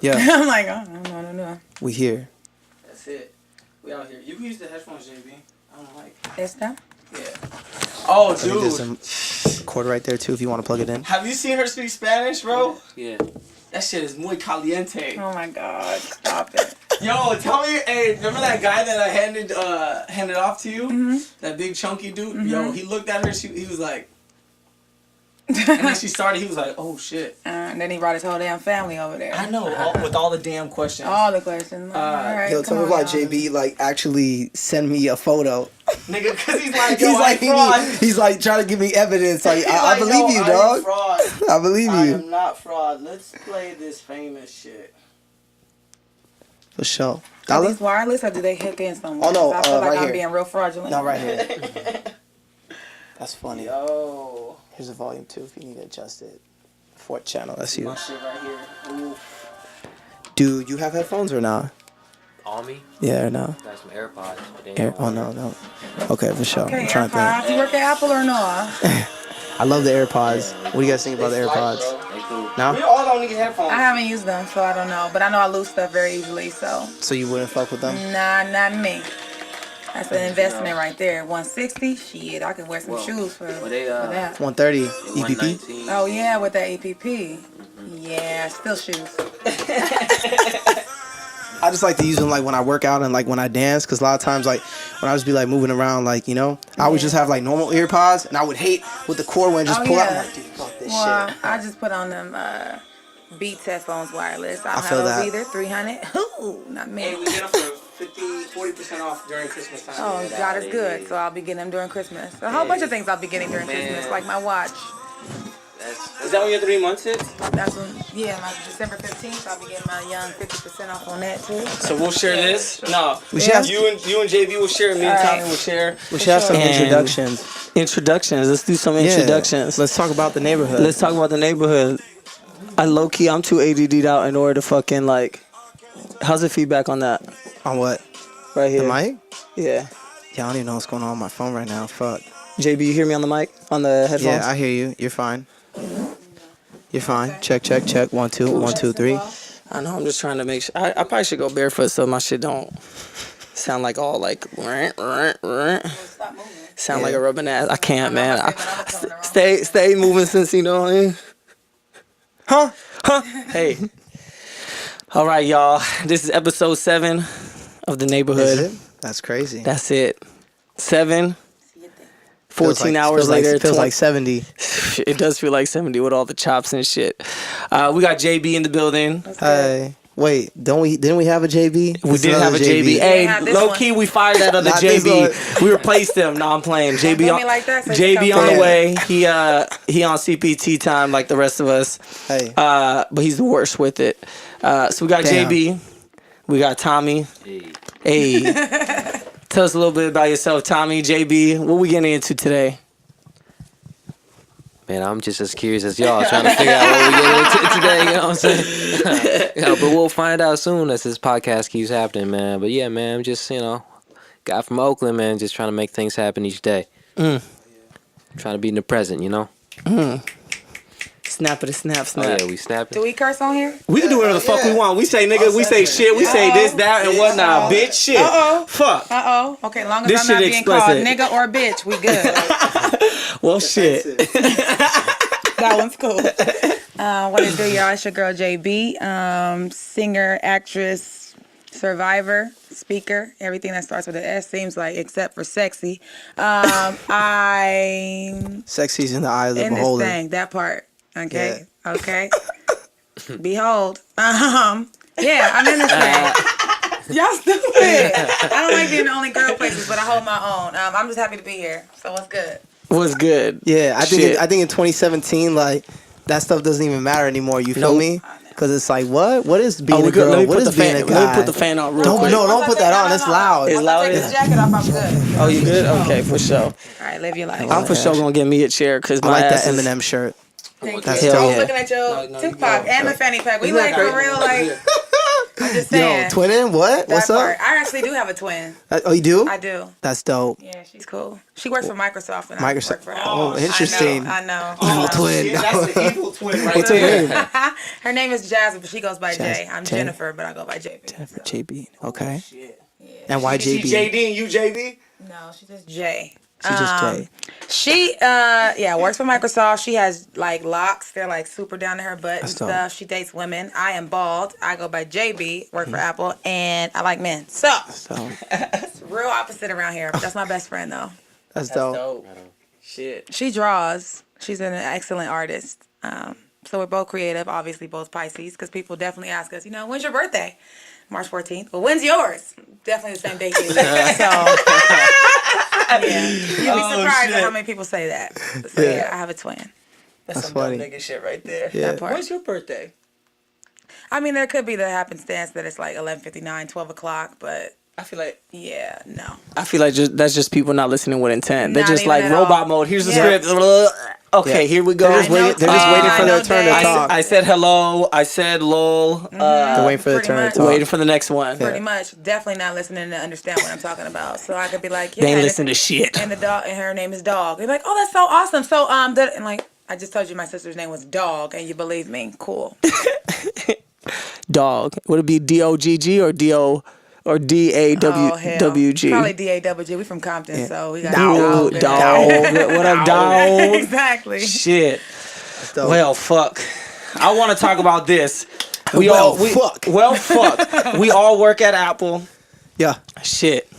Yeah. I'm like, oh, no. We here. That's it. We out here. You can use the headphones, Jaybee. I don't like. This time? Yeah. Oh, Dude. There's dude. some cord right there too if you want to plug it in. Have you seen her speak Spanish, bro? Yeah. That shit is muy caliente. Oh my God, stop it. Yo, tell me, hey, remember that guy that I handed off to you? Mm-hmm. That big chunky dude? Mm-hmm. Yo, he looked at her, he was like, and then she started, he was like, oh shit. And then he brought his whole damn family over there. I know, with all the damn questions. All the questions. All right, yo, tell me why JB like actually send me a photo. Nigga, because he's like, yo, I'm fraud. He's like trying to give me evidence. Like, I believe you, I'm dog. Fraud. I believe you. I am not fraud. Let's play this famous shit. For sure. Are these wireless or do they hook in somewhere? Oh no, I feel like right I'm here. being real fraudulent. No, right here. That's funny. Yo. Here's a volume 2 if you need to adjust it. Fourth channel, that's you. My shit right here. Ooh. Dude, you have headphones or not? On me? Yeah, or no? Got some AirPods. Oh, no. Okay, for sure. Okay, I'm trying to AirPods. You work at Apple or no? I love the AirPods. What do you guys think about the AirPods? No? We all don't need headphones. I haven't used them, so I don't know. But I know I lose stuff very easily, so. So you wouldn't fuck with them? Nah, not me. That's an investment right there. 160, shit, I could wear some shoes for that. 130 EPP? Oh yeah, with that EPP. Yeah, still shoes. I just like to use them like when I work out and like when I dance, because a lot of times like when I just be like moving around, like, you know, I would just have like normal earpods, and I would hate with the cord one just pull out. I'm like, dude, fuck this shit. I just put on them Beats headphones wireless. I don't feel have those that. either. 300. Ooh, not me. Hey, we get them for 40% off during Christmas time. Oh, God is good. So I'll be getting them during Christmas. A whole bunch of things I'll be getting during Christmas, like my watch. Is that when your 3 months hits? That's when, yeah, like December 15th, I'll be getting my young 50% off on that too. So we'll share this. No, We should have, you and Jaybee will share. Me and Tommy will share. we should have some introductions. Introductions. Let's do some introductions. Let's talk about the neighborhood. Let's talk about the neighborhood. I'm too ADD'd out in order to fucking like. How's the feedback on that? On what? Right here. The mic? Yeah. Yeah, I don't even know what's going on my phone right now. Fuck. JB, you hear me on the mic? On the headphones? Yeah, I hear you. You're fine. You're fine. Okay. Check. 1 2 1 2 3. I know. I'm just trying to make sure. I probably should go barefoot so my shit don't sound like all like. Sound like a rubbing ass. I can't, man. Stay moving since you know. Huh? Hey. All right, y'all. This is episode 7 of the neighborhood. Is it? That's crazy. That's it. 7. 14 hours later. Feels like 70. It does feel like 70 with all the chops and shit. We got JB in the building. Hey, wait, didn't we have a JB? We did have a JB. Hey, low key, we fired that other JB. We replaced him. No, I'm playing. JB on, JB on the way. He on CPT time like the rest of us. Hey. But he's the worst with it. So we got JB. We got Tommy. Hey. Tell us a little bit about yourself, Tommy, JB. What we getting into today? Man, I'm just as curious as y'all trying to figure out what we getting into today, you know what I'm saying? But we'll find out soon as this podcast keeps happening, man. But yeah, man, I'm just, guy from Oakland, man, just trying to make things happen each day. Trying to be in the present, you know? Snap it, snap. Oh, yeah, we snapping. Do we curse on here? We can do whatever the fuck we want. We say nigga, we say shit, we say this, that, and whatnot. Bitch, shit. Fuck. Okay, long as I'm not being called nigga or bitch, we good. Well, shit. That one's cool. What it do, y'all? It's your girl JB. Singer, actress, survivor, speaker. Everything that starts with an S seems like, except for sexy. I'm Sexy's in the eye of the in beholder. this thing, that part. Okay. Yeah. Okay. Behold. Yeah, I'm in this thing. Y'all stupid. I don't like being the only girl places, but I hold my own. I'm just happy to be here. So what's good? What's good? Yeah, I think in 2017, like that stuff doesn't even matter anymore. You feel me? Because it's like, what is being a girl? What is being a guy? Let me put the fan on real quick. Don't put that on. It's loud. It's loud. Take this jacket off. I'm good. Oh, you good? Okay, for sure. All right, live your life. I'm for sure gonna get me a chair because I my like ass that is... Eminem shirt. Thank That's you. dope. I was looking at your TikTok and the fanny pack. We like for real, like I'm just saying. Yo, twinning? What? That What's part. up? I actually do have a twin. Oh, you do? I do. That's dope. Yeah, she's cool. She works for Microsoft and Microsoft. I work for Apple. Oh, interesting. I know. Evil twin. Shit, that's the evil twin right What's her there. name? Her name is Jasmine, but she goes by Jay. I'm Jay. Jennifer, but I go by Jaybee. Jennifer Jaybee. Okay. Shit. And why She JB? JD and you JB? No, she's just Jay. She's just Jay. She works for Microsoft. She has like locks. They're like super down to her butt and That's dope. stuff. She dates women. I am bald. I go by JB, work for Apple, and I like men. So So it's real opposite around here. But that's my best friend though. that's dope. Dope. Shit. She draws. She's an excellent artist. So we're both creative, obviously both Pisces, because people definitely ask us, when's your birthday? March 14th. Well, when's yours? Definitely the same date. So, yeah. You'd be surprised at how many people say that. So, yeah, I have a twin. That's some funny. dumb nigga shit right there. Yeah. That part. When's your birthday? I mean, there could be the happenstance that it's like 11:59, 12 o'clock, but I feel like yeah, no. I feel like that's just people not listening with intent. They're Not just even like at robot all. mode. Here's the Yeah. script. Okay, Yeah. here we go. They're just waiting. They're just waiting for their turn to I know talk. I said hello. I said lol. They're waiting for their Pretty turn much. to talk. Waiting for the next one. Pretty much, definitely not listening to understand what I'm talking about. So I could be like, yeah, They ain't and listen to shit. and the dog, and her name is Dog. They're like, oh, that's so awesome. So and like, I just told you my sister's name was Dog, and you believe me? Cool. Dog. Would it be D-O-G-G or D-O or Oh, hell. D-A-W-G? Probably D-A-W-G. We from Compton, so we got Dog. What up, dog? Exactly. Shit. dope. Well, fuck. I want to talk about this. Fuck. Well, fuck. We all work at Apple. Yeah. Shit.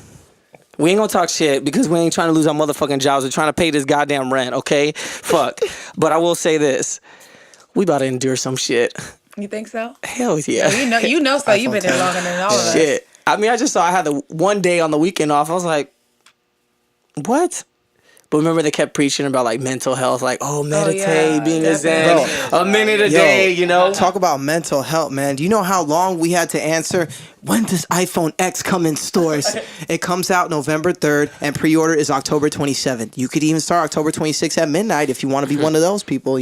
We ain't gonna talk shit because we ain't trying to lose our motherfucking jobs. We're trying to pay this goddamn rent, okay? Fuck. But I will say this. We about to endure some shit. You think so? Hell yeah. You know so. You've been there longer than all of us. Shit. I mean, I just saw I had the one day on the weekend off. I was like, what? But remember they kept preaching about like mental health, like, meditate, yeah, being a zen, definitely. a minute a day, Talk about mental health, man. Do you know how long we had to answer, when does iPhone X come in stores? It comes out November 3rd, and pre-order is October 27th. You could even start October 26th at midnight if you want to be one of those people,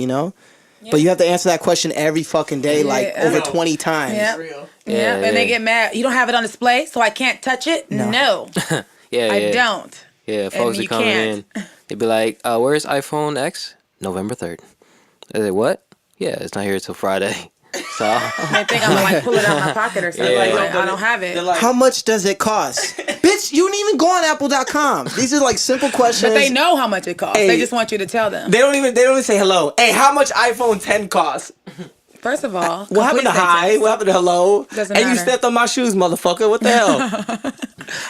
But you have to answer that question every fucking day, like over 20 times. Yeah. real. Yeah. And they get mad. You don't have it on display, so I can't touch it? No. I don't. Yeah, folks you are coming can't. in. They'd be like, where's iPhone X? November 3rd. They're like, what? Yeah, it's not here till Friday. So They think I'm gonna like pull it out of my pocket or something. Yeah. Like, I don't have it. They're like, How much does it cost? Bitch, you didn't even go on Apple.com. These are like simple questions. But they know how much it costs. Hey. They just want you to tell them. They don't even say hello. Hey, how much iPhone 10 costs? First of all, What happened to complete hi? sentence. What happened to hello? Doesn't And you matter. stepped on my shoes, motherfucker. What the hell?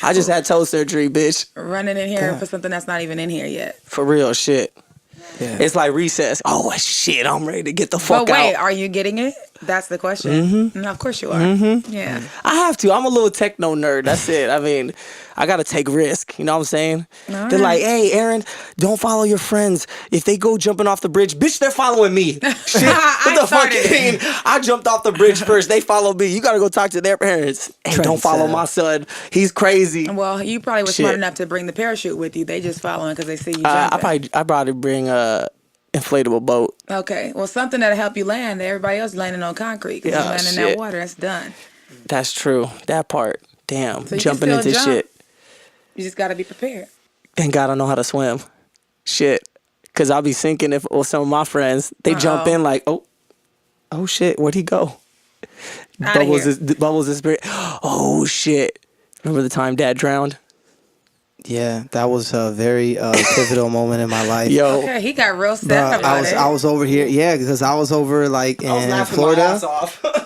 I just had toe surgery, bitch. Running in here for something that's not even in here yet. For real shit. Yeah. It's like recess. Oh shit, I'm ready to get the fuck But wait, out. are you getting it? That's the question. No, of course you are. Yeah. I have to. I'm a little techno nerd. That's it. I mean, I gotta take risk. You know what I'm saying? All They're right. like, hey, Aaron, don't follow your friends. If they go jumping off the bridge, bitch, they're following me. Shit. What the fuck started you mean? I jumped off the bridge first. They follow me. You gotta go talk to their parents. Hey, don't follow Trendsetter. my son. He's crazy. Well, you probably were smart Shit. enough to bring the parachute with you. They just following because they see you jumping. I probably bring a inflatable boat. Okay. Well, something that'll help you land. Everybody else landing on concrete. 'Cause Yeah, you land in shit. that water. That's done. That's true. That part. Damn. So you can Jumping still into jump. shit. You just got to be prepared. Thank God I know how to swim. Shit. Cause I'll be sinking if some of my friends they jump in like, oh shit, where'd he go? Outta Bubbles here. is spirit. Oh shit. Remember the time Dad drowned? Yeah, that was a very pivotal moment in my life. Yo. Okay, he got real Bruh, sad about it. I was over here, because I was over like in Florida,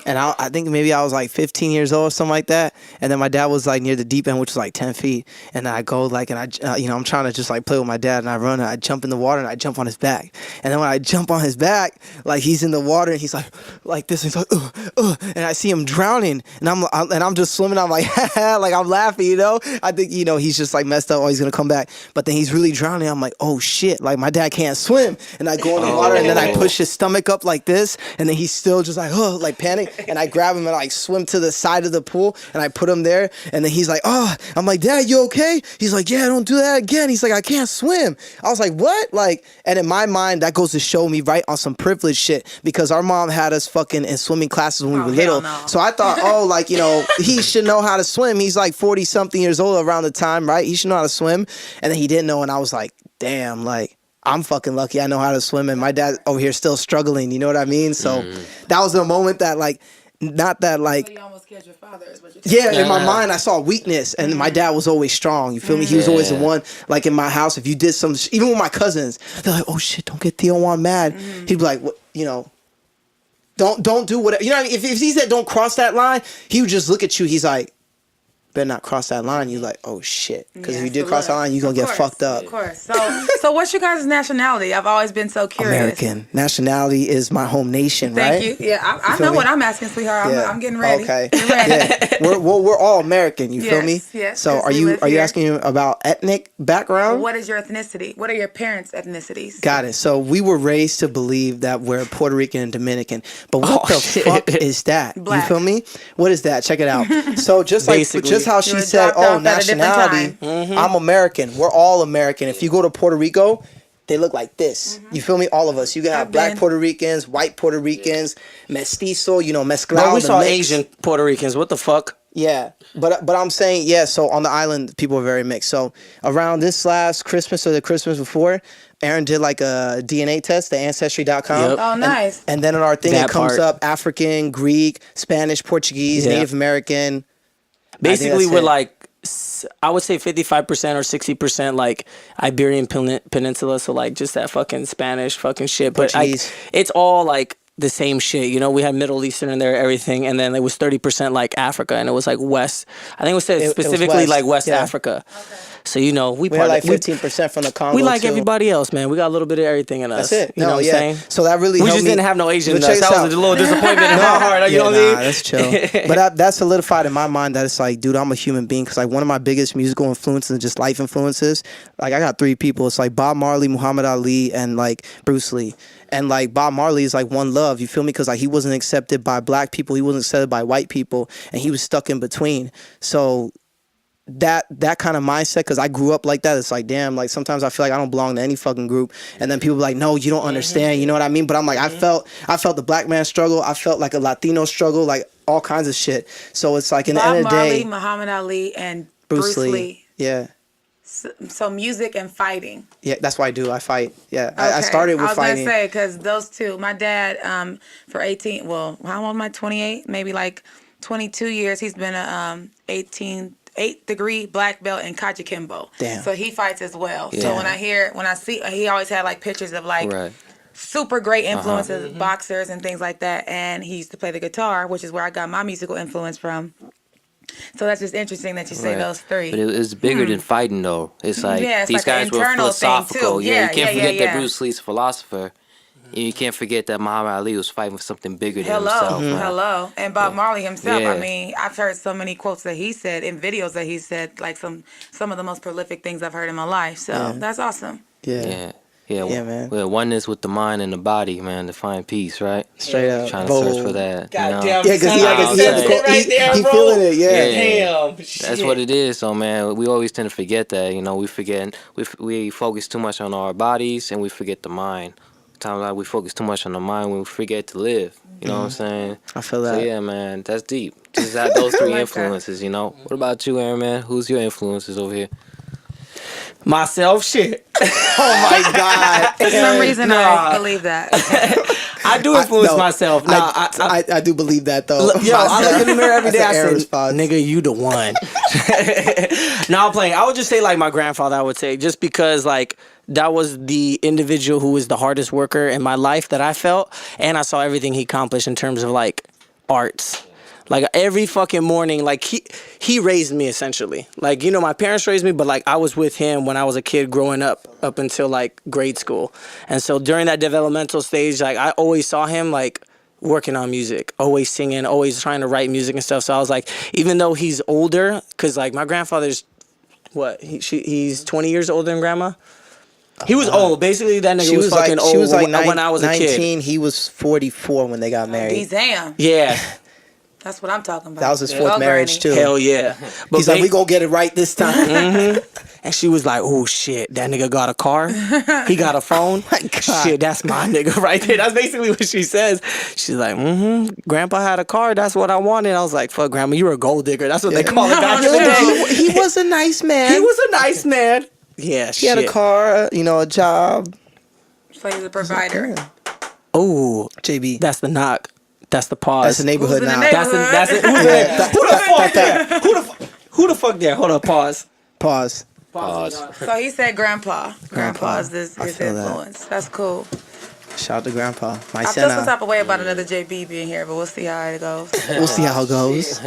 and I think maybe I was like 15 years old or something like that. And then my dad was like near the deep end, which was like 10 feet. And I go like, and I, I'm trying to just like play with my dad, and I run, and I jump in the water, and I jump on his back. And then when I jump on his back, like he's in the water, and he's like this, and he's like, and I see him drowning, and I'm just swimming. I'm like, like I'm laughing, I think he's just like messing messed up. Oh, he's gonna come back. But then he's really drowning. I'm like, oh shit, like my dad can't swim. And I go in the water and then I push his stomach up like this, and then he's still just like, oh, like panic. And I grab him and like swim to the side of the pool and I put him there. And then he's like, oh, I'm like, Dad, you okay? He's like, yeah, don't do that again. He's like, I can't swim. I was like, what? Like, and in my mind, that goes to show me right on some privileged shit, because our mom had us fucking in swimming classes when we were little. No. So I thought, oh, like, you know, he should know how to swim. He's like 40 something years old around the time, right? He should know how to swim. And then he didn't know. And I was like, damn, like, I'm fucking lucky I know how to swim. And my dad over here still struggling. You know what I mean? So that was the moment that, like, not that, like, so you almost killed your father, is what you're saying. yeah, in my mind, I saw weakness, and my dad was always strong. You feel me? He was always the one, like, in my house, if you did some, even with my cousins, they're like, oh shit, don't get Theo on mad. He'd be like, what, you know, don't do whatever. You know what I mean? If he said don't cross that line, he would just look at you. He's like, better not cross that line. You're like, oh shit, because if you did cross that line, you're gonna get fucked up. Of course. So what's your guys' nationality? I've always been so curious. American nationality is my home nation, right? Thank you. Yeah, I know what I'm asking, sweetheart. I'm getting ready. Okay. Get ready. Yeah. We're all American. You feel me? Yes. So are you asking about ethnic background? What is your ethnicity? What are your parents' ethnicities? Got it. So we were raised to believe that we're Puerto Rican and Dominican, but what the fuck is that? Black. You feel me? What is that? Check it out. So just like just how she said, oh, nationality, I'm American. We're all American. If you go to Puerto Rico, they look like this. You feel me? All of us. You can have black Puerto Ricans, white Puerto Ricans, mestizo, you know, mezclado. Bro, we saw Asian Puerto Ricans. What the fuck? Yeah, but I'm saying, yeah, so on the island, people are very mixed. So around this last Christmas or the Christmas before, Aaron did like a DNA test, the Ancestry.com. Yep. Oh, nice. And then on our thing, That it comes part. up African, Greek, Spanish, Portuguese, Native American. Basically, we're like, I would say 55% or 60% like Iberian Peninsula. So like just that fucking Spanish fucking shit. But it's all like the same shit. You know, we had Middle Eastern in there, everything. And then it was 30% like Africa. And it was like West. I think it was said specifically like West Africa. Okay. So, you know, we had like 15% from the Congo. We like everybody else, man. We got a little bit of everything in us. That's it. You know what I'm saying? So that really we helped just me. didn't have no Asian in But us. That was a little disappointment in my heart. You know what I mean? That's chill. But that solidified in my mind that it's like, dude, I'm a human being. Because like one of my biggest musical influences and just life influences, like I got 3 people. It's like Bob Marley, Muhammad Ali, and like Bruce Lee. And like Bob Marley is like one love, you feel me? Because like he wasn't accepted by black people, he wasn't accepted by white people, and he was stuck in between. So that kind of mindset, because I grew up like that, it's like, damn, like sometimes I feel like I don't belong to any fucking group, and then people be like, no, you don't understand, you know what I mean? But I'm like, I felt the black man struggle, I felt like a Latino struggle, like all kinds of shit. So it's like in the end of the day, Bob Marley, Muhammad Ali, and Bruce Lee. Yeah. So music and fighting. Yeah, that's what I do. I fight. Yeah, Okay. I started with fighting. I was gonna say, because those two, my dad, for 18, well, how old am I? 28, maybe like 22 years. He's been a 8th degree black belt in Kajikembo. Damn. So he fights as well. Yeah. So when I see, he always had like pictures of like super great influences, boxers and things like that. And he used to play the guitar, which is where I got my musical influence from. So that's just interesting that you say those 3. But it was bigger than fighting, though. It's like these guys were philosophical. Yeah, you can't forget that Bruce Lee's a philosopher. You can't forget that Muhammad Ali was fighting for something bigger than himself. Hello. And Bob Marley himself. I mean, I've heard so many quotes that he said in videos that he said, like some of the most prolific things I've heard in my life. So that's awesome. Yeah, man. Well, oneness with the mind and the body, man, to find peace, right? Straight up. Trying to search for that. Goddamn. You know? Yeah, because he feeling it. Yeah. Damn. That's what it is. So, man, we always tend to forget that. You know, we focus too much on our bodies and we forget the mind. Times like we focus too much on the mind when we forget to live. You know what I'm saying? I feel that. So, yeah, man, that's deep. Just that those 3 influences, you know? What about you, Aaron, man? Who's your influences over here? Myself, shit. Oh my God. For some reason, I believe that. I do influence myself. I do believe that though. I look in the mirror every day. I say, response. nigga, you the one. No, I'm playing. I would just say like my grandfather, I would say, just because like that was the individual who was the hardest worker in my life that I felt. And I saw everything he accomplished in terms of like arts. Like every fucking morning, like he raised me essentially. Like, you know, my parents raised me, but like I was with him when I was a kid growing up until like grade school. And so during that developmental stage, like I always saw him like working on music, always singing, always trying to write music and stuff. So I was like, even though he's older, because like my grandfather's What? He's 20 years older than grandma? He was old. Basically, that nigga She was fucking like, old she was like when I was 19. a kid. He was 44 when they got married. Damn. Yeah. That's what I'm talking about. That was his fourth marriage, too. Hell yeah. But He's like, we gonna get it right this time. And she was like, oh, shit, that nigga got a car. He got a phone. My God. Shit, that's my nigga right there. That's basically what she says. She's like, grandpa had a car. That's what I wanted. I was like, fuck, grandma, you're a gold digger. That's what they call it back in the day. He was a nice man. He was a nice man. Yeah, He had a car, a job. So he's a provider. Oh, JB. that's the knock. That's the pause. That's the neighborhood Who's in now. the That's it. Who's there? Who the fuck there? Who the fuck there? Hold up, pause. Pause. So he said grandpa. Grandpa's his feel that. influence. That's cool. Shout out to Grandpa. My I feel some son. type of way about another JB being here, but we'll see how it goes. We'll see how it goes.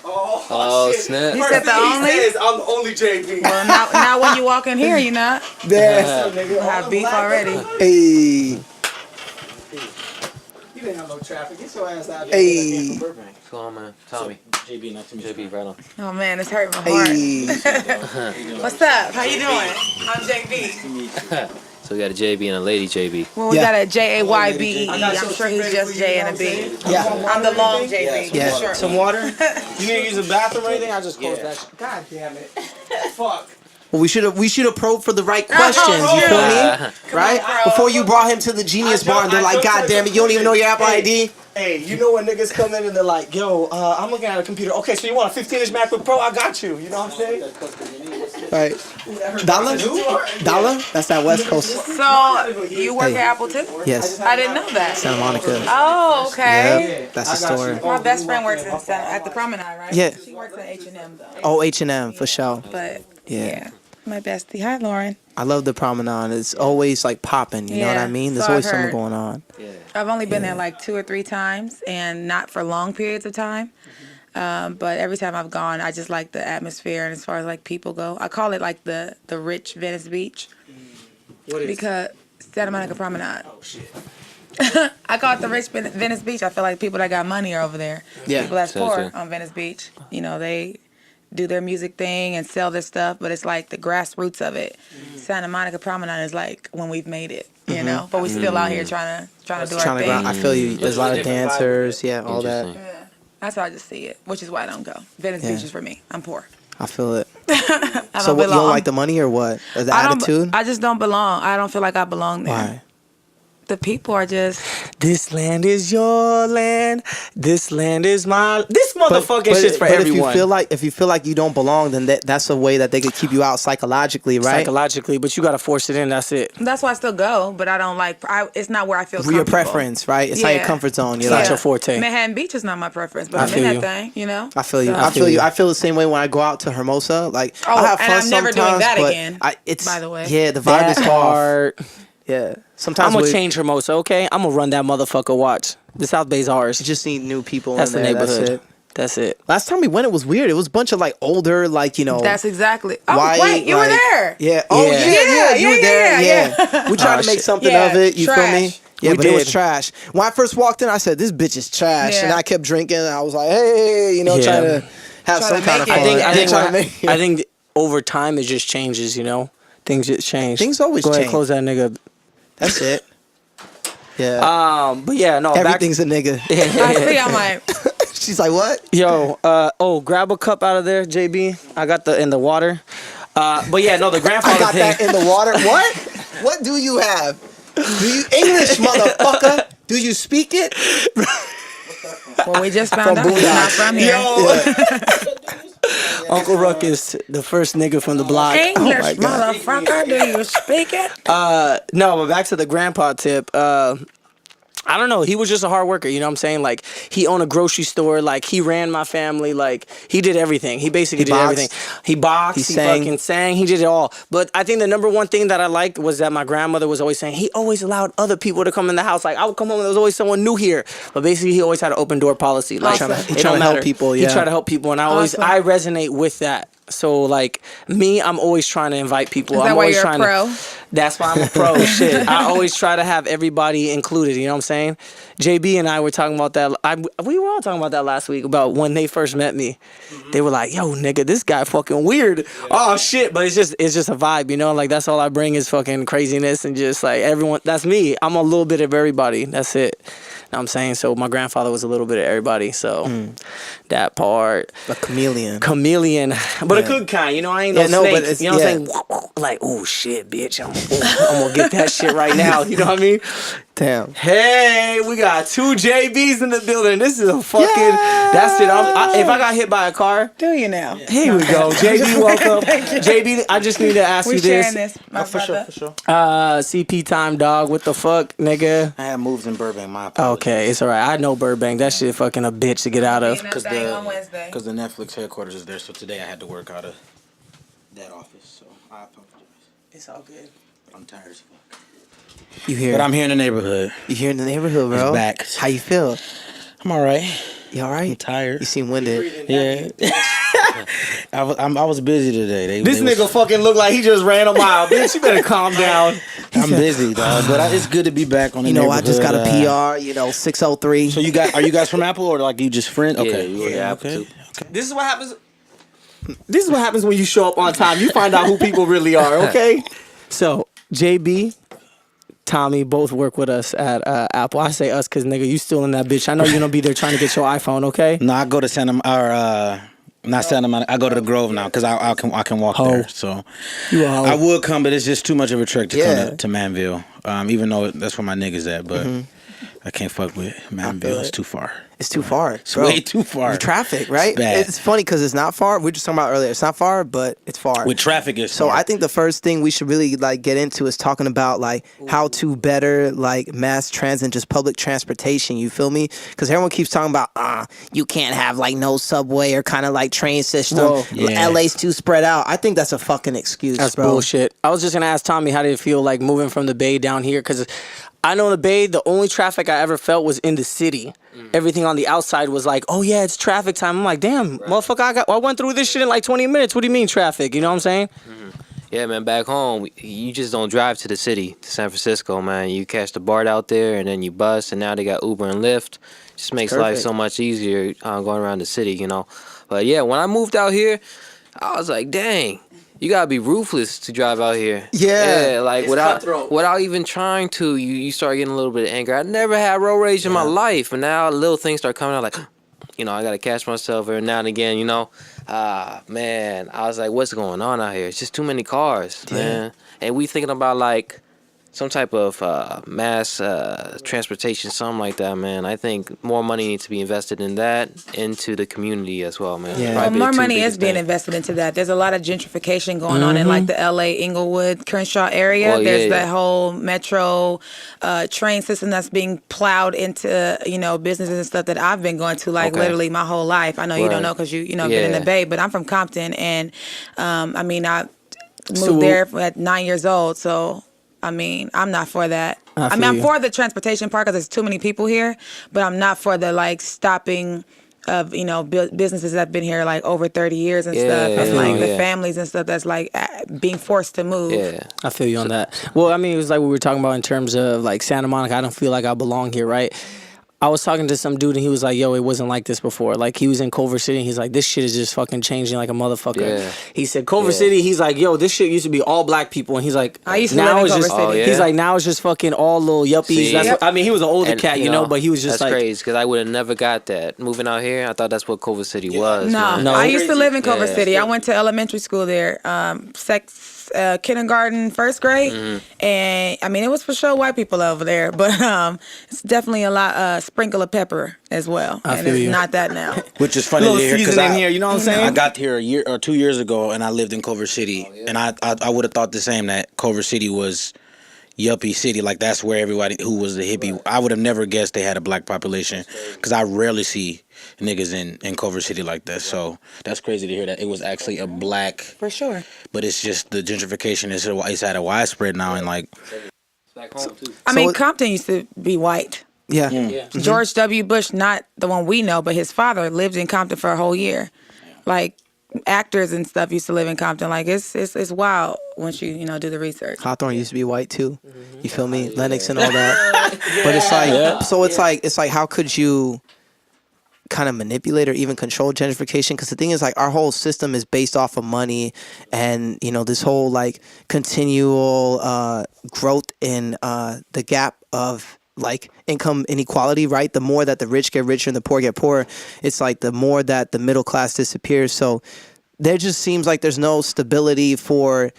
Oh, shit. snap. He said the only. I'm the only JB. Well, now when you walk in here, you're not. Yes. We'll have beef already. Hey. You didn't have no traffic. Get your ass out Hey. What's going on, man? Tommy. JB, not to JB, right on. Oh man, it's hurting my heart. Hey. What's up? How you doing? I'm JB. So we got a JB and a lady JB. Well, we Yeah. got a Jaybee. I'm sure he's just J and a B. Yeah. I'm the long JB. Yeah. Sure. Some water? You need to use a bathroom or anything? I just closed that shit. God damn it. Fuck. Well, we should have probed for the right questions. You feel me? Right? bro. Before you brought him to the Genius Bar, and they're like, God damn it, you don't even know your Apple ID. Hey, you know when niggas come in and they're like, yo, I'm looking at a computer. Okay, so you want a 15-inch MacBook Pro? I got you. You know what I'm saying? Right. Dollar? Dollar? That's that West Coast. So you work Hey. at Apple too? Yes. I didn't know that. Santa Monica. Oh, okay. Yep. That's the store. My best friend works at the Promenade, right? Yeah. She works at H&M though. Oh, H&M, for sure. But Yeah. yeah, my bestie. Hi, Lauren. I love the promenade. It's always like popping. You know what Yeah, I mean? There's so always I've something heard. going on. I've only been there like 2 or 3 times, and not for long periods of time. But every time I've gone, I just like the atmosphere, and as far as like people go, I call it like the rich Venice Beach. What is Because Santa Monica Promenade. Oh shit. I call it the rich Venice Beach. I feel like people that got money are over there. Yeah. People that's So, poor so. on Venice Beach. You know, they do their music thing and sell their stuff, but it's like the grassroots of it. Santa Monica Promenade is like when we've made it, you know. But we still out here trying to do our Trying to thing. grind. I feel you. There's a lot of Different vibe. dancers. Yeah, all that. Interesting. Yeah. That's how I just see it, which is why I don't go. Venice Yeah. Beach is for me. I'm poor. I feel it. I don't So what, you belong. don't like the money or what? Or the I don't- attitude? I just don't belong. I don't feel like I belong there. Why? The people are just. This land is your land. This land is my. This motherfucking shit's for but everyone. if you feel like you don't belong, then that's a way that they could keep you out psychologically, right? Psychologically, but you gotta force it in. That's it. That's why I still go, but I don't like. It's not where I feel For your comfortable. preference, right? It's not your Yeah. comfort zone. You're Not like, your forte. Manhattan Beach is not my preference, but I I'm in feel that you. thing, you know. I feel you. So- I feel you. I feel the same way when I go out to Hermosa. Like, Oh, I have and fun I'm never doing sometimes, that but again, it's by the way. Yeah, the vibe is That off. hard. Yeah, sometimes I'm gonna we change Hermosa, okay? I'm gonna run that motherfucker. Watch. The South Bay's ours. You just need new people. That's in the there. neighborhood. That's it. That's it. Last time we went, it was weird. It was a bunch of like older, like That's exactly. Oh white, wait, you were like- there. Yeah. Oh Yeah. yeah, you were there. yeah. We tried Oh, to make shit. something Yeah, of it. You feel me? trash. Yeah, We but it was did. trash. When I first walked in, I said, "This bitch is trash," Yeah. and I kept drinking. And I was like, "Hey," Yeah. trying to have Try some to kind of make fun. it. I Yeah. think trying to make it. I think over time it just changes, you know? Things just change. Things always Go ahead, change. close that nigga. That's it. Yeah. But yeah, no. Everything's a nigga. I see. I'm like, She's like, "What?" Yo, grab a cup out of there, JB. I got in the water. But yeah, no, the I grandfather got thing. that in the water. What? What do you have? Do you English, motherfucker? Do you speak it? well, we just found out he's not from here. Uncle Ruckus, the first nigga from the block. English, Oh my God. motherfucker, do you speak it? No, but back to the grandpa tip. I don't know. He was just a hard worker. You know what I'm saying? Like, he owned a grocery store. Like, he ran my family. Like, he did everything. He basically did boxed. everything. He boxed. He He sang. fucking sang. He did it all. But I think the number one thing that I liked was that my grandmother was always saying he always allowed other people to come in the house. Like, I would come home and there was always someone new here. But basically, he always had an open door policy. Like, Awesome. He it trying don't to help matter. people, He yeah. tried to help people. And I Awesome. resonate with that. So like me, I'm always trying to invite people. Is that I'm why always you're trying a pro? That's why I'm a pro. Shit, I always try to have everybody included. You know what I'm saying? JB and I were talking about that. We were all talking about that last week about when they first met me. They were like, "Yo, nigga, this guy fucking weird." Yeah. Oh shit, but it's just a vibe, you know. Like that's all I bring is fucking craziness and just like everyone. That's me. I'm a little bit of everybody. That's it. You know what I'm saying? So my grandfather was a little bit of everybody. So that part. A chameleon. But a good kind. You know, I ain't no snake. But it's, you know what I'm saying? Like, oh shit, bitch. I'm gonna get that shit right now. You know what I mean? Damn. Hey, we got 2 JBs in the building. This is a fucking. That's it. If I got hit by a car, Do you now? here we go. JB, welcome. JB, I just need to ask We you sharing this. this, my For brother. sure. CP time, dog. What the fuck, nigga? I had moves in Burbank. My apologies. Okay, it's alright. I know Burbank. That shit fucking a bitch to get out of. Being that thing on Wednesday. Because the Netflix headquarters is there, so today I had to work out of that office. So I apologize. It's all good. I'm tired as fuck. You here? But I'm here in the neighborhood. You here in the neighborhood, bro? It's back. How you feel? I'm all right. You all I'm right? tired. You seem winded. Yeah. I was busy today. This nigga fucking look like he just ran a mile. Bitch, you better calm down. I'm busy, dog. But it's good to be back on the You know, neighborhood. I just got a PR. 603. So are you guys from Apple or like you just friends? Okay. we were at Apple too. This is what happens. This is what happens when you show up on time. You find out who people really are, okay? So, JB, Tommy both work with us at Apple. I say us because, nigga, you still in that bitch. I know you're going to be there trying to get your iPhone, okay? No, I go to not Santa Monica. I go to the Grove now because I can walk there. So I would come, but it's just too much of a trek to come to Manville. Even though that's where my niggas at, but I can't fuck with Manville. It's too far. It's too far. It's way too far. The traffic, right? It's bad. It's funny because it's not far. We were just talking about earlier. It's not far, but it's far. With traffic, it's So far. I think the first thing we should really like get into is talking about like how to better like mass transit and just public transportation. You feel me? Because everyone keeps talking about you can't have like no subway or kind of like train system. Whoa. Yeah. LA's too spread out. I think that's a fucking excuse. That's bro. bullshit. I was just going to ask Tommy, how did it feel like moving from the Bay down here? Because I know the Bay, the only traffic I ever felt was in the city. Everything on the outside was like, oh yeah, it's traffic time. I'm like, damn, motherfucker, I went through this shit in like 20 minutes. What do you mean traffic? You know what I'm saying? Yeah, man, back home, you just don't drive to the city, to San Francisco, man. You catch the BART out there, and then you bus, and now they got Uber and Lyft. Just makes life so much easier going around the city, you know. But yeah, when I moved out here, I was like, dang, you gotta be ruthless to drive out here. Yeah, like without even trying to, you start getting a little bit of anger. I never had road rage in my life, and now little things start coming out like, you know, I gotta catch myself every now and again, you know. Man, I was like, what's going on out here? It's just too many cars, man. And we thinking about like some type of mass transportation, something like that, man. I think more money needs to be invested in that, into the community as well, man. Yeah. Well, more money is being invested into that. There's a lot of gentrification going on in like the LA, Inglewood, Crenshaw area. Well, There's yeah. that whole metro train system that's being plowed into, you know, businesses and stuff that I've been going to like literally my whole life. I know you don't know because you know, been in the Bay, but I'm from Compton, and I mean, I moved there at 9 years old, so I mean, I'm not for that. I mean, I'm for the transportation part because there's too many people here, but I'm not for the like stopping of, you know, businesses that have been here like over 30 years and stuff, and like the families and stuff that's like being forced to move. Yeah, I feel you on that. Well, I mean, it was like we were talking about in terms of like Santa Monica. I don't feel like I belong here, right? I was talking to some dude and he was like, yo, it wasn't like this before. Like he was in Culver City and he's like, this shit is just fucking changing like a motherfucker. Yeah. He said, Culver City, he's like, yo, this shit used to be all black people. And he's like, I used to live in Culver City. He's like, now it's just fucking all little yuppies. That's what, I mean, he was an older cat, you know, but he was just that's like. That's crazy because I would have never got that. Moving out here, I thought that's what Culver City was. No, I used to live in Culver City. I went to elementary school there, kindergarten, first grade, and I mean it was for sure white people over there, but it's definitely a lot sprinkle of pepper as well, and it's not that now. Which is funny to hear because in here, you know what I'm saying? I got here a year or 2 years ago, and I lived in Culver City, and I would have thought the same, that Culver City was yuppie city, like that's where everybody who was the hippie. I would have never guessed they had a black population because I rarely see niggas in Culver City like that. So that's crazy to hear that it was actually a black. For sure. But it's just the gentrification is at a widespread now, and like. Back home too. I mean, Compton used to be white. Yeah. George W. Bush, not the one we know, but his father lived in Compton for a whole year. Like, actors and stuff used to live in Compton. Like it's wild once you do the research. Hawthorne used to be white too. You feel me? Lennox and all that. But it's like, so it's like, how could you kind of manipulate or even control gentrification? Because the thing is, like, our whole system is based off of money, and this whole like continual growth in the gap of like income inequality, right? The more that the rich get richer and the poor get poorer, it's like the more that the middle class disappears. So there just seems like there's no stability for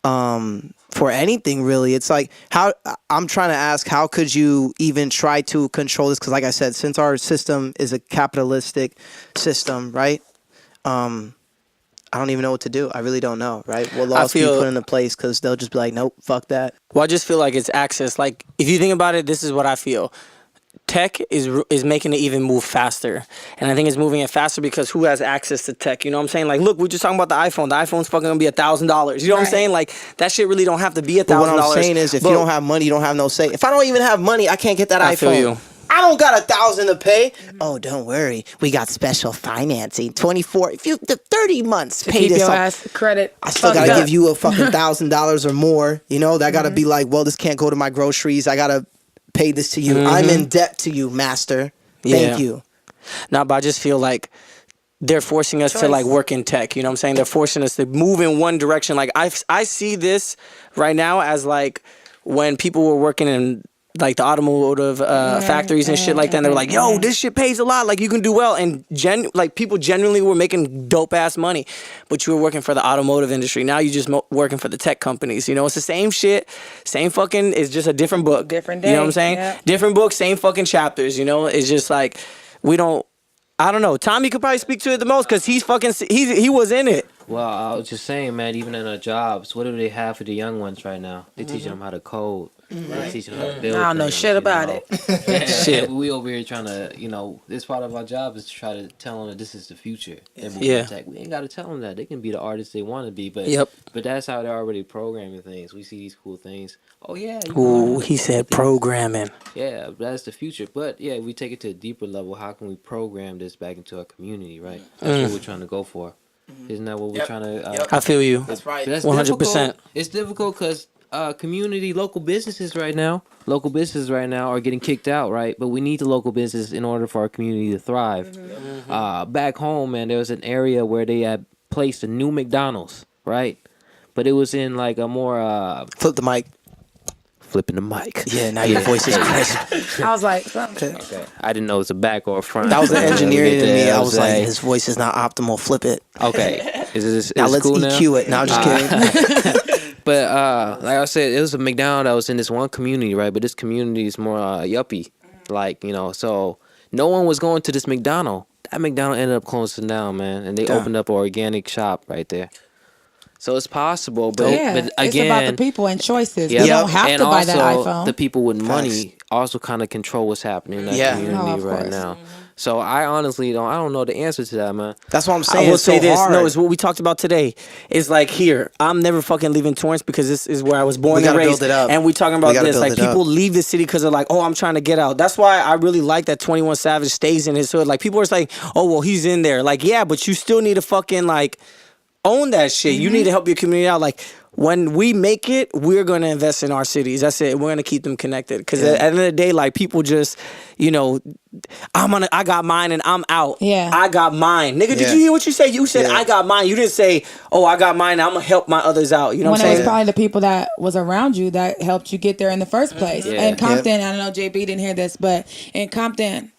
anything really. It's like, how I'm trying to ask, how could you even try to control this? Because like I said, since our system is a capitalistic system, right? I don't even know what to do. I really don't know, right? What laws can be put into place? Because they'll just be like, nope, fuck that. Well, I just feel like it's access. Like, if you think about it, this is what I feel. Tech is making it even move faster. And I think it's moving it faster because who has access to tech? You know what I'm saying? Like, look, we're just talking about the iPhone. The iPhone's fucking gonna be $1,000. You know what I'm saying? Like, that shit really don't have to be $1,000. What I'm saying is, if you don't have money, you don't have no say. If I don't even have money, I can't get that iPhone. I feel you. I don't got $1,000 to pay. Oh, don't worry. We got special financing. 30 months. To pay keep this your up. ass credit. I still gotta give you a fucking $1,000 or more. That gotta be like, well, this can't go to my groceries. I gotta pay this to you. I'm in debt to you, master. Thank you. Nah, but I just feel like they're forcing us to like work in tech. You know what I'm saying? They're forcing us to move in one direction. Like I see this right now as like when people were working in like the automotive factories and shit like that. And they were like, yo, this shit pays a lot. Like, you can do well. And people genuinely were making dope ass money. But you were working for the automotive industry. Now you just working for the tech companies. It's the same shit. Same fucking, it's just a different book. Different day. You know what I'm saying? Yeah. Different book, same fucking chapters. It's just like, I don't know. Tommy could probably speak to it the most because he was in it. Well, I was just saying, man, even in our jobs, what do they have for the young ones right now? They're teaching them how to code. They're teaching them how to build I don't know things, shit about it. Shit. We over here trying to, this part of our job is to try to tell them that this is the future. Tech. We ain't got to tell them that. They can be the artists they want to be, but that's how they're already programming things. We see these cool things. Oh, yeah. Ooh, he said programming. Yeah, that's the future. But, yeah, we take it to a deeper level. How can we program this back into our community, right? That's what we're trying to go for. Isn't that what we're trying to... I feel you. That's right. That's 100%. It's difficult because local businesses right now are getting kicked out, right? But we need the local business in order for our community to thrive. Back home, man, there was an area where they had placed a new McDonald's, right? But it was in like a more... Flip the mic. Flipping the mic. Yeah, now your voice is crisp. I was like, something. Okay. I didn't know it was a back or a front. That was the engineering in me. I was like, his voice is not optimal. Flip it. Okay. Now let's cool EQ it. No, I'm just kidding. But like I said, it was a McDonald's that was in this one community, right? But this community is more yuppie, like, so no one was going to this McDonald's. That McDonald's ended up closing down, man, and they opened up an organic shop right there. So it's possible, but again, it's about the people and choices. Yeah, You don't have and to buy also, that iPhone. the people with money also kind of control what's happening in that community right now. So I honestly don't know the answer to that, man. That's what I'm saying. I will say this. Hard. No, it's what we talked about today. It's like, here, I'm never fucking leaving Torrance because this is where I was born and raised. Build it up. And we talking about this. Like, people up. leave the city because they're like, oh, I'm trying to get out. That's why I really like that 21 Savage stays in his hood. Like, people are like, oh, well, he's in there. Like, yeah, but you still need to fucking, like, own that shit. You need to help your community out. Like, when we make it, we're going to invest in our cities. That's it. We're going to keep them connected. Because at the end of the day, like, people just, I got mine and I'm out. Yeah. I got mine. Nigga, did you hear what you said? You said, I got mine. You didn't say, oh, I got mine and I'm going to help my others out. You know what I'm saying? When it was probably the people that was around you that helped you get there in the first place. Yeah. In Compton, I don't know, Jaybee didn't hear this, but in Compton,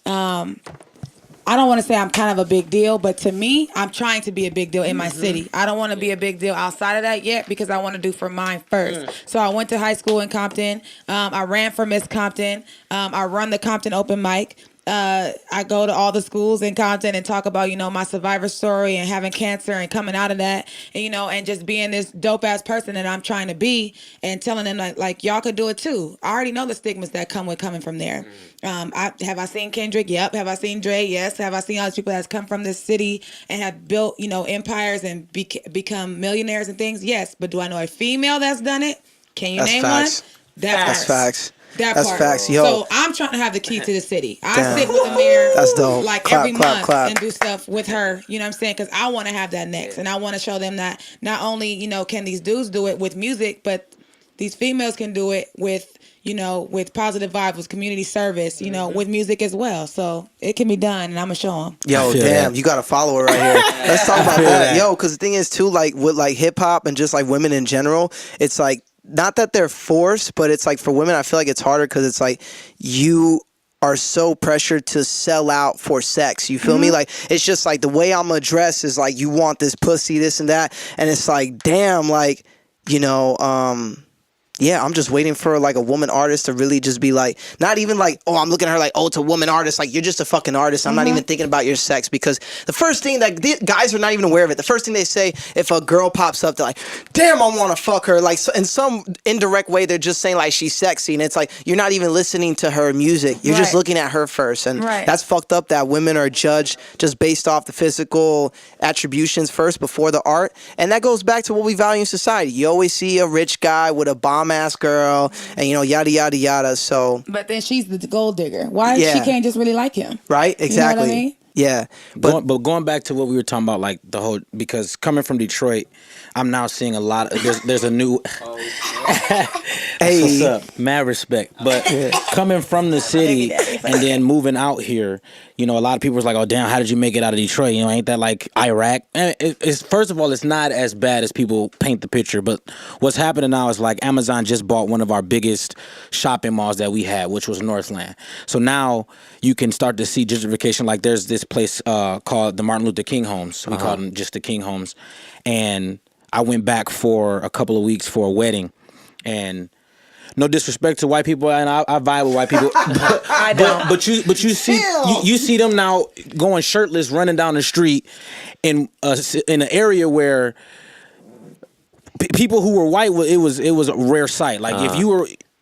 I don't want to say I'm kind of a big deal, but to me, I'm trying to be a big deal in my city. I don't want to be a big deal outside of that yet because I want to do for mine first. So I went to high school in Compton. I ran for Miss Compton. I run the Compton open mic. I go to all the schools in Compton and talk about, my survivor story and having cancer and coming out of that, and, and just being this dope ass person that I'm trying to be and telling them like y'all could do it too. I already know the stigmas that come with coming from there. Have I seen Kendrick? Yep. Have I seen Dre? Yes. Have I seen all these people that's come from this city and have built, empires and become millionaires and things? Yes. But do I know a female that's done it? Can you name facts. one? That's facts. That's part. facts, yo. So I'm trying to have the key to the city. I sit with the mayor. That's dope. Like Clap, every clap, month clap. and do stuff with her. You know what I'm saying? Because I want to have that next, and I want to show them that not only can these dudes do it with music, but these females can do it with with positive vibes, with community service, with music as well. So it can be done, and I'm gonna show them. Yo, damn, you got to follow her right here. Let's talk about that. Yo, because the thing is too, like with like hip hop and just like women in general, it's like not that they're forced, but it's like for women, I feel like it's harder because it's like you are so pressured to sell out for sex. You feel me? Like it's just like the way I'm addressed is like you want this pussy, this and that, and it's like damn, like yeah, I'm just waiting for like a woman artist to really just be like, not even like, oh, I'm looking at her like, oh, it's a woman artist. Like, you're just a fucking artist. I'm not even thinking about your sex, because the first thing that guys are not even aware of it. The first thing they say if a girl pops up, they're like, damn, I want to fuck her. Like, so in some indirect way, they're just saying like she's sexy, and it's like you're not even listening to her music. You're just looking at her first, and that's fucked up. That women are judged just based off the physical attributions first before the art, and that goes back to what we value in society. You always see a rich guy with a bomb ass girl, and yada yada yada. So, but then she's the gold digger. Why she can't just really like him? Right? Exactly. You know what I mean? Yeah, but going back to what we were talking about, like the whole, because coming from Detroit, I'm now seeing a lot of there's a new hey, what's up? Mad respect. But coming from the city and then moving out here, a lot of people was like, oh damn, how did you make it out of Detroit? Ain't that like Iraq? And it's first of all, it's not as bad as people paint the picture. But what's happening now is like Amazon just bought one of our biggest shopping malls that we had, which was Northland. So now you can start to see gentrification. Like there's this place called the Martin Luther King Homes. We call them just the King Homes. And I went back for a couple of weeks for a wedding, and no disrespect to white people, and I vibe with white people. I don't. But you see you see them now going shirtless, running down the street in an area where people who were white, it was a rare sight. Like if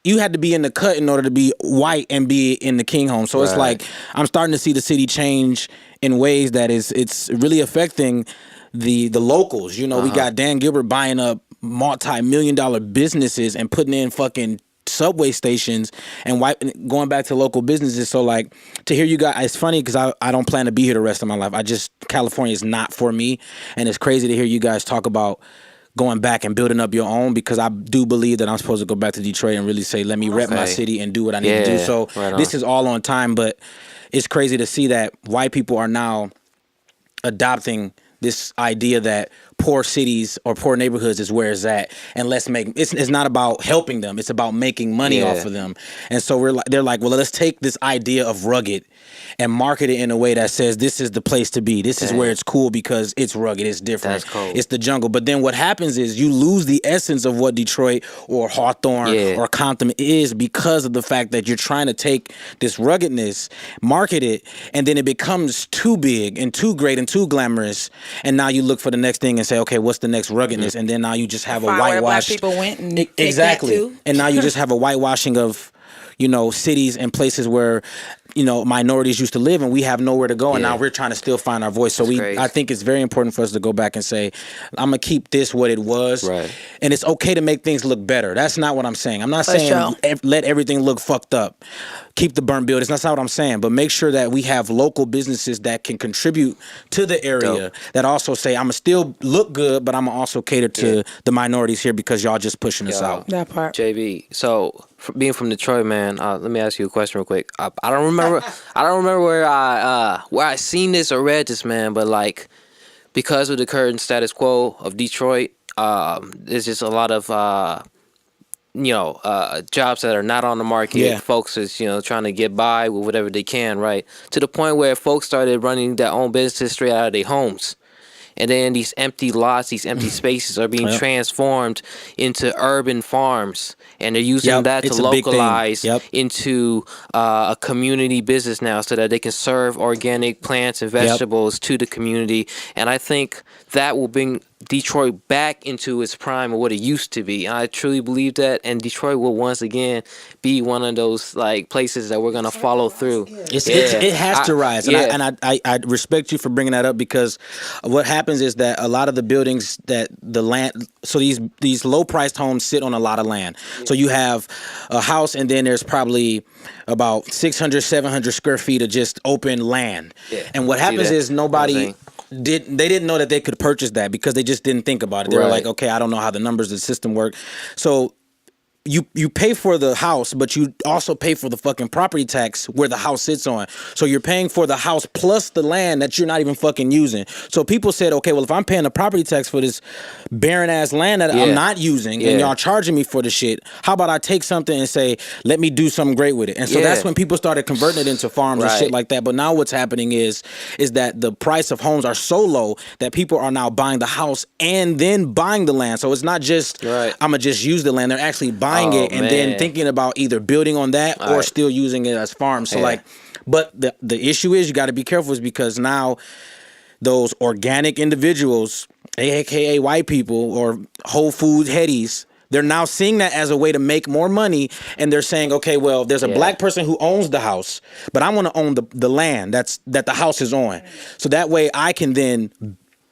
you had to be in the cut in order to be white and be in the King Home. So it's like I'm starting to see the city change in ways that it's really affecting the locals. We got Dan Gilbert buying up multi-million-dollar businesses and putting in fucking subway stations and going back to local businesses. So like to hear you guys, it's funny because I don't plan to be here the rest of my life. California is not for me, and it's crazy to hear you guys talk about going back and building up your own, because I do believe that I'm supposed to go back to Detroit and really say, let me rep my city and do what I need to do. So this is all on time, but it's crazy to see that white people are now adopting this idea that poor cities or poor neighborhoods is where it's at, and it's not about helping them, it's about making money off of them. And so they're like, well, let's take this idea of rugged and market it in a way that says this is the place to be. This is where it's cool because it's rugged, it's different. That's cool. It's the jungle. But then what happens is you lose the essence of what Detroit or Hawthorne or Compton is, because of the fact that you're trying to take this ruggedness, market it, and then it becomes too big and too great and too glamorous. And now you look for the next thing and say, okay, what's the next ruggedness? And then now you just have a whitewash. Black people went and exactly. That too. And now you just have a whitewashing of cities and places where minorities used to live, and we have nowhere to go, and now we're trying to still find our voice. So I think it's very important for us to go back and say, I'm gonna keep this what it was, and it's okay to make things look better. That's not what I'm saying. I'm not saying let everything look fucked up. Keep the burnt buildings. That's not what I'm saying. But make sure that we have local businesses that can contribute to the area, that also say, I'm gonna still look good, but I'm gonna also cater to the minorities here because y'all just pushing us out. That part. JB, so being from Detroit, man, let me ask you a question real quick. I don't remember where I seen this or read this, man, but like because of the current status quo of Detroit, there's just a lot of jobs that are not on the market. Folks is trying to get by with whatever they can, right? To the point where folks started running their own business straight out of their homes. And then these empty lots, these empty spaces are being transformed into urban farms. And they're using that to localize into a community business now so that they can serve organic plants and vegetables to the community. And I think that will bring Detroit back into its prime of what it used to be. I truly believe that, and Detroit will once again be one of those like places that we're gonna follow through. It has to rise, and I respect you for bringing that up, because what happens is that a lot of the buildings that the land, so these low priced homes sit on a lot of land. So you have a house, and then there's probably about 600, 700 square feet of just open land. And what happens is nobody. They didn't know that they could purchase that because they just didn't think about it. They were like, okay, I don't know how the numbers of the system work. So you pay for the house, but you also pay for the fucking property tax where the house sits on. So you're paying for the house plus the land that you're not even fucking using. So people said, okay, well, if I'm paying the property tax for this barren ass land that I'm not using, and y'all charging me for the shit, how about I take something and say, let me do something great with it? And so that's when people started converting it into farms and shit like that. But now what's happening is that the price of homes are so low that people are now buying the house and then buying the land. So it's not just I'm gonna just use the land. They're actually buying it and then thinking about either building on that or still using it as farms. So like, but the issue is you got to be careful, is because now those organic individuals, aka white people or Whole Foods headies, they're now seeing that as a way to make more money, and they're saying, okay, well, there's a black person who owns the house, but I want to own the land that the house is on, so that way I can then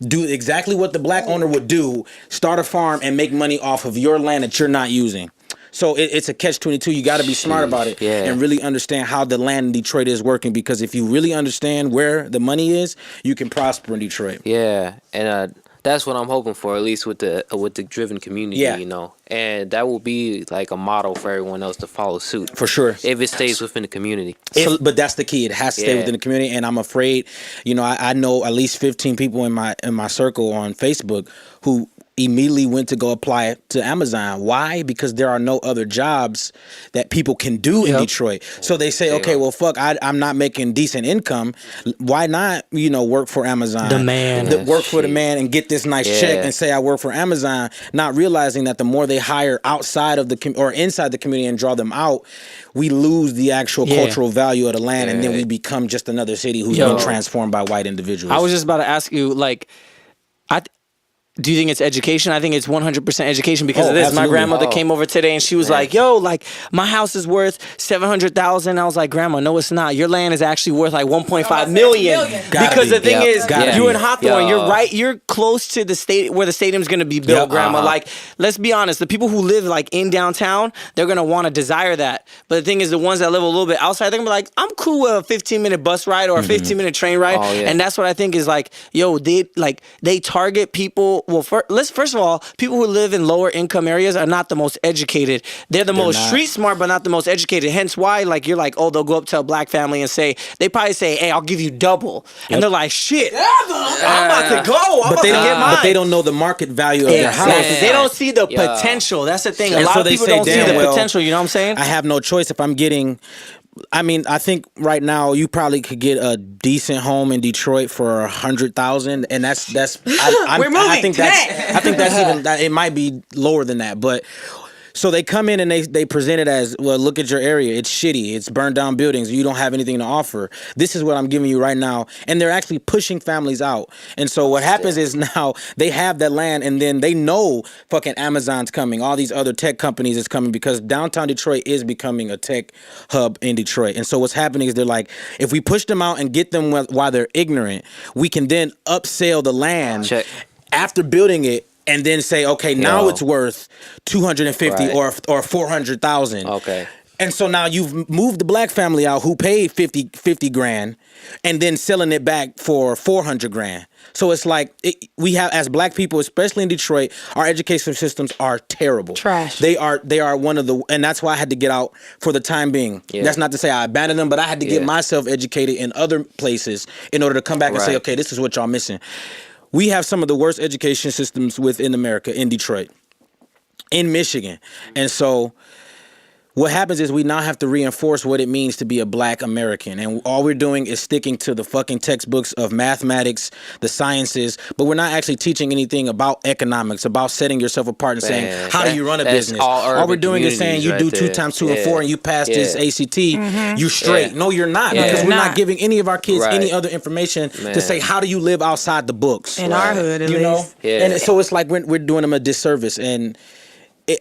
do exactly what the black owner would do, start a farm and make money off of your land that you're not using. So it's a catch-22. You got to be smart about it and really understand how the land in Detroit is working, because if you really understand where the money is, you can prosper in Detroit. Yeah, and that's what I'm hoping for, at least with the driven community, you know. And that will be like a model for everyone else to follow suit. For sure. If it stays within the community. But that's the key. It has to stay within the community. And I'm afraid, you know, I know at least 15 people in my circle on Facebook who immediately went to go apply to Amazon. Why? Because there are no other jobs that people can do in Detroit. So they say, okay, well, fuck, I'm not making decent income. Why not, you know, work for Amazon? Work for the man and get this nice check and say I work for Amazon, not realizing that the more they hire outside of or inside the community and draw them out, we lose the actual cultural value of the land, and then we become just another city who's been transformed by white individuals. I was just about to ask you, like, do you think it's education? I think it's 100% education because of this. Absolutely. My grandmother came over today and she was like, yo, like, my house is worth $700,000. I was like, Grandma, no, it's not. Your land is actually worth like $1.5 million. Because the thing is, you're in Hawthorne. You're right. You're close to the state where the stadium's going to be built, Grandma. Like, let's be honest. The people who live like in downtown, they're going to want to desire that. But the thing is, the ones that live a little bit outside, they're going to be like, I'm cool with a 15-minute bus ride or a 15-minute train ride. And that's what I think is like, yo, they target people. Well, first of all, people who live in lower income areas are not the most educated. They're most street smart, but not the most educated. Hence why, like, you're like, oh, they'll go up to a black family and they probably say, hey, I'll give you double. And they're like, shit, I'm about to go. I'm about to get mine. But they don't know the market value of their house. They don't see the potential. That's the thing. A lot of people don't see the potential. You know what I'm saying? I have no choice if I'm getting... I mean, I think right now you probably could get a decent home in Detroit for $100,000, and that's. I think that's even. It might be lower than that, but. So they come in and they present it as, well, look at your area. It's shitty. It's burned down buildings. You don't have anything to offer. This is what I'm giving you right now. And they're actually pushing families out. And so what happens is now they have that land, and then they know fucking Amazon's coming. All these other tech companies is coming, because downtown Detroit is becoming a tech hub in Detroit. And so what's happening is they're like, if we push them out and get them while they're ignorant, we can then upsell the land after building it. And then say, okay, now it's worth $250,000 or $400,000. Okay. And so now you've moved the black family out who paid $50,000 and then selling it back for $400,000. So it's like we have, as black people, especially in Detroit, our education systems are terrible. Trash. They are one of the, and that's why I had to get out for the time being. Yeah. That's not to say I abandoned them, but I had to get myself educated in other places in order to come back and say, okay, this is what y'all missing. We have some of the worst education systems within America, in Detroit, in Michigan. And so what happens is we now have to reinforce what it means to be a black American. And all we're doing is sticking to the fucking textbooks of mathematics, the sciences, but we're not actually teaching anything about economics, about setting yourself apart and saying, how do you run a business? All we're doing is saying you do 2 times 2 and 4 and you pass this ACT, you straight. No, you're not. Because we're not giving any of our kids any other information to say, how do you live outside the books? In our hood, at least. And so it's like we're doing them a disservice. And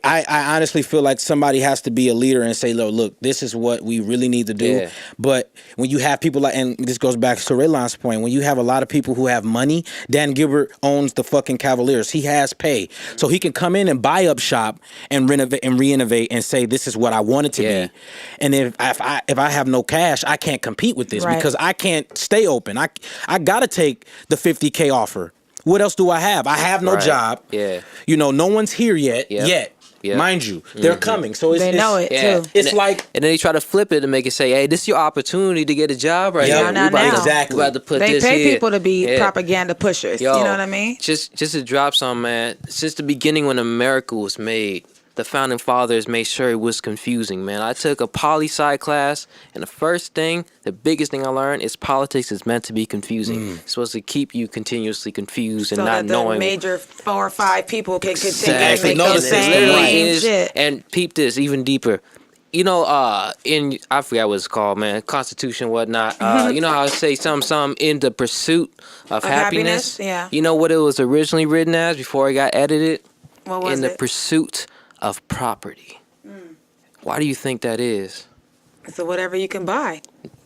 I honestly feel like somebody has to be a leader and say, look, this is what we really need to do. Yeah. But when you have people like, and this goes back to Raylon's point, when you have a lot of people who have money, Dan Gilbert owns the fucking Cavaliers. He has pay. So he can come in and buy up shop and renovate and re-innovate and say, this is what I want it to be. And if I have no cash, I can't compete with this because I can't stay open. I got to take the $50K offer. What else do I have? I have no job. Yeah. You know, no one's here yet. Mind you, they're coming. So they know it too. It's and like, and then they try to flip it and make it say, "Hey, this is your opportunity to get a job right now." Exactly. We about to put they this pay here. people to be propaganda pushers. Yo, you know what I mean? Just to drop some, man. Since the beginning when America was made, the founding fathers made sure it was confusing, man. I took a poli-sci class, and the biggest thing I learned is politics is meant to be confusing. It's supposed to keep you continuously confused and not knowing. So that the major 4 or 5 people can continue to make the same shit. And peep this even deeper. You know, I forgot what it's called, man, Constitution, whatnot. You know how I say some in the pursuit of happiness? Yeah. You know what it was originally written as before it got edited? What was in the pursuit of property. Why do you think that is? So whatever you can buy.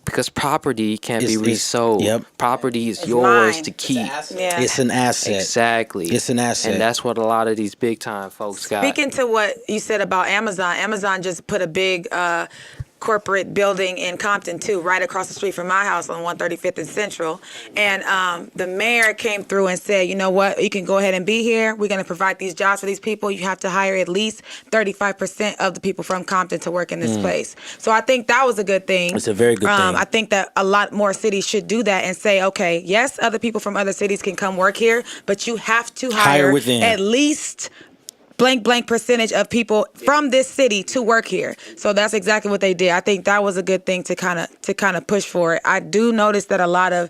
Because property can't be resold. Property is yours mine. To keep. It's an asset. Exactly. It's an asset. And that's what a lot of these big time folks got. Speaking to what you said about Amazon just put a big corporate building in Compton too, right across the street from my house on 135th and Central. And the mayor came through and said, you know what, you can go ahead and be here. We're going to provide these jobs for these people. You have to hire at least 35% of the people from Compton to work in this place. So I think that was a good thing. It's a very good thing. I think that a lot more cities should do that and say, okay, yes, other people from other cities can come work here, but you have to hire within. At least blank percentage of people from this city to work here. So that's exactly what they did. I think that was a good thing to kind of push for it. I do notice that a lot of,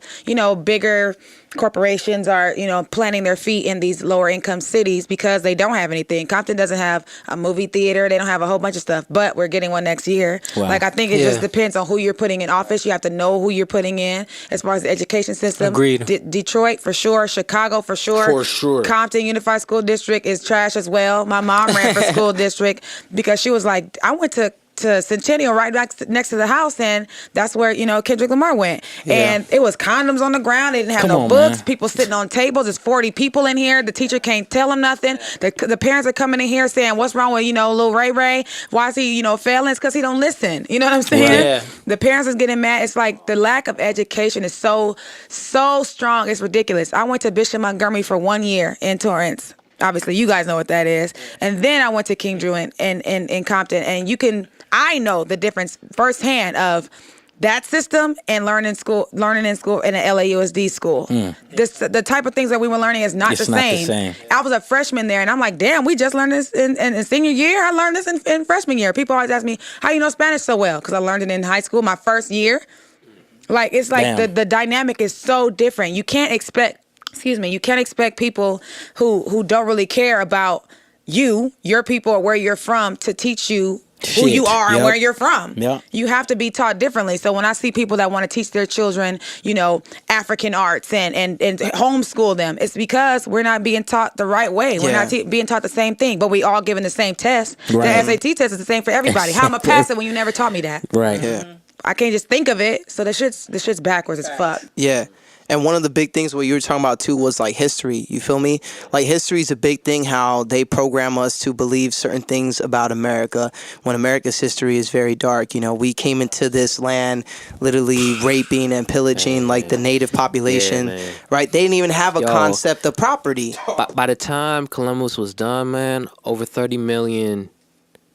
bigger corporations are, planting their feet in these lower income cities because they don't have anything. Compton doesn't have a movie theater. They don't have a whole bunch of stuff, but we're getting one next year. Wow. Like, I think it just depends on who you're putting in office. You have to know who you're putting in as far as the education system. Agreed. Detroit, for sure. Chicago, for sure. For sure. Compton Unified School District is trash as well. My mom ran for school district because she was like, I went to Centennial right next to the house, and that's where Kendrick Lamar went. And it was condoms on the ground. They didn't have no books. Man. People sitting on tables. There's 40 people in here. The teacher can't tell them nothing. The parents are coming in here saying, what's wrong with little Ray? Why is he failing? It's because he don't listen. You know what I'm saying? Right. Yeah. The parents is getting mad. It's like the lack of education is so strong. It's ridiculous. I went to Bishop Montgomery for 1 year in Torrance. Obviously, you guys know what that is. And then I went to King Drew in Compton, and I know the difference firsthand of that system and learning in school in a LAUSD school. The type of things that we were learning is not the same. I was a freshman there, and I'm like, damn, we just learned this in senior year. I learned this in freshman year. People always ask me, how you know Spanish so well? Because I learned it in high school, my first year. Like, it's like the dynamic is so different. You can't expect people who don't really care about your people, or where you're from to teach you who you are and where you're from. You have to be taught differently. So when I see people that want to teach their children, African arts and homeschool them, it's because we're not being taught the right way. We're not being taught the same thing, but we all given the same test. Right. The SAT test is the same for everybody. How am I pass it when you never taught me that? Right. Yeah. I can't just think of it. So the shit's backwards as fuck. Yeah. And one of the big things what you were talking about too was like history. You feel me? Like, history is a big thing, how they program us to believe certain things about America when America's history is very dark. We came into this land literally raping and pillaging like the native population, right? They didn't even have a concept of property. By the time Columbus was done, man, over 30 million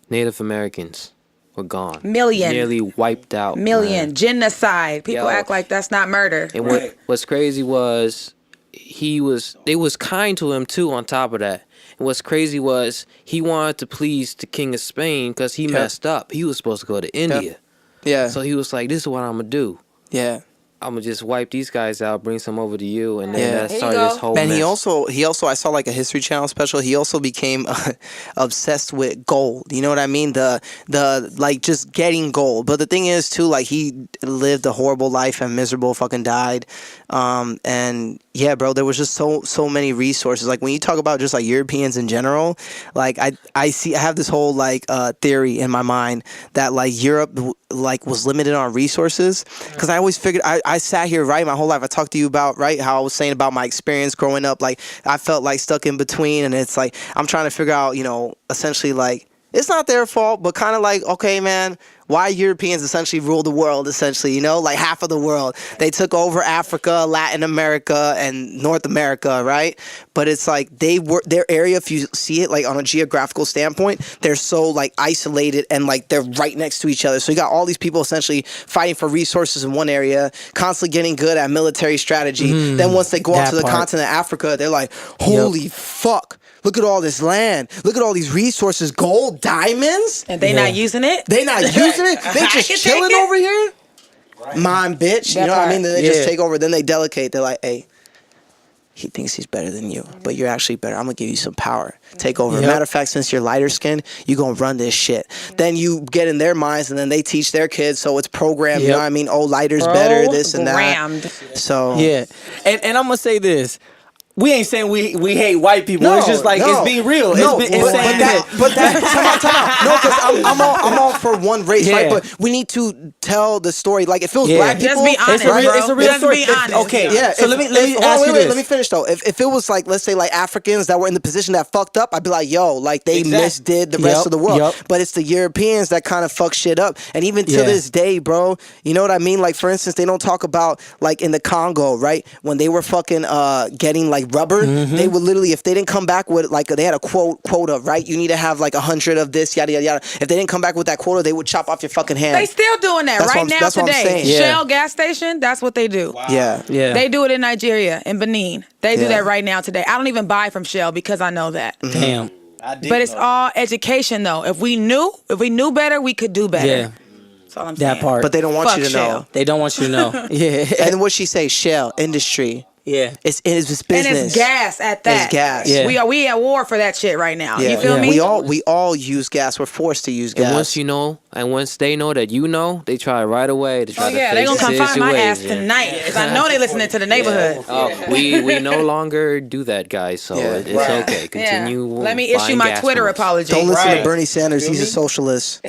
Native Americans were gone. Nearly wiped out. Man. Genocide. People act like that's not murder. And what's crazy was they was kind to him too. On top of that, and what's crazy was he wanted to please the king of Spain because he messed up. He was supposed to go to India. Yeah. So he was like, "This is what I'm gonna do. Yeah. I'm gonna just wipe these guys out, bring some over to you," and then that Here you started go. this whole Man, mess. he also I saw like a History Channel special. He also became obsessed with gold. You know what I mean? The like just getting gold. But the thing is too, like he lived a horrible life and miserable, fucking died. And yeah, bro, there was just so many resources. Like when you talk about just like Europeans in general, like I have this whole like theory in my mind that like Europe like was limited on resources, because I always figured I sat here right my whole life. I talked to you about right how I was saying about my experience growing up. Like I felt like stuck in between, and it's like I'm trying to figure out, you know, essentially like it's not their fault, but kind of like, okay, man, why Europeans essentially rule the world, essentially, you know, like half of the world. They took over Africa, Latin America, and North America, right? But it's like their area, if you see it like on a geographical standpoint, they're so like isolated and like they're right next to each other. So you got all these people essentially fighting for resources in one area, constantly getting good at military strategy. Then once they go out to the continent of Africa, they're like, holy fuck. Look at all this land. Look at all these resources. Gold, diamonds. And they not using it? They not using it? They just chilling over here? Right. Mine, bitch. You know what I mean? Then they just take over. Then they delegate. They're like, hey, he thinks he's better than you, but you're actually better. I'm going to give you some power. Take over. Matter of fact, since you're lighter skinned, you're going to run this shit. Then you get in their minds, and then they teach their kids. So it's programmed. You know what I mean? Oh, lighter's better, this and that. So. Yeah. And I'm going to say this. We ain't saying we hate white people. No, it's just like it's being real. Time out. No, because I'm all for one race, right? But we need to tell the story. Like if it was black people, just be honest, it's a real story. Be honest. Okay, yeah. So let me ask you this. Let me finish though. If it was like, let's say like Africans that were in the position that fucked up, I'd be like, yo, like they misdid the rest of the world. But it's the Europeans that kind of fuck shit up. And even to this day, bro, you know what I mean? Like for instance, they don't talk about like in the Congo, right? When they were fucking getting like rubber, they would literally, if they didn't come back with like they had a quota, right? You need to have like 100 of this, yada yada yada. If they didn't come back with that quota, they would chop off your fucking hand. They still doing that now today. Shell gas station, that's what they do. Wow. Yeah. They do it in Nigeria, in Benin. They do that right now today. I don't even buy from Shell because I know that. Damn. But it's all education though. If we knew better, we could do better. Yeah. That's all I'm saying. That part. But they don't want you to know. They don't want you to know. Yeah. And what she say? Shell industry. Yeah, it's business, and it's gas at that. It's gas. Yeah. We at war for that shit right now. Yeah. You feel me? We all use gas. We're forced to use gas. And once you know, and once they know that you know, they try right away to try to fix they gonna come find my ass situation. tonight because I know they listening to the neighborhood. We no longer do that, guys. So it's okay. Continue. Let me issue my Twitter apology. Don't listen to Bernie Sanders. He's a socialist.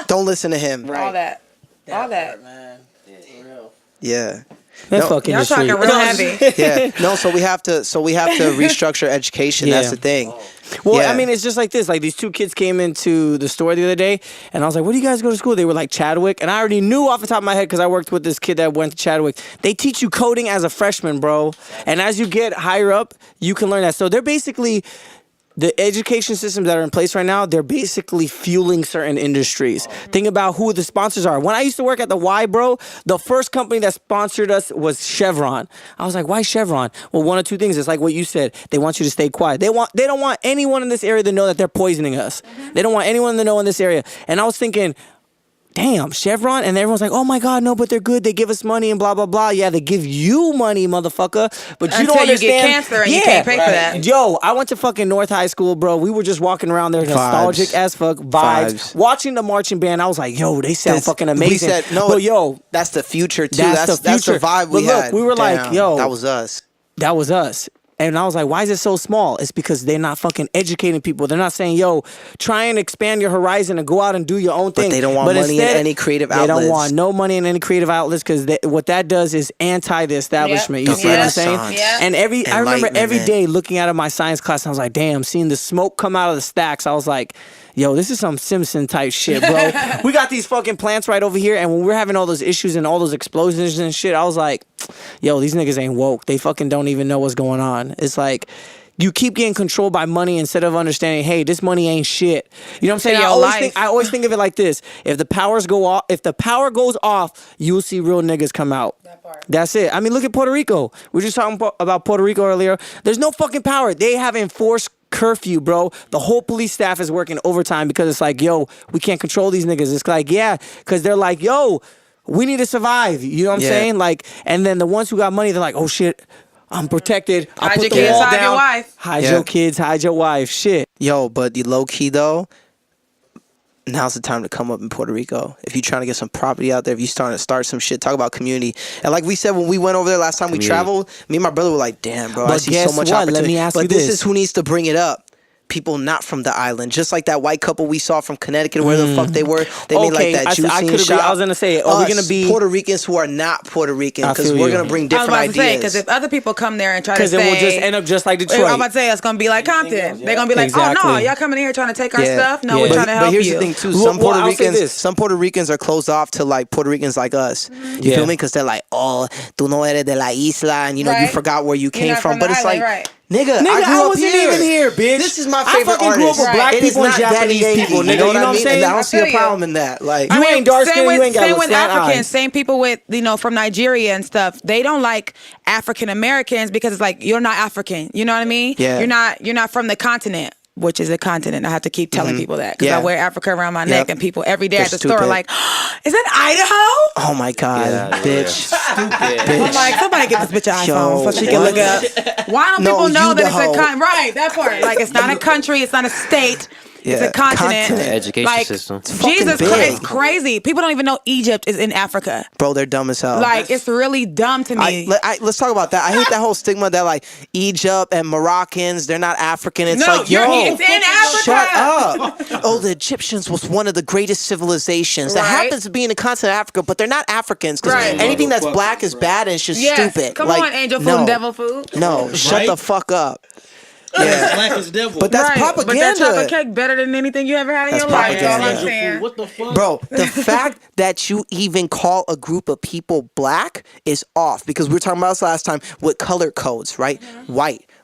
Don't listen to him. All that. Man. Yeah. That's fucking y'all talking real heavy. Yeah. No, so we have to restructure education. That's the thing. Well, I mean, it's just like this. Like these two kids came into the store the other day, and I was like, "Where do you guys go to school?" They were like Chadwick, and I already knew off the top of my head because I worked with this kid that went to Chadwick. They teach you coding as a freshman, bro, and as you get higher up, you can learn that. So they're basically. The education systems that are in place right now, they're basically fueling certain industries. Think about who the sponsors are. When I used to work at the Y, bro, the first company that sponsored us was Chevron. I was like, why Chevron? Well, one of two things. It's like what you said. They want you to stay quiet. They don't want anyone in this area to know that they're poisoning us. They don't want anyone to know in this area. And I was thinking, damn, Chevron? And everyone's like, oh my God, no, but they're good. They give us money and blah, blah, blah. Yeah, they give you money, motherfucker. But you don't understand. Until you get cancer and you can't pay for that. Yo, I went to fucking North High School, bro. We were just walking around there, nostalgic as fuck, vibes. Watching the marching band, I was like, yo, they sound fucking amazing. We said, no, but yo, that's the future too. That's the vibe we had. Look, we were like, yo. That was us. That was us. And I was like, why is it so small? It's because they're not fucking educating people. They're not saying, yo, try and expand your horizon and go out and do your own thing. But they don't want money in any creative outlets. They don't want no money in any creative outlets because what that does is anti the establishment. You see what I'm saying? Yeah. And I remember every day looking out of my science class, and I was like, damn, seeing the smoke come out of the stacks. I was like, yo, this is some Simpson type shit, bro. We got these fucking plants right over here, and when we're having all those issues and all those explosions and shit, I was like, yo, these niggas ain't woke. They fucking don't even know what's going on. It's like, you keep getting controlled by money instead of understanding, hey, this money ain't shit. You know what I'm saying? I always think of it like this. If the power goes off, you'll see real niggas come out. That part. That's it. I mean, look at Puerto Rico. We were just talking about Puerto Rico earlier. There's no fucking power. They have enforced curfew, bro. The whole police staff is working overtime because it's like, yo, we can't control these niggas. It's like, yeah, because they're like, yo, we need to survive. You know what I'm saying? Like, and then the ones who got money, they're like, oh shit, I'm protected. I'll hide put your the kids, wall hide down. your wife. Hide your kids, hide your wife. Shit. Yo, but the low key though, now's the time to come up in Puerto Rico. If you're trying to get some property out there, if you starting to start some shit, talk about community. And like we said when we went over there last time we traveled, me and my brother were like, damn, bro, I see so much opportunity. Let me ask you but this is who needs to bring it up. People not from the island, just like that white couple we saw from Connecticut, where the fuck they were. They made like that juicy I could agree. shop. I was gonna say, are we gonna be Puerto Ricans who are not Puerto Rican? Because we're gonna bring different ideas. Because if other people come there and try to say, because it will just end up just like Detroit. I'm about to say it's gonna be like Compton. They're gonna be like, oh no, y'all coming in here trying to take our stuff? No, we're trying to help you. But here's the thing too: some Puerto Ricans are closed off to like Puerto Ricans like us. You feel me? Because they're like, oh, tú no eres de la isla, and you know you forgot where you came from. But it's like. Nigga, I wasn't even here, bitch. This is my favorite artist. Grew up with black people and Japanese people, nigga. You know what I'm saying? I don't see a problem in that. Like, you ain't dark skinned, you ain't got same with Africans, same people with from Nigeria and stuff. They don't like African Americans because it's like you're not African. You know what I mean? Yeah. You're not from the continent. Which is a continent. I have to keep telling people that because I wear Africa around my neck, and people every day at the store are like, "Is that Idaho?" Oh my god, bitch! Stupid. Bitch. I'm like, somebody get this bitch an iPhone so she can look up. Why don't people know that it's a country? Right, that part. Like, it's not a country. It's not a state. It's a continent. Education system. Jesus Christ, it's crazy. People don't even know Egypt is in Africa. Bro, they're dumb as hell. Like, it's really dumb to me. Let's talk about that. I hate that whole stigma that like Egypt and Moroccans, they're not African. It's no, like, yo, it's in Africa. Shut up. Oh, the Egyptians was one of the greatest civilizations that happens to be in the continent of Africa, but they're not Africans because anything that's black is bad and it's just stupid. Come on, angel food and devil food. No, shut the fuck up. Yeah, black as devil. But that's propaganda. But that chocolate cake better than anything you ever had in your life. That's all I'm saying. What the fuck? Bro, the fact that you even call a group of people black is off because we were talking about this last time with color codes, right?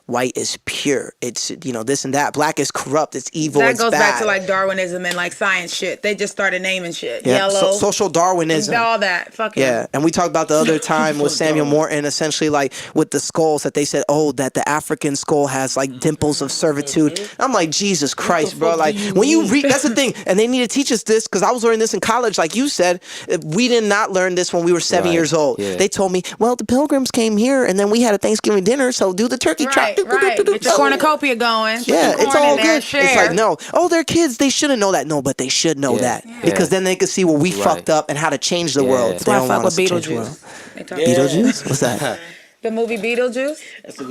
White is pure. It's, this and that. Black is corrupt. It's evil. That it's goes bad. back to like Darwinism and like science shit. They just started naming shit. Yeah. Yellow. Social Darwinism. All that. Fuck yeah. And we talked about the other time with Samuel Morton, essentially like with the skulls that they said, that the African skull has like dimples of servitude. I'm like, Jesus Christ, bro. Like when you read, that's the thing. And they need to teach us this because I was learning this in college. Like you said, we did not learn this when we were 7 years old. Yeah. They told me, well, the Pilgrims came here and then we had a Thanksgiving dinner. So do the turkey trot. Right. Get your cornucopia going. Yeah, it's all good. It's like, no. Oh, they're kids. They shouldn't know that. No, but they should know that. Because then they could see what we fucked up and how to change the world. That's why I fuck with Beetlejuice. Beetlejuice? What's that? The movie Beetlejuice?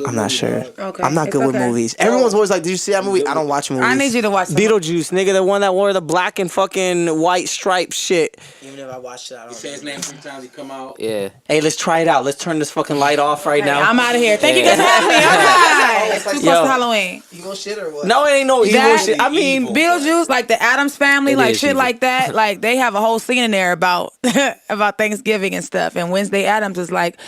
I'm not sure. Okay. I'm not good with movies. Everyone's always like, did you see that movie? I don't watch movies. I need you to watch Beetlejuice, nigga, the one that wore the black and fucking white stripe shit. Even if I watched it, I don't know. He says his name sometimes he come out. Yeah. Hey, let's try it out. Let's turn this fucking light off right now. I'm out of here. Thank you guys for having me. All right. It's too close to Halloween. Evil shit or what? No, it ain't no evil shit. I mean, Beetlejuice, like the Addams Family, like shit like that. Like they have a whole scene in there about Thanksgiving and stuff. And Wednesday Addams is like,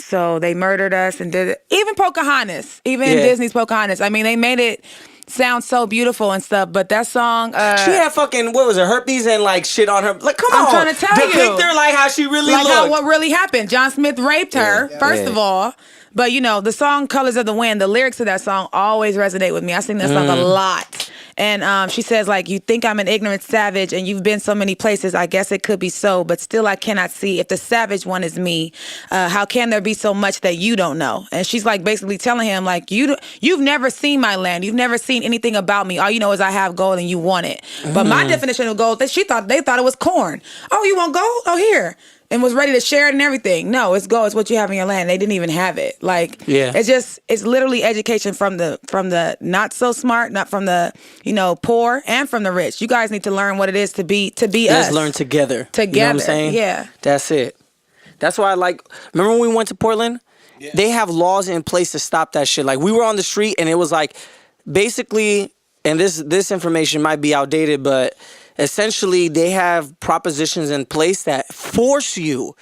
so they murdered us and did it. Even Pocahontas, Disney's Pocahontas. I mean, they made it sound so beautiful and stuff, but that song she had fucking herpes and like shit on her. Like, come on, I'm trying to tell you, depict her like how she really like looked. what really happened. John Smith raped her first of all. But the song "Colors of the Wind," the lyrics to that song always resonate with me. I sing that song a lot. And she says, like, you think I'm an ignorant savage and you've been so many places. I guess it could be so, but still I cannot see if the savage one is me. How can there be so much that you don't know? And she's like basically telling him, like, you've never seen my land. You've never seen anything about me. All you know is I have gold and you want it. But my definition of gold, they thought it was corn. Oh, you want gold? Oh, here. And was ready to share it and everything. No, it's gold. It's what you have in your land. They didn't even have it. Like, it's literally education from the not so smart, not from the poor, and from the rich. You guys need to learn what it is to be us. Let's learn together. Together, you know what I'm saying? Yeah. That's it. That's why remember when we went to Portland? Yeah. They have laws in place to stop that shit. Like we were on the street and it was like, basically, and this information might be outdated, but essentially, they have propositions in place that force you.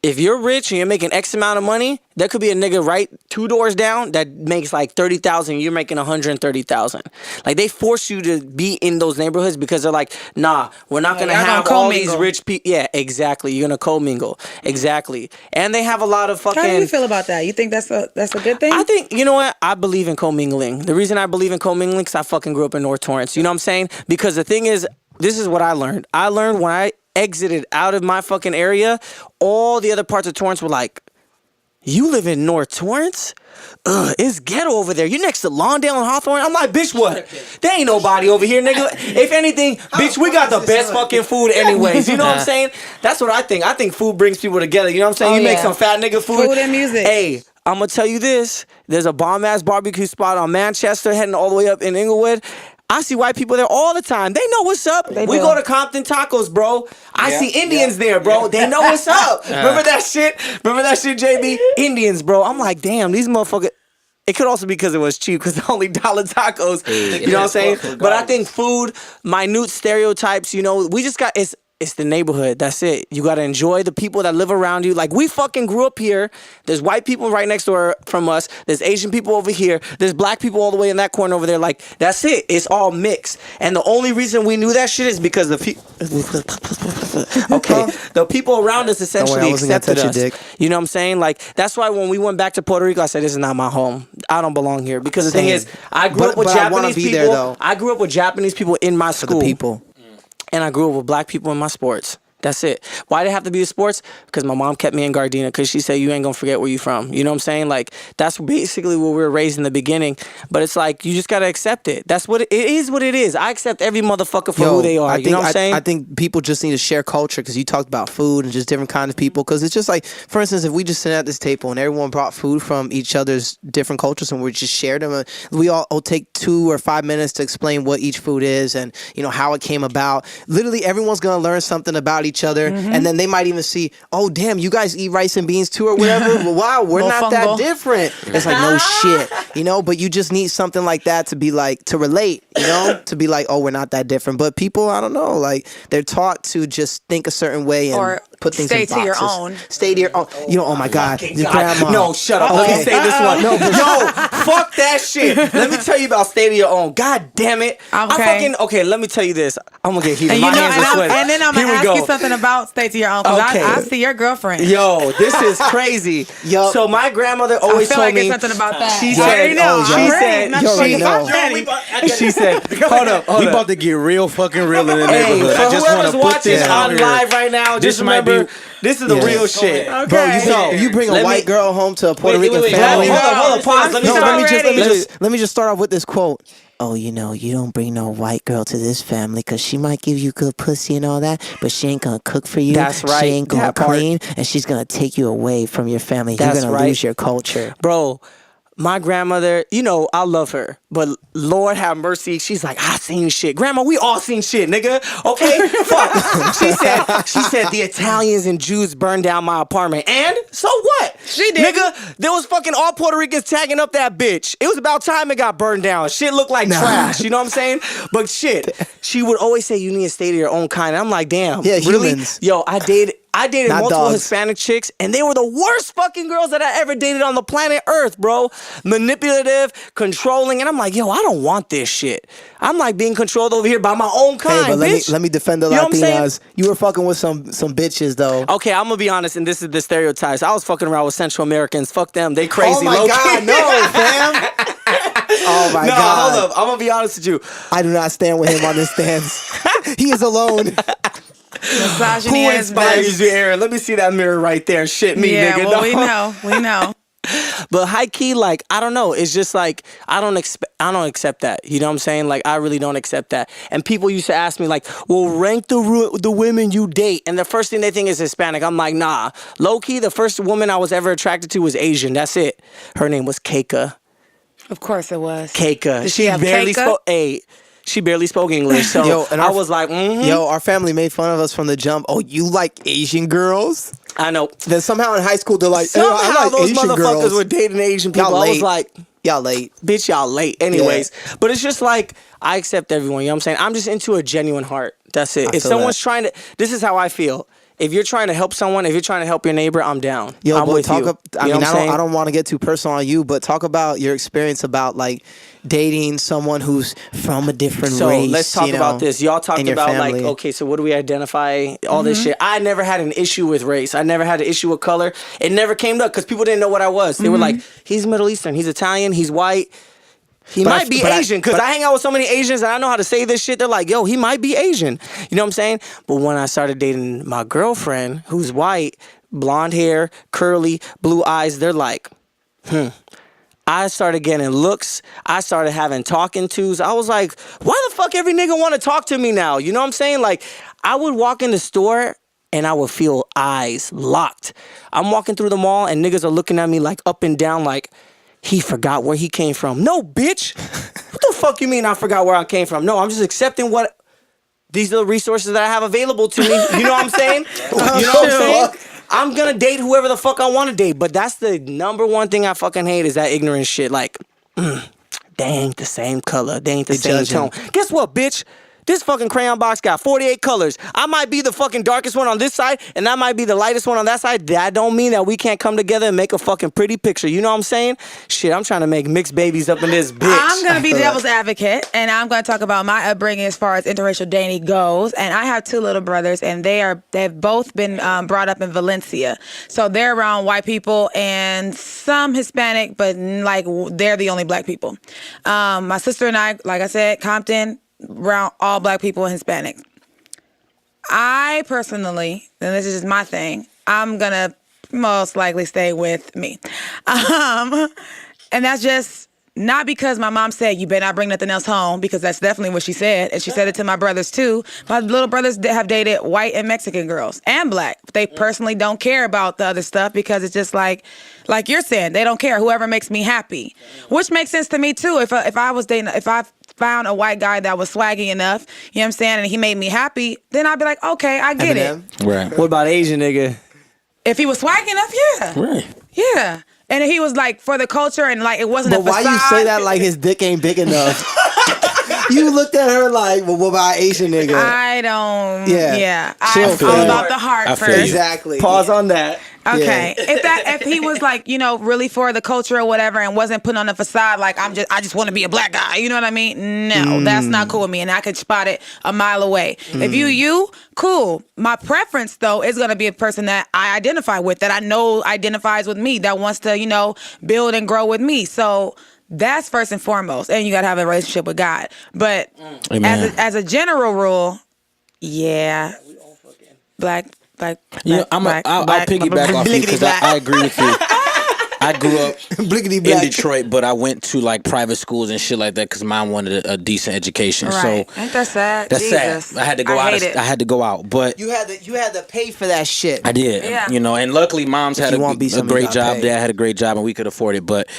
if you're rich and you're making X amount of money, there could be a nigga right 2 doors down that makes like 30,000. You're making 130,000. Like they force you to be in those neighborhoods because they're like, nah, we're not gonna have all these rich people. Yeah, exactly. You're gonna commingle. Exactly. And they have a lot of fucking. How do you feel about that? You think that's a good thing? I think, you know what? I believe in commingling. The reason I believe in commingling is I fucking grew up in North Torrance. You know what I'm saying? Because the thing is, this is what I learned. I learned when I exited out of my fucking area, all the other parts of Torrance were like, you live in North Torrance? It's ghetto over there. You next to Lawndale and Hawthorne? I'm like, bitch, what? There ain't nobody over here, nigga. If anything, bitch, we got the best fucking food anyways. You know what I'm saying? That's what I think. I think food brings people together. You know what I'm saying? You make some fat nigga food. Food and music. Hey, I'm going to tell you this. There's a bomb-ass barbecue spot on Manchester heading all the way up in Inglewood. I see white people there all the time. They know what's up. We go to Compton Tacos, bro. I see Indians there, bro. They know what's up. Remember that shit? Remember that shit, Jaybee? Indians, bro. I'm like, damn, these motherfuckers. It could also be because it was cheap, because only dollar tacos. You know what I'm saying? But I think food, minute stereotypes, you know, we just got, it's the neighborhood. That's it. You got to enjoy the people that live around you. Like, we fucking grew up here. There's white people right next door from us. There's Asian people over here. There's black people all the way in that corner over there. Like, that's it. It's all mixed. And the only reason we knew that shit is because the the people around us essentially accepted us. You know what I'm saying? Like, that's why when we went back to Puerto Rico, I said, this is not my home. I don't belong here. Because the thing is, I grew up with Japanese people. I grew up with Japanese people in my school. The people. And I grew up with black people in my sports. That's it. Why did it have to be the sports? Because my mom kept me in Gardena because she said, you ain't going to forget where you from. You know what I'm saying? Like, that's basically what we were raised in the beginning. But it's like, you just got to accept it. That's what it is what it is. I accept every motherfucker for who they are. You know what I'm saying? I think people just need to share culture because you talked about food and just different kinds of people. Because it's just like, for instance, if we just sit at this table and everyone brought food from each other's different cultures and we just shared them, we all take 2 or 5 minutes to explain what each food is and, you know, how it came about. Literally, everyone's going to learn something about each other. And then they might even see, oh, damn, you guys eat rice and beans too or whatever. Well, wow, we're not that different. It's like, no shit, you know, but you just need something like that to be like, to relate, you know, to be like, oh, we're not that different. But people, I don't know, like they're taught to just think a certain way and or put things in boxes. Stay to your own. Stay to your own. You know, oh my God, your grandma. No, shut up. Let me say this one. No, yo, fuck that shit. Let me tell you about stay to your own. God damn it. Okay, let me tell you this. I'm going to get heated. My hands are sweating. And then I'm going to ask you something about stay to your own. Because I see your girlfriend. Yo, this is crazy. Yo. So my grandmother always told me. Something about that. She said, hold up. We about to get real fucking real in the neighborhood. I just want to put this on live right now. Just remember, this is the real shit. Okay. Bro, you bring a white girl home to a Puerto Rican family. Hold on, pause. Let me just start off with this quote. Oh, you know, you don't bring no white girl to this family because she might give you good pussy and all that, but she ain't going to cook for you. That's right. She ain't going to clean, and she's going to take you away from your family. You're going to lose your culture. Bro, my grandmother, you know, I love her, but Lord have mercy, she's like, I seen shit. Grandma, we all seen shit, nigga. Okay? Fuck. She said the Italians and Jews burned down my apartment. And so what? She did. Nigga, there was fucking all Puerto Ricans tagging up that bitch. It was about time it got burned down. Shit looked like trash. You know what I'm saying? But shit, she would always say you need to stay to your own kind. I'm like, damn. Yeah, really? Humans. Yo, I dated Not multiple dogs. Hispanic chicks, and they were the worst fucking girls that I ever dated on the planet Earth, bro. Manipulative, controlling, and I'm like, yo, I don't want this shit. I'm like being controlled over here by my own kind, hey, but bitch. let me defend the Latinas. You were fucking with some bitches, though. Okay, I'm gonna be honest, and this is the stereotypes. I was fucking around with Central Americans. Fuck them, they crazy. Oh my God, no, fam. Oh my God. Hold up, I'm gonna be honest with you. I do not stand with him on this stance. He is alone. Who inspires you, Aaron? Let me see that mirror right there. Shit me, nigga. Well, we know. But high key, like, I don't know. It's just like I don't accept that. You know what I'm saying? Like, I really don't accept that. And people used to ask me, like, well, rank the women you date. And the first thing they think is Hispanic. I'm like, nah. Low key, the first woman I was ever attracted to was Asian. That's it. Her name was Keika. Of course it was. Keika. Did she have barely Keika? She barely spoke English, so Yo, and I was like, Yo, our family made fun of us from the jump. Oh, you like Asian girls? I know. Then somehow in high school, they're like, somehow I like those Asian motherfuckers girls. were dating Asian people. Y'all I was late. like, y'all late. Bitch, y'all late. Anyways, but it's just like, I accept everyone. You know what I'm saying? I'm just into a genuine heart. That's it. If someone's trying to, this is how I feel. if you're trying to help someone, if you're trying to help your neighbor, I'm down. Yo, I'm boy, with you. I mean, I don't want to get too personal on you, but talk about your experience about like dating someone who's from a different race. So let's talk about this. Y'all talked about family. like, okay, so what do we identify? All this shit. I never had an issue with race. I never had an issue with color. It never came up because people didn't know what I was. They were like, he's Middle Eastern, he's Italian, he's white. He might be Asian, because I hang out with so many Asians and I know how to say this shit. They're like, yo, he might be Asian. You know what I'm saying? But when I started dating my girlfriend, who's white, blonde hair, curly, blue eyes, they're like, I started getting looks. I started having talking tos. I was like, why the fuck every nigga want to talk to me now? You know what I'm saying? Like, I would walk in the store and I would feel eyes locked. I'm walking through the mall and niggas are looking at me like up and down like, he forgot where he came from. No, bitch. What the fuck you mean I forgot where I came from? No, I'm just accepting what these little resources that I have available to me. You know what I'm saying? You know what I'm saying? I'm gonna date whoever the fuck I want to date. But that's the number one thing I fucking hate is that ignorant shit. Like, they ain't the same color. They ain't the same tone. Guess what, bitch? This fucking crayon box got 48 colors. I might be the fucking darkest one on this side, and I might be the lightest one on that side. That don't mean that we can't come together and make a fucking pretty picture. You know what I'm saying? Shit, I'm trying to make mixed babies up in this bitch. I'm going to be devil's advocate, and I'm going to talk about my upbringing as far as interracial dating goes. And I have two little brothers, and they've both been brought up in Valencia. So they're around white people and some Hispanic, but like they're the only black people. My sister and I, like I said, Compton, around all black people and Hispanics. I personally, and this is just my thing, I'm gonna most likely stay with me. And that's just not because my mom said, you better not bring nothing else home, because that's definitely what she said. And she said it to my brothers too. My little brothers have dated white and Mexican girls and black. They personally don't care about the other stuff because it's just like you're saying, they don't care. Whoever makes me happy, which makes sense to me too. If I was dating, if I found a white guy that was swaggy enough, you know what I'm saying, and he made me happy, then I'd be like, okay, I get it. Right. What about Asian nigga? If he was swaggy enough, yeah. Right. Yeah. And if he was like for the culture and like it wasn't a facade. But why you say that like his dick ain't big enough? You looked at her like, well, what about Asian nigga? I don't. Yeah. Chill, I'm about the heart first. Exactly. Pause on that. Okay. If he was like, you know, really for the culture or whatever and wasn't putting on a facade like I just want to be a black guy, you know what I mean? No, that's not cool with me, and I could spot it a mile away. If you cool. My preference though is gonna be a person that I identify with, that I know identifies with me, that wants to, you know, build and grow with me. So that's first and foremost, and you gotta have a relationship with God. But as a general rule, yeah, black. I'll piggyback off you because I agree with you. I grew up in Detroit, but I went to like private schools and shit like that because mom wanted a decent education. Right. So ain't that sad? That's Jesus. sad. I had to go out. I had to go out, but you had to pay for that shit. I did. Yeah. You know, and luckily mom's had a great job. Dad had a great job, and we could afford it. But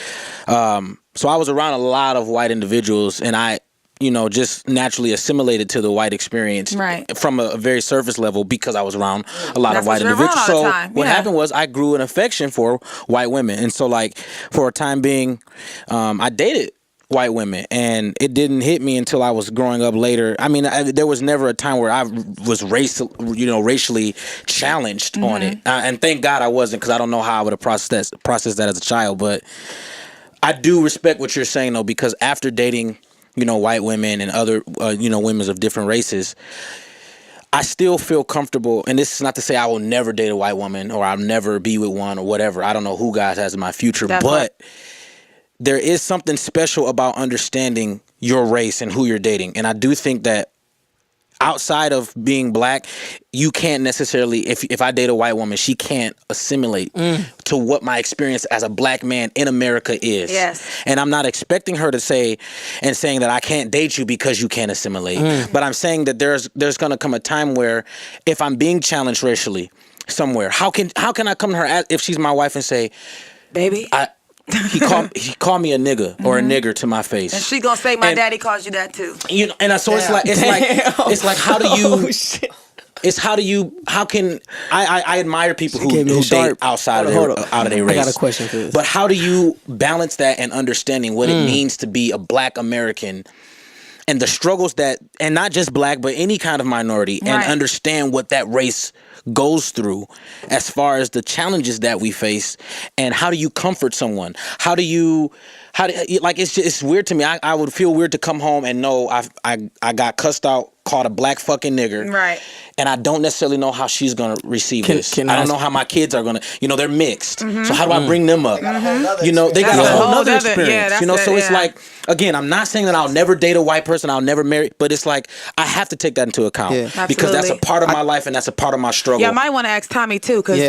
so I was around a lot of white individuals, and I, you know, just naturally assimilated to the white experience from a very surface level because I was around a lot of white individuals. So what happened was I grew an affection for white women. And so like for a time being, I dated white women, and it didn't hit me until I was growing up later. I mean, there was never a time where I was racially challenged on it. And thank God I wasn't, because I don't know how I would have processed that as a child. But I do respect what you're saying though, because after dating, you know, white women and other, women of different races, I still feel comfortable. And this is not to say I will never date a white woman or I'll never be with one or whatever. I don't know who God has in my future, but there is something special about understanding your race and who you're dating. And I do think that outside of being black, you can't necessarily, if I date a white woman, she can't assimilate to what my experience as a black man in America is. Yes. And I'm not expecting her to saying that I can't date you because you can't assimilate. But I'm saying that there's going to come a time where if I'm being challenged racially somewhere, how can I come to her if she's my wife and say, baby, he called me a nigga or a nigger to my face, and she gonna say my daddy calls you that too. You know, and so it's like how do you? It's how can I admire people who date out of their race. I got a question for this. But how do you balance that and understanding what it means to be a black American and the struggles that, and not just black, but any kind of minority, and understand what that race goes through as far as the challenges that we face, and how do you comfort someone? It's weird to me. I would feel weird to come home and know I got cussed out, called a black fucking nigger. Right. And I don't necessarily know how she's gonna receive this. I don't know how my kids are gonna, they're mixed. So how do I bring them up? They got a whole other experience. So it's like, again, I'm not saying that I'll never date a white person, I'll never marry, but it's like I have to take that into account because that's a part of my life and that's a part of my struggle. Yeah, I might want to ask Tommy too, because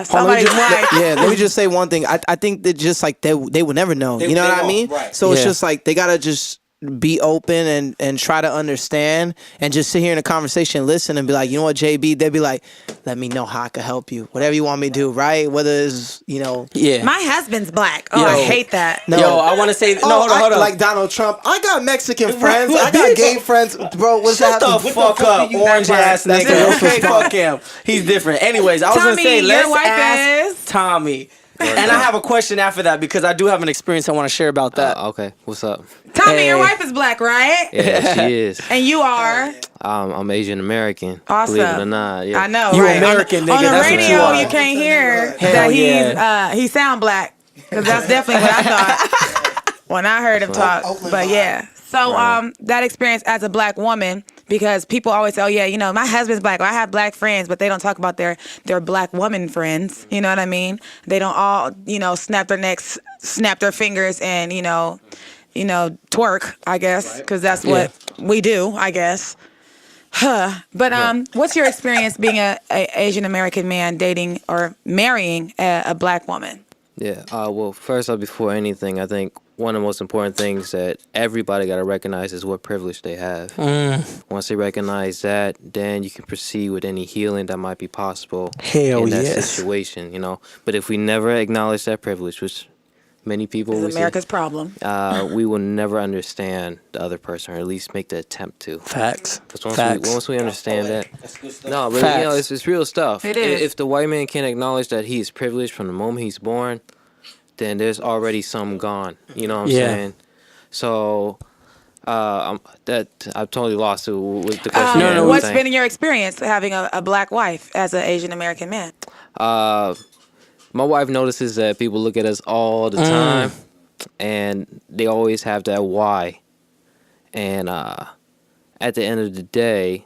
somebody's white. Let me just say one thing. I think that just like they would never know. You know what I mean? Right. So it's just like they gotta just be open and try to understand and just sit here in a conversation, listen and be like, you know what, Jaybee, they'd be like, let me know how I can help you. Whatever you want me to do, right? Whether it's, Yeah. My husband's black. Oh, I hate that. No. Yo, I want to say, hold on. Like Donald Trump, I got Mexican friends, I got gay friends. Bro, what's that? Shut the fuck up, orange ass nigga. Okay, fuck him. He's different. Anyways, I was going to say, let's ask Tommy. And I have a question after that because I do have an experience I want to share about that. Okay, what's up? Tommy, your wife is black, right? Yeah, she is. And you are? I'm Asian American. Awesome. Believe it or not. Yeah. I know, You right? American, nigga. On the That's what radio, you you can't hear Hell that he sound black. Because that's definitely what I thought when I heard him talk. But yeah. So that experience as a black woman, because people always say, oh yeah, my husband's black, or I have black friends, but they don't talk about their black woman friends. You know what I mean? They don't all, snap their necks, snap their fingers, and twerk, I guess, because that's what we do, I guess. But what's your experience being a Asian American man dating or marrying a black woman? Yeah. Well, first off, before anything, I think one of the most important things that everybody got to recognize is what privilege they have. Once they recognize that, then you can proceed with any healing that might be possible in that situation, But if we never acknowledge that privilege, which many people is America's problem, we will never understand the other person, or at least make the attempt to. Facts. Once we understand that, no, but it's real stuff. It is. If the white man can't acknowledge that he is privileged from the moment he's born, then there's already some gone. You know what I'm saying? So, I'm totally lost with the question. What's been your experience having a black wife as an Asian American man? My wife notices that people look at us all the time, and they always have that why. And at the end of the day,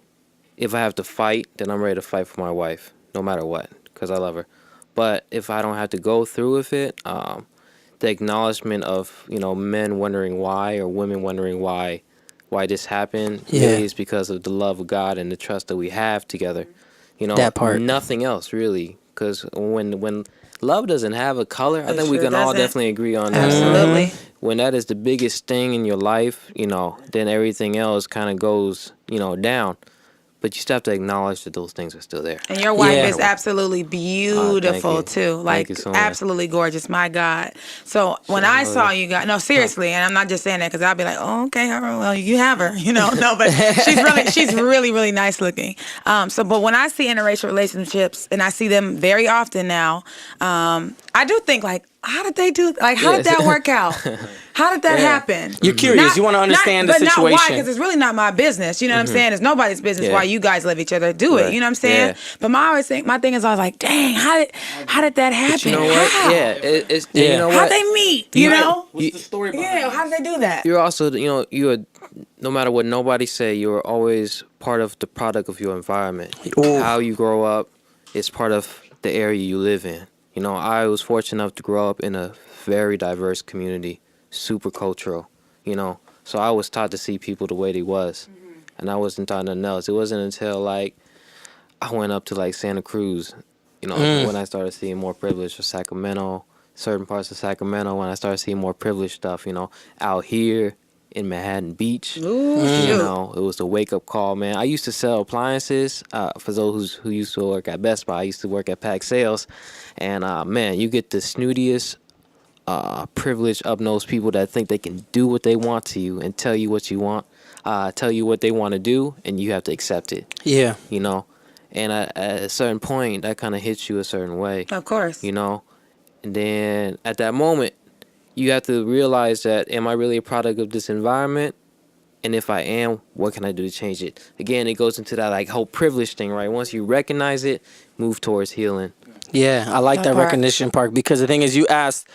if I have to fight, then I'm ready to fight for my wife, no matter what, because I love her. But if I don't have to go through with it, the acknowledgement of men wondering why, or women wondering why this happened, really is because of the love of God and the trust that we have together. That part. Nothing else really, because when love doesn't have a color, I think we can all definitely agree on that. Absolutely. When that is the biggest thing in your life, then everything else kind of goes, down. But you still have to acknowledge that those things are still there. And your wife is absolutely beautiful too. Like, thank you so much. Absolutely gorgeous. My God. So when I saw you guys, no, seriously, and I'm not just saying that because I'll be like, oh, okay, well, you have her, No, but she's really, really nice looking. But when I see interracial relationships, and I see them very often now, I do think like, how did they do? Like, how did that work out? How did that happen? You're curious. You want to understand the situation. But not why, because it's really not my business. You know what I'm saying? It's nobody's business why you guys love each other. Do it. You know what I'm saying? But my thing is, I was like, dang, how did that happen? But you know what? How? You know what? How'd they meet? What's the story behind it? How did they do that? You're also, you're, no matter what nobody say, you're always part of the product of your environment. Ooh. How you grow up is part of the area you live in. I was fortunate enough to grow up in a very diverse community, super cultural, So I was taught to see people the way they was, and I wasn't taught nothing else. It wasn't until I went up to Santa Cruz, when I started seeing more privilege, or Sacramento, certain parts of Sacramento, when I started seeing more privileged stuff, out here in Manhattan Beach. Ooh, it was a wake up call, man. I used to sell appliances. For those who used to work at Best Buy, I used to work at Pack Sales, and man, you get the snootiest, privileged, up-nosed people that think they can do what they want to you and tell you what you want, tell you what they want to do, and you have to accept it. Yeah. And at a certain point, that kind of hits you a certain way. Of course. And then at that moment, you have to realize that, am I really a product of this environment, And if I am, what can I do to change it? Again, it goes into that like whole privilege thing, right? Once you recognize it, move towards healing. Yeah, I like that recognition part, because the thing is, you asked,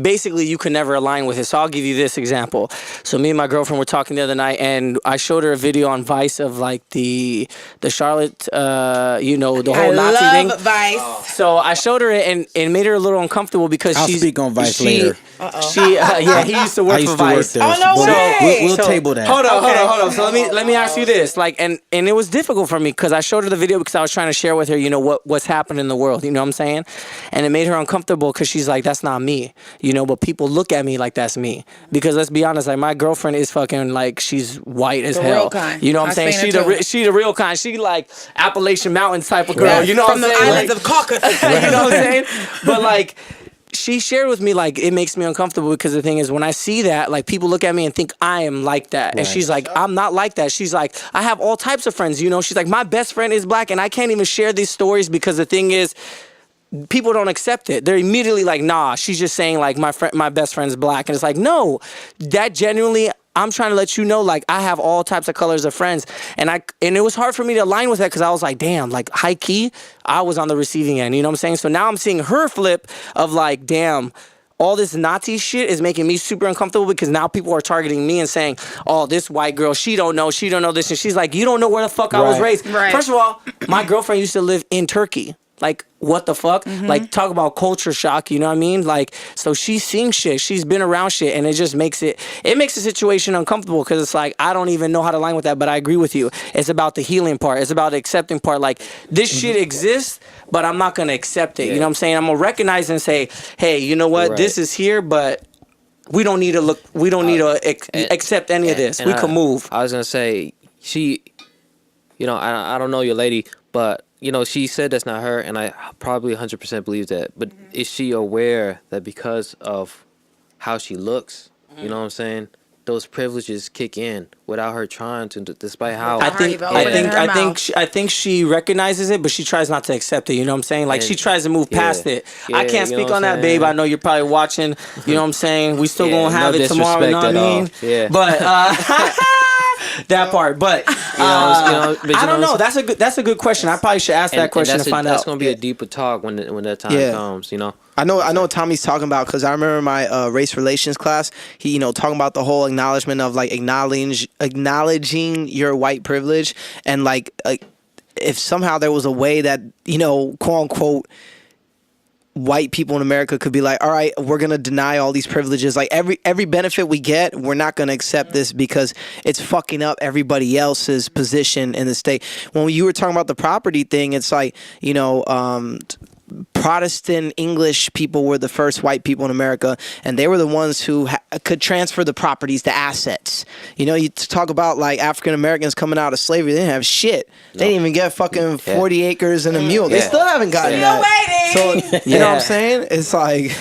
basically you can never align with it. So I'll give you this example. So me and my girlfriend were talking the other night, and I showed her a video on Vice of like the Charlotte, the whole Nazi thing. I love Vice. So I showed her it, and it made her a little uncomfortable because I'll speak on Vice later. He used to work for Vice. There, oh no way! We'll table that. Hold on. So let me ask you this, like, and it was difficult for me because I showed her the video because I was trying to share with her, what's happening in the world. You know what I'm saying? And it made her uncomfortable because she's like, that's not me. But people look at me like that's me. Because let's be honest, like my girlfriend is fucking like, she's white as hell. Real kind. You know what I'm saying? She the real kind. She like Appalachian Mountain type of girl. Yes, you know what I'm saying? From the islands of Caucasus. You know what I'm saying? But like, she shared with me, like, it makes me uncomfortable because the thing is, when I see that, like, people look at me and think I am like that. And she's like, I'm not like that. She's like, I have all types of friends, She's like, my best friend is black, and I can't even share these stories because the thing is, people don't accept it. They're immediately like, nah, she's just saying, like, my best friend's black. And it's like, no, that genuinely, I'm trying to let you know, like, I have all types of colors of friends. And it was hard for me to align with that because I was like, damn, like, high key, I was on the receiving end. You know what I'm saying? So now I'm seeing her flip of like, damn, all this Nazi shit is making me super uncomfortable because now people are targeting me and saying, oh, this white girl, she don't know this. And she's like, you don't know where the fuck I was raised. Right. First of all, my girlfriend used to live in Turkey. Like, what the fuck? Mm-hmm. Like, talk about culture shock, you know what I mean? Like, so she's seen shit. She's been around shit, and it just makes the situation uncomfortable because it's like, I don't even know how to align with that, but I agree with you. It's about the healing part. It's about the accepting part. Like, this shit exists, but I'm not going to accept it. Yeah. You know what I'm saying? I'm going to recognize and say, hey, you know what? Right. This is here, but we don't need to accept any of this. We can move. I was going to say, she, I don't know your lady, but she said that's not her, and I probably 100% believe that. But is she aware that because of how she looks, you know what I'm saying, those privileges kick in without her trying to, despite how I think she recognizes it, but she tries not to accept it. You know what I'm saying? Like, she tries to move past it. I can't speak on that, babe. I know you're probably watching. You know what I'm saying? We still gonna have it tomorrow. You know what I mean? Yeah. But that part, but I don't know. That's a good question. I probably should ask that question to find out. That's gonna be a deeper talk when that time comes. I know what Tommy's talking about because I remember my race relations class. He talking about the whole acknowledgement of like acknowledging your white privilege, and like if somehow there was a way that quote unquote white people in America could be like, all right, we're gonna deny all these privileges. Like every benefit we get, we're not gonna accept this because it's fucking up everybody else's position in the state. When you were talking about the property thing, it's like Protestant English people were the first white people in America, and they were the ones who could transfer the properties, the assets. You talk about like African Americans coming out of slavery, they didn't have shit. They didn't even get fucking 40 acres and a mule. They still haven't gotten that. So you know what I'm saying? It's like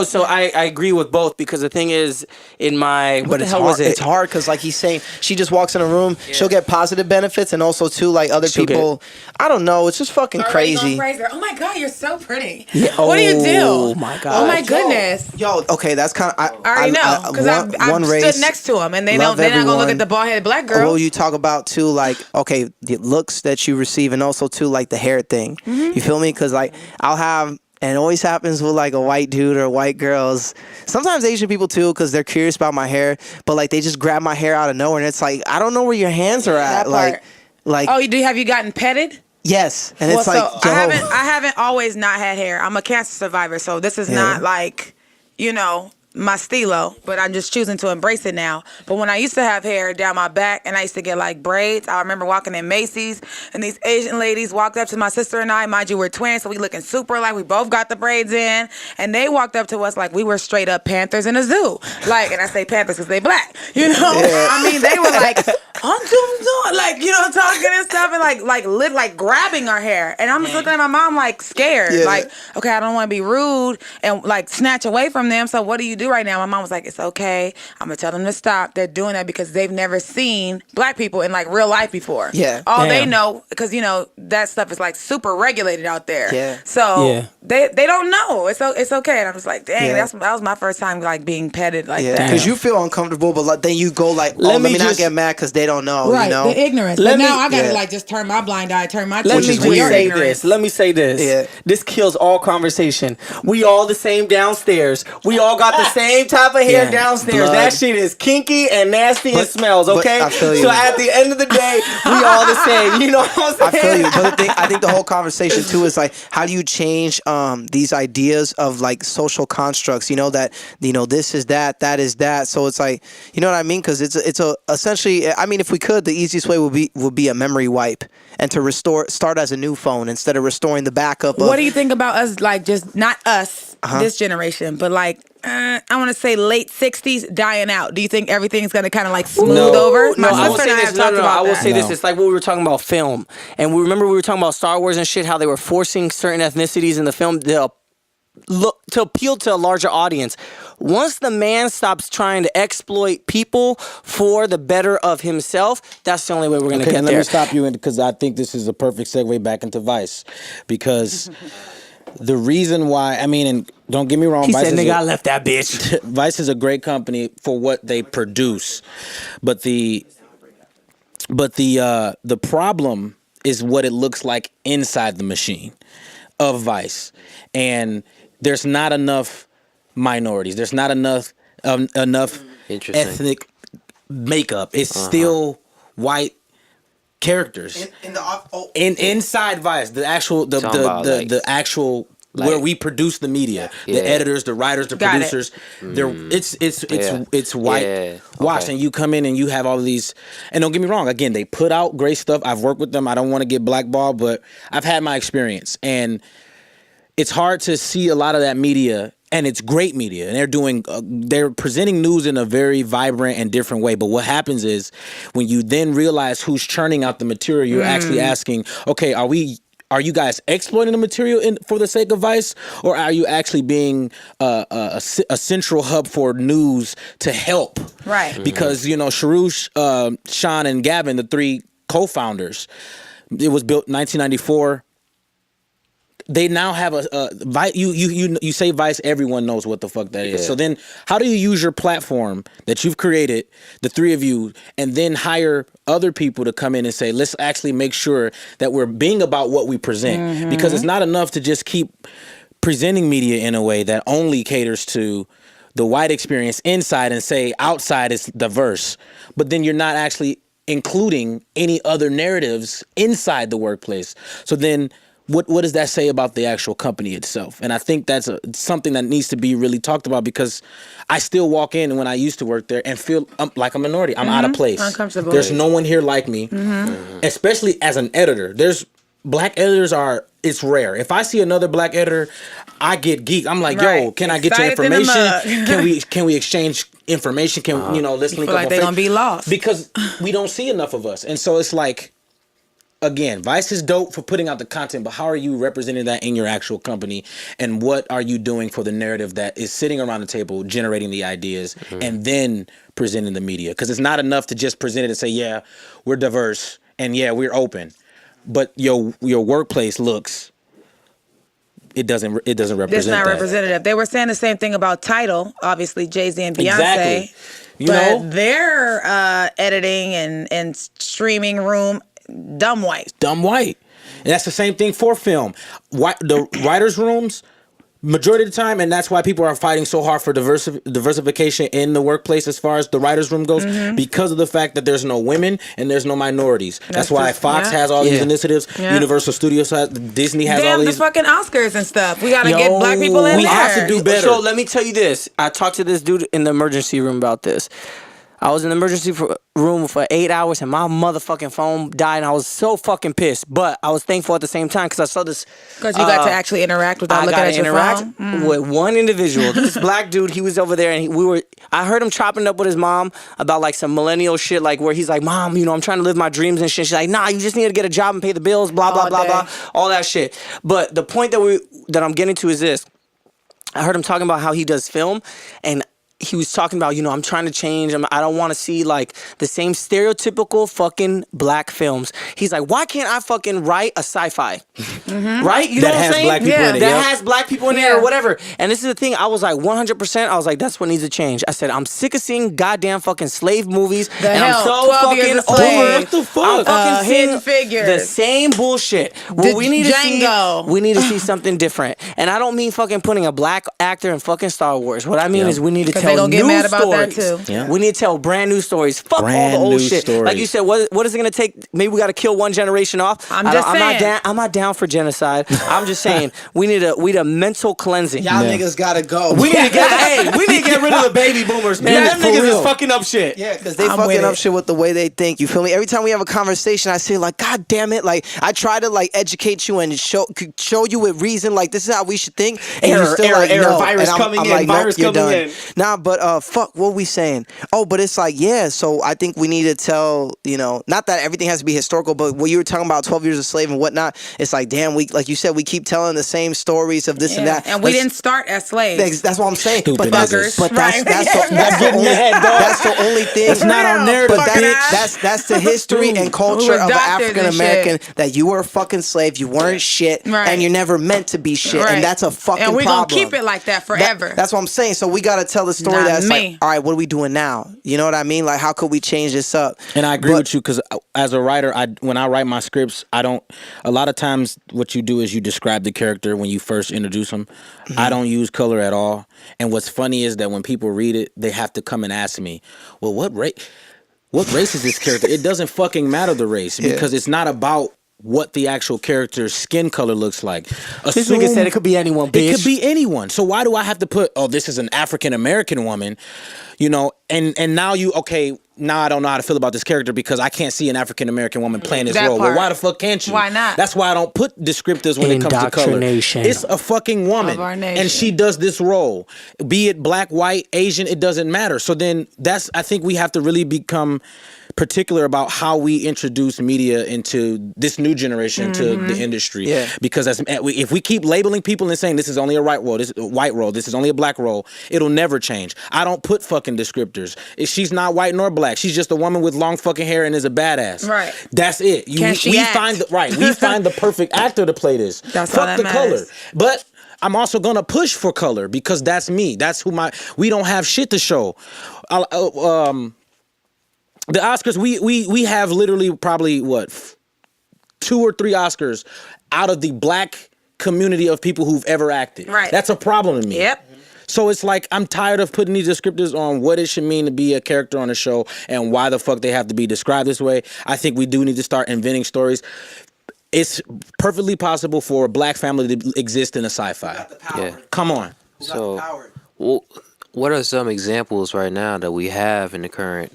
so I agree with both because the thing is what the hell was it? It's hard because like he's saying, she just walks in a room, she'll get positive benefits, and also too like other people. I don't know. It's just fucking crazy. Oh my god, you're so pretty. Yeah. What do you do? Oh my god. Oh my goodness. Okay, that's kind of. I already know because I've stood next to him, and they're not gonna look at the bald headed black girl. Well, you talk about too, like the looks that you receive, and also too like the hair thing. Mm-hmm. You feel me? Because like I'll have. And it always happens with like a white dude or white girls. Sometimes Asian people too, because they're curious about my hair. But like they just grab my hair out of nowhere, and it's like I don't know where your hands are at. Like. Oh, have you gotten petted? Yes, and it's like I haven't always not had hair. I'm a cancer survivor, so this is not like my stilo, but I'm just choosing to embrace it now. But when I used to have hair down my back and I used to get like braids, I remember walking in Macy's and these Asian ladies walked up to my sister and I. Mind you, we're twins, so we looking super like we both got the braids in. And they walked up to us like we were straight up panthers in a zoo. Like, and I say panthers because they black, Yeah. I mean, they were like, like, you know, talking and stuff, and like grabbing our hair. And I'm just looking at my mom like scared. Yeah. Like, okay, I don't want to be rude and like snatch away from them. So what do you do right now? My mom was like, it's okay. I'm gonna tell them to stop. They're doing that because they've never seen black people in like real life before. Yeah. All they know, because you know that stuff is like super regulated out there. Yeah. So they don't know. It's okay. And I was like, dang, Yeah. that was my first time like being petted like Yeah, that. because you feel uncomfortable, but like, then you go like, Let me not just- get mad because they don't know. Right, You know. the ignorance. Let But now me- I gotta yeah. like just turn my blind eye, turn my Let attention me is to just your weird. say ignorance. this. Let me say this. Yeah. This kills all conversation. We all the same downstairs. We all got the same type of hair Yeah. downstairs. Blood. That shit is kinky and nasty and smells, but okay? I feel you. So at the end of the day, we all the same. You know what I'm I saying? feel you, but I think the whole conversation too is like, how do you change these ideas of like social constructs? You know that this is that is that. So it's like, you know what I mean? Because it's a essentially. I mean, if we could, the easiest way would be a memory wipe and to start as a new phone instead of restoring the backup. What do you think about us, like, just not us, Uh-huh. this generation, but like, I want to say late 60s dying out? Do you think everything's going to kind of like smooth over? No, I will sister say and I this. have No, talked no, about I will that. say this. No. It's like what we were talking about film, and we were talking about Star Wars and shit. How they were forcing certain ethnicities in the film to appeal to a larger audience. Once the man stops trying to exploit people for the better of himself, that's the only way we're gonna Okay, get and there. let me stop you because I think this is a perfect segue back into Vice, because the reason why, I mean, and don't get me wrong, He Vice said, is "Nigga, I left that bitch." Vice is a great company for what they produce, but the problem is what it looks like inside the machine of Vice, and there's not enough minorities. There's not enough Interesting. ethnic makeup. It's still white characters inside Vice. The actual Talking about, like- the actual where we produce the media, Yeah. the editors, the writers, the Got it. producers. They're Yeah. it's white Yeah. washed, Okay. and you come in and you have all of these. And don't get me wrong, again, they put out great stuff. I've worked with them. I don't want to get blackballed, but I've had my experience, and it's hard to see a lot of that media, and it's great media, and they're presenting news in a very vibrant and different way. But what happens is when you then realize who's churning out the material, you're actually asking, okay, are you guys exploiting the material for the sake of Vice, or are you actually being a central hub for news to help? Right. Because Sharush, Sean, and Gavin, the three co-founders, it was built in 1994. They now have a Vice. You say Vice, everyone knows what the fuck that is. Yeah. So then, how do you use your platform that you've created, the three of you, and then hire other people to come in and say, let's actually make sure that we're being about what we present, because it's not enough to just keep presenting media in a way that only caters to the white experience inside and say outside is diverse, but then you're not actually including any other narratives inside the workplace. So then, what does that say about the actual company itself? And I think that's something that needs to be really talked about, because I still walk in when I used to work there and feel like a minority. I'm out of place. Uncomfortable. There's no one here like me, especially as an editor. There's black editors it's rare. If I see another black editor, I get geeked. I'm like, yo, Right. can I get your Excited in the information? Can we exchange information? Can let's link feel up like on they're Face- gonna be lost. because we don't see enough of us, and so it's like, again, Vice is dope for putting out the content, but how are you representing that in your actual company? And what are you doing for the narrative that is sitting around the table, generating the ideas, and then presenting the media? Because it's not enough to just present it and say, yeah, we're diverse, and yeah, we're open. But your workplace it doesn't represent It's not that. representative. They were saying the same thing about Title, obviously Jay-Z and Beyonce. Exactly. You but know? their editing and streaming room, dumb white. Dumb white. And that's the same thing for film. The writers' rooms, majority of the time, and that's why people are fighting so hard for diversification in the workplace as far as the writers' room goes, because of the fact that there's no women and there's no minorities. That's why just- Fox yeah. has all these Yeah. initiatives, Yeah. Universal Studios has, Disney has all Damn, the these. fucking Oscars and stuff. We gotta get black people in we there. have to do better. So let me tell you this. I talked to this dude in the emergency room about this. I was in the emergency room for 8 hours and my motherfucking phone died and I was so fucking pissed. But I was thankful at the same time because I saw this. Because you got to actually interact without looking at your phone? With one individual. This black dude, he was over there and I heard him chopping up with his mom about like some millennial shit, like where he's like, Mom, I'm trying to live my dreams and shit. She's like, nah, you just need to get a job and pay the bills, blah, blah, blah, blah, all that shit. But the point that I'm getting to is this. I heard him talking about how he does film, and he was talking about, I'm trying to change. I don't want to see like the same stereotypical fucking black films. He's like, why can't I fucking write a sci-fi? Right? You know what I'm saying? Black people in it. That has black people in it or whatever. And this is the thing. I was like 100%. I was like, that's what needs to change. I said, I'm sick of seeing goddamn fucking slave movies. I'm so fucking over. What the fuck? I'm fucking Hidden Figures. The same bullshit. What we need to see something different. And I don't mean fucking putting a black actor in fucking Star Wars. What I mean is we need to tell they gonna new get mad about stories. that too. Yeah. We need to tell brand new stories. Fuck all Brand the old new shit. stories. Like you said, what is it gonna take? Maybe we gotta kill one generation off. I'm saying. I'm not down for genocide. I'm just saying we need a mental cleansing. Y'all niggas gotta go. We need to get rid of the baby boomers, man. Yeah, Them for niggas real. is fucking up shit. Yeah, because they I'm fucking with up it. shit with the way they think. You feel me? Every time we have a conversation, I say like, God damn it! Like I try to like educate you and show you with reason. Like this is how we should think. And Error, you're still error, like, error, no. virus And coming in, like, virus nope, you're coming done. in. Nah, but fuck, what we saying? Oh, but it's like, yeah. So I think we need to tell, not that everything has to be historical, but what you were talking about, 12 years a slave and whatnot. It's like, damn, like you said, we keep telling the same stories of this and that. And we didn't start as slaves. That's what I'm saying. Stupid That's niggas. the only thing. That's not our narrative, But bitch. that's the history and culture of an adopted African American, that you were a fucking slave, you weren't shit, Right. and you're never meant to be shit, Right. and that's a fucking And we're problem. gonna keep it like that forever. That's what I'm saying. So we gotta tell the story Not that's me. like, all right, what are we doing now? You know what I mean? Like, how could we change this up? And I agree with you because as a writer, when I write my scripts, I don't. A lot of times, what you do is you describe the character when you first introduce them. Mm-hmm. I don't use color at all. And what's funny is that when people read it, they have to come and ask me, "Well, what race is this character?" It doesn't fucking matter the race because it's not about what the actual character's skin color looks like. This nigga said it could be anyone, bitch. It could be anyone. So why do I have to put, oh, this is an African American woman, and now now I don't know how to feel about this character because I can't see an African American woman playing this That role. part. Well, why the fuck can't you? Why not? That's why I don't put descriptors when it comes to color. Indoctrination. It's a fucking woman, Of our nation. and she does this role. Be it black, white, Asian, it doesn't matter. So then I think we have to really become particular about how we introduce media into this new generation to the industry. Yeah. Because if we keep labeling people and saying this is only a white role, this is a white role, this is only a black role, it'll never change. I don't put fucking descriptors. She's not white nor black. She's just a woman with long fucking hair and is a badass. Right. That's it. Can act? We find the perfect actor to play this. That's Fuck all that the color. matters. But I'm also gonna push for color because that's me. That's who we don't have shit to show. The Oscars, we have literally probably 2 or 3 Oscars out of the black community of people who've ever acted. Right. That's a problem to me. Yep. So it's like I'm tired of putting these descriptors on what it should mean to be a character on a show and why the fuck they have to be described this way. I think we do need to start inventing stories. It's perfectly possible for a black family to exist in a sci-fi. Yeah. Come on. So, well, what are some examples right now that we have in the current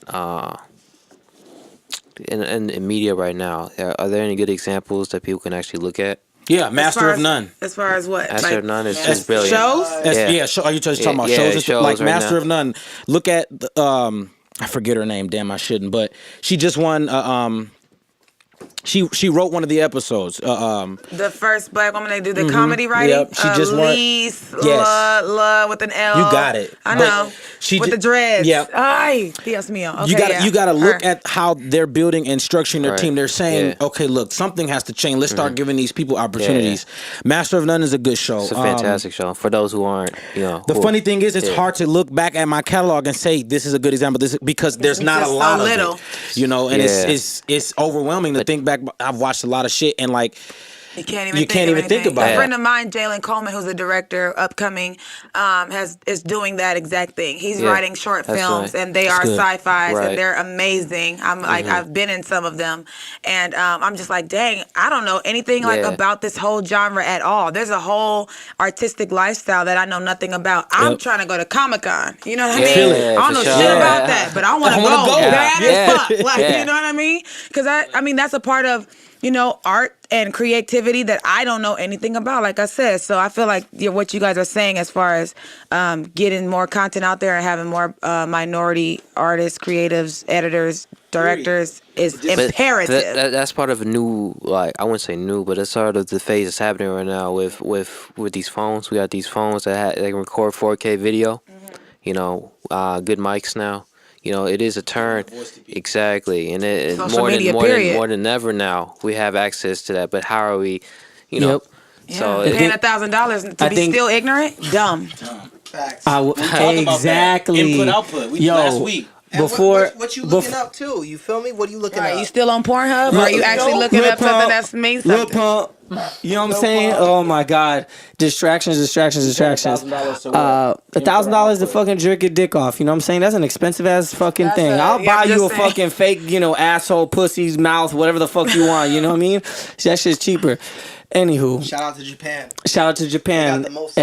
in media right now? Are there any good examples that people can actually look at? Yeah, Master of None. As far as what? Master of None is just brilliant. Shows? Are you just talking about Yeah, shows? shows Like right Master now. of None. Look at I forget her name. Damn, I shouldn't. But she just won. She wrote one of the episodes. The first black woman they do the comedy writing. Yep, she just won- Lise, Yes. La with an L. You got it. I But know. she with ju- the dreads. Yep. Ay, Dios mío. Okay, you gotta look Her. at how they're building and structuring their Right. team. They're saying, Yeah. okay, look, something has to change. Let's start giving these people opportunities. Master of None is a good show. It's a fantastic show for those who aren't, The funny thing is, it's hard to look back at my catalog and say this is a good example. Because there's not a just lot so of little. it, and Yeah. it's overwhelming to think back. I've watched a lot of shit, and like You can't even think about A it. friend of mine, Jalen Coleman, who's a director upcoming, is doing that exact thing. He's writing short films, and they are sci-fis, and they're amazing. I'm like, I've been in some of them, and I'm just like, dang, I don't know anything like about this whole genre at all. There's a whole artistic lifestyle that I know nothing about. I'm trying to go to Comic-Con. You know what I mean? I don't know shit about that, but I want to go bad as fuck. Like, you know what I mean? Because I mean, that's a part of, you know, art and creativity that I don't know anything about, like I said. So I feel like what you guys are saying as far as getting more content out there and having more minority artists, creatives, editors, directors is imperative. That's part of a new, like, I wouldn't say new, but it's sort of the phase that's happening right now with these phones. We got these phones that they can record 4K video. You know, good mics now. You know, it is a turn. Exactly. And it more than ever now, we have access to that. But how are we, you know? So paying $1,000 to be still ignorant? Dumb. Facts. Exactly. Input output. Last week. What you looking up to? You feel me? What are you looking up? Are you still on Pornhub? Or are you actually looking up something that's means something? You know what I'm saying? Oh my God. Distractions. $1,000 to fucking jerk your dick off. You know what I'm saying? That's an expensive ass fucking thing. I'll buy you a fucking fake, you know, asshole, pussy's mouth, whatever the fuck you want. You know what I mean? That shit's cheaper. Anywho. Shout out to Japan. They got the most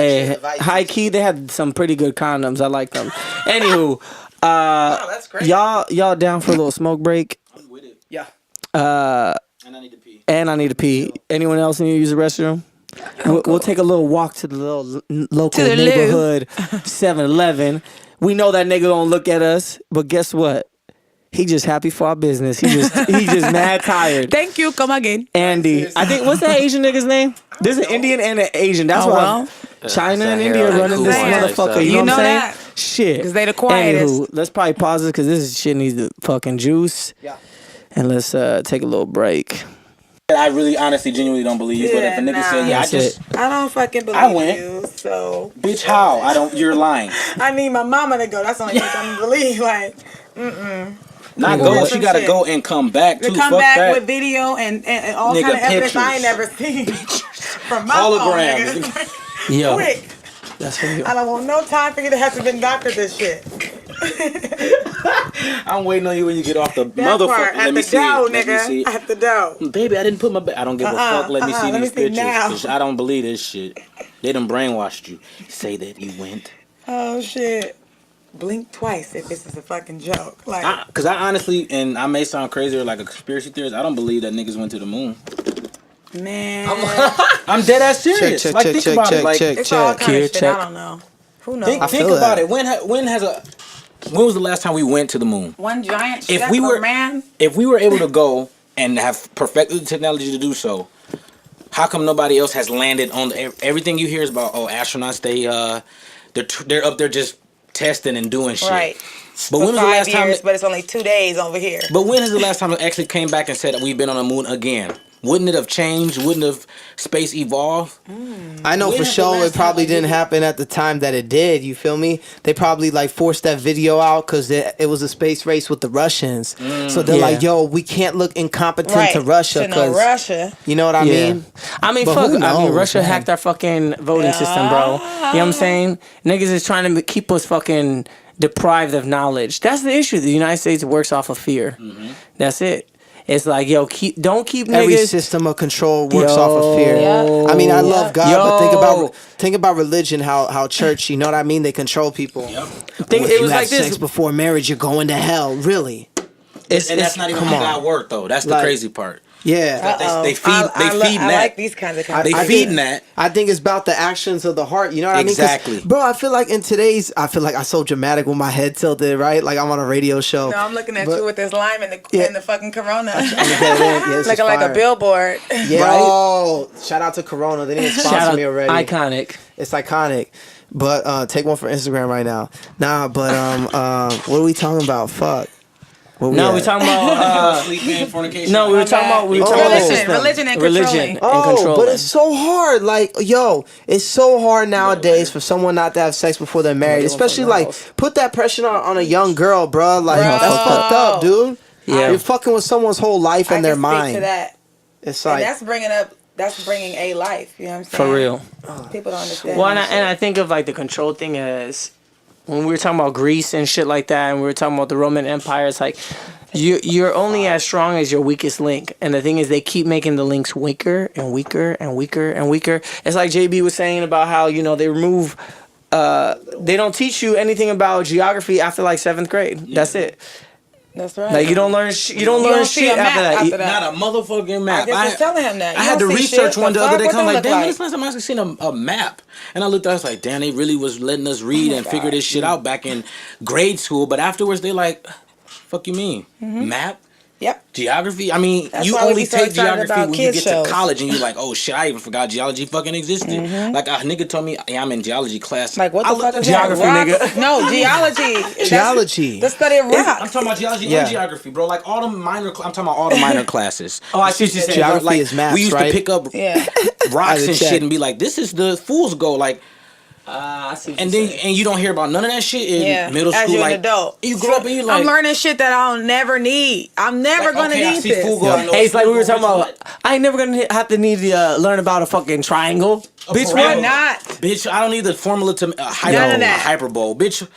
high key, they had some pretty good condoms. I like them. Anywho. That's great. Y'all down for a little smoke break? I'm with it. Yeah. And I need to pee. Anyone else need to use the restroom? We'll take a little walk to the little local neighborhood 7-Eleven. We know that nigga gonna look at us, but guess what? He just happy for our business. He just mad tired. Thank you. Come again. Andy. I think, what's that Asian nigga's name? There's an Indian and an Asian. That's why China and India running this motherfucker. You know what I'm saying? Shit. Because they the quietest. Anywho, let's probably pause this because this shit needs the fucking juice. Yeah. And let's take a little break. I really, honestly, genuinely don't believe you. But if a nigga said, I don't fucking believe you. So, bitch, how? You're lying. I need my mama to go. That's the only thing I believe. Like, Not go. She gotta go and come back. To come back with video and all kind of evidence I ain't never seen from my holograms. Phone, yo, quick. That's for you. I don't want no time for you to have to been doctored this shit. I'm waiting on you when you get off the motherfucker. Let me see. At the door. Baby, I didn't put my I don't give a fuck. Let me see these pictures. I don't believe this shit. They done brainwashed you. Say that you went. Oh shit. Blink twice if this is a fucking joke. Like, because I honestly, and I may sound crazy or like a conspiracy theorist, I don't believe that niggas went to the moon. Man, I'm dead ass serious. Check. It's all kind of shit. I don't know. Who knows? Think about it. When was the last time we went to the moon? One giant step for man. If we were able to go and have perfected the technology to do so, how come nobody else has landed on everything you hear is about? Oh, astronauts, they're up there just testing and doing shit. Right. But when was the last time? But it's only 2 days over here. But when is the last time it actually came back and said that we've been on the moon again? Wouldn't it have changed? Wouldn't have space evolved? I know for sure it probably didn't happen at the time that it did. You feel me? They probably like forced that video out because it was a space race with the Russians. So they're like, yo, we can't look incompetent to Russia because Russia. You know what I mean? I mean, fuck. Russia hacked our fucking voting system, bro. You know what I'm saying? Niggas is trying to keep us fucking deprived of knowledge. That's the issue. The United States works off of fear. That's it. It's like, yo, don't keep niggas. Every system of control works off of fear. I mean, I love God, but think about religion, how church, you know what I mean? They control people. If it was you have like sex before marriage, you're going to hell. Really? And that's not even how God worked, though. That's the crazy part. Yeah. They feed that. I like these kinds of They feeding that. I think it's about the actions of the heart. You know what I mean? Exactly. Bro, I feel like I feel like I'm so dramatic with my head tilted, right? Like I'm on a radio show. No, I'm looking at you with this lime and the fucking Corona. Looking like a billboard. Yeah. Right? Oh, shout out to Corona. They didn't sponsor me already. Iconic. It's iconic. But take one for Instagram right now. Nah, but what are we talking about? Fuck. We're talking about sleeping, fornication. No, we were talking about religion and controlling. But it's so hard. Like, yo, it's so hard nowadays for someone not to have sex before they're married. Especially like put that pressure on a young girl, bro. Like that's fucked up, dude. Yeah, you're fucking with someone's whole life and their mind. To that. It's like and that's bringing up that's bringing a life. You know what I'm saying? For real. People don't understand. Well, and I think of like the control thing as when we were talking about Greece and shit like that, and we were talking about the Roman Empire. It's like you're only as strong as your weakest link, and the thing is they keep making the links weaker and weaker and weaker and weaker. It's like Jaybee was saying about how they remove. They don't teach you anything about geography after like 7th grade. Yeah. That's it. That's right. Like you don't learn shit after that. Not a motherfucking map. I was telling him that. I had to research one the other day. I'm like, damn, this time I actually seen a map, and I looked at it, I was like, damn, they really was letting us read and figure this shit out back in grade school. But afterwards, they like, fuck you mean map? Yep. Geography? I mean, you only take geography when you get to college and you're like, oh shit, I even forgot geology fucking existed. Like a nigga told me, yeah, I'm in geology class. Like, what the fuck is geography, nigga? No, geology. Geology. The study of rocks. I'm talking about geology and geography, bro. Like all the minor, I'm talking about all the minor classes. Oh, I see what you're saying. Geography like, is math, we used to pick up rocks and shit and be like, this is the fool's gold. Like, I see what and you're then saying. and you don't hear about none of that shit in middle school. As you're like an adult, you grow up and you like, I'm learning shit that I'll never need. I'm never gonna need this. Hey, it's like we were talking about. I ain't never gonna have to need to learn about a fucking triangle. Bitch, Why what? not? Bitch, I don't need the formula to hyperbole. Bitch,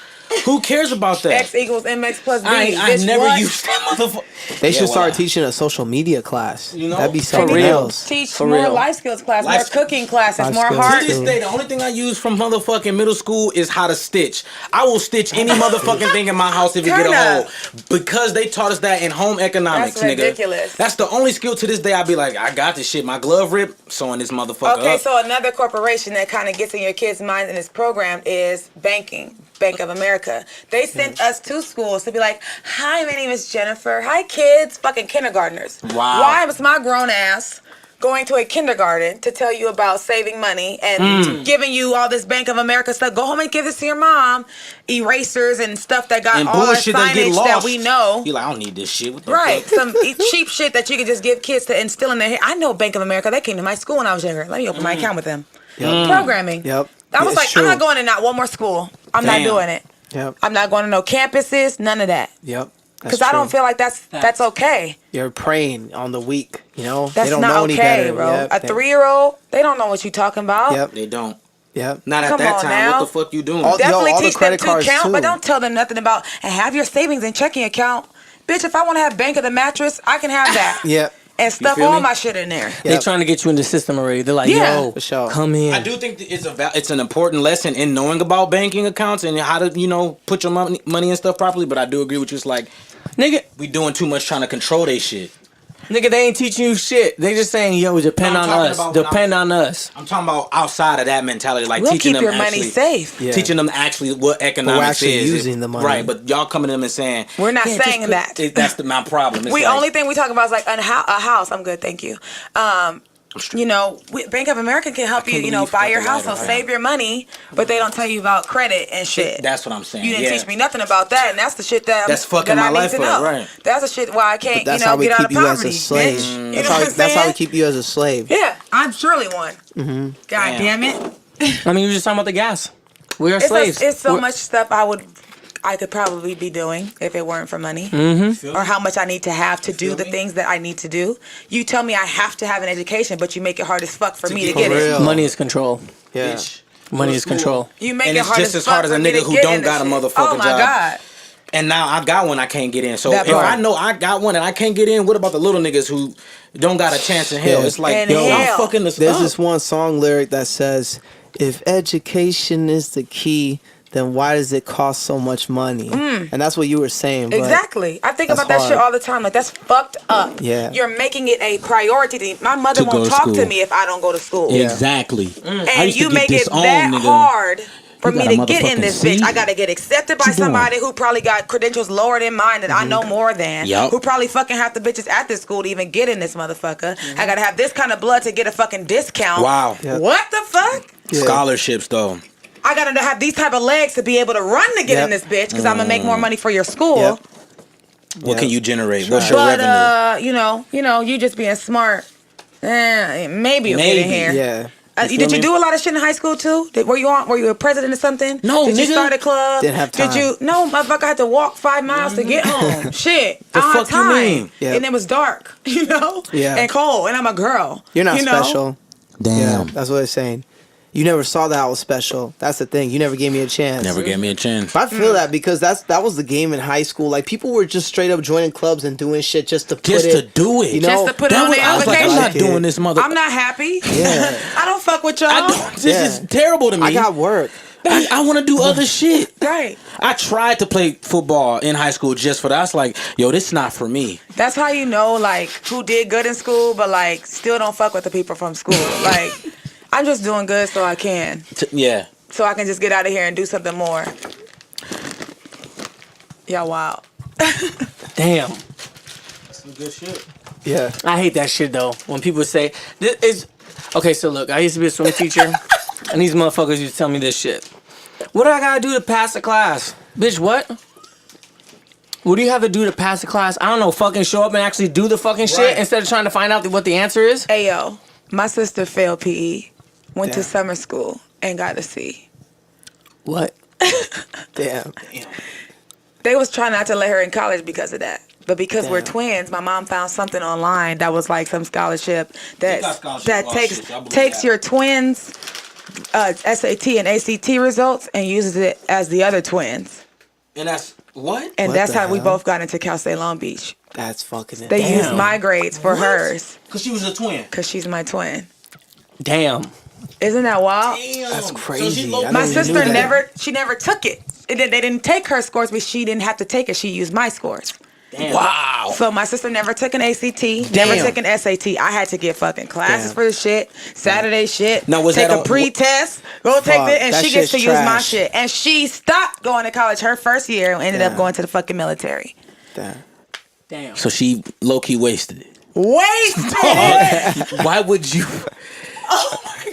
who cares about that? X equals mx plus b. I never used that motherfucker. They should start teaching a social media class. You know? That'd be something else. Teach more life skills class, more cooking classes, more hard. To this day, the only thing I use from motherfucking middle school is how to stitch. I will stitch any motherfucking thing in my house if you get a hole. Because they taught us that in home economics, That's ridiculous. Nigga. That's the only skill to this day I'd be like, I got this shit. My glove rip, sewing this motherfucker Okay, up. so another corporation that kind of gets in your kids' minds in this program is banking. Bank of America. They sent us to schools to be like, hi, my name is Jennifer. Hi, kids. Fucking kindergartners. Wow. Why was my grown ass going to a kindergarten to tell you about saving money and giving you all this Bank of America stuff? Go home and give this to your mom. Erasers and stuff that got and all that bullshit that get signage lost. that we know. You're like, I don't need this shit. What the Right. fuck? Some cheap shit that you could just give kids to instill in their head. I know Bank of America. They came to my school when I was younger. Let me open my account with them. Programming. Yep. I was like, I'm not going to not one more school. I'm not doing it. Yep. I'm not going to no campuses, none of that. Yep. Because I don't feel like that's okay. You're preying on the weak, That's they don't not know okay, any better. bro. Yep. A 3-year-old, they don't know what you're talking about. Yep. They don't. Yep. Not at Come that on time. now. What the fuck you doing? Definitely all the teach them credit to cards count, too. but don't tell them nothing about, and have your savings and checking account. Bitch, if I want to have Bank of the Mattress, I can have that. Yep. And stuff feel all me? my shit in there. They trying to get you in the system already. They're like, yo, For sure. come in. I do think that it's an important lesson in knowing about banking accounts and how to put your money and stuff properly. But I do agree with you. It's like, Nigga, we doing too much trying to control they shit. Nigga, they ain't teaching you shit. They just saying, yo, depend No, I'm on talking us. about when Depend on us. I'm talking about outside of that mentality, like We'll teaching keep them your money safe. Yeah. teaching them actually what economics actually is. using the money. Right, but y'all coming to them and saying We're not "Yeah, saying just that." That's my problem. It's Only thing we talk about is like a house. I'm good, thank you. Bank of America can help you, buy your house, so save your money, but they don't tell you about credit and shit. That's what I'm saying. You didn't teach me nothing about that, and that's the shit that's fucking that my I need life to up, know. right. That's the shit why I can't, That's how we get out keep of you as poverty, a slave. bitch. You know That's what I'm how we saying? keep you as a slave. Yeah, I'm surely one. God damn it. I mean, you were just talking about the gas. We are slaves. It's so much stuff I could probably be doing if it weren't for money, or how much I need to have to do the things that I need to do. You tell me I have to have an education, but you make it hard as fuck for me to get it. Money is control. Yeah. Money is control. You make And it it's hard just as as hard fuck as a for me nigga to who get don't in got a this shit. motherfucking Oh my job. God. And now I got one I can't get in. So That if part. I know I got one and I can't get in, what about the little niggas who don't got a chance in hell? Yeah. It's like, In yo, hell. I'm fucking this There's up. this one song lyric that says, "If education is the key, then why does it cost so much money?" And that's what you were saying. But Exactly. I think that's about that shit hard. all the time. Like, that's fucked up. Yeah. You're making it a priority. My mother To go won't to talk school. to me if I don't go to school. Yeah. Exactly. I And used to you get make it disowned, that nigga. hard for You me got to a get in motherfucking this bitch. C? I got to get accepted by What you doing? somebody who probably got credentials lower than mine that I know more than. Yup. Who probably fucking half the bitches at this school to even get in this motherfucker. I got to have this kind of blood to get a fucking discount. Wow. Yeah. What the fuck? Yeah. Scholarships, though. I got to have these type of legs to be able to run to get Yep. in this bitch because I'm going to make more money for your school. Yep. What Yeah. can you generate? What's your But revenue? you just being smart. Maybe you'll get in Maybe. here. yeah. Did you do a lot of shit in high school too? Were you a president or something? No, Did nigga. you start a club? Didn't have time. Did you? No, motherfucker, I had to walk 5 miles to get home. Shit, The I don't have fuck you time. mean? Yep. And it was dark, Yeah. and cold, and I'm a girl. You're not you know? special. Damn. Yeah, that's what they're saying. You never saw that I was special. That's the thing. You never gave me a chance. Never gave me a chance. But I feel that because that was the game in high school. Like people were just straight up joining clubs and doing shit just to Just to do it. You know, Just to put it That on was, the I was like, I'm application. not doing this, mother. I'm not happy. Yeah. I don't fuck with y'all. I don't. This Yeah. is terrible to me. I got work. I want to do other shit. Right. I tried to play football in high school just for that. I was like, yo, this is not for me. That's how you know, like, who did good in school, but like still don't fuck with the people from school. Like, I'm just doing good so I can. Yeah. So I can just get out of here and do something more. Y'all wild. Damn. Some good shit. Yeah. I hate that shit though. When people say this is okay. So look, I used to be a swim teacher, and these motherfuckers used to tell me this shit. What do I gotta do to pass the class, bitch? What? What do you have to do to pass the class? I don't know. Fucking show up and actually do the fucking shit Right. instead of trying to find out what the answer is. Ayo, my sister failed PE, went to Damn. summer school, and got a C. What? Damn. They was trying not to let her in college because of that. But because we're twins, my mom found something online that was like some scholarship They got scholarship. that Oh, takes shit, I believe takes that. your twins' SAT and ACT results and uses it as the other twins. And that's what? And What that's the how we hell? both got into Cal State Long Beach. That's fucking They damn. used my grades for hers Because she was a twin. because she's my twin. Damn. Isn't that wild? Damn. That's So crazy. she low- I My didn't even sister knew that. she never took it. They didn't take her scores, but she didn't have to take it. She used my scores. Damn. Wow. So my sister never took an ACT, never took an SAT. I had to get fucking classes Damn. for the shit, Saturday shit. Now, was take that a on- pre-test, go take Fuck, it, and that she gets to shit's use my trash. shit. And she stopped going to college her first year and ended up Damn. going to the fucking military. Damn. Damn. So she low key wasted it. Wasted. Why would you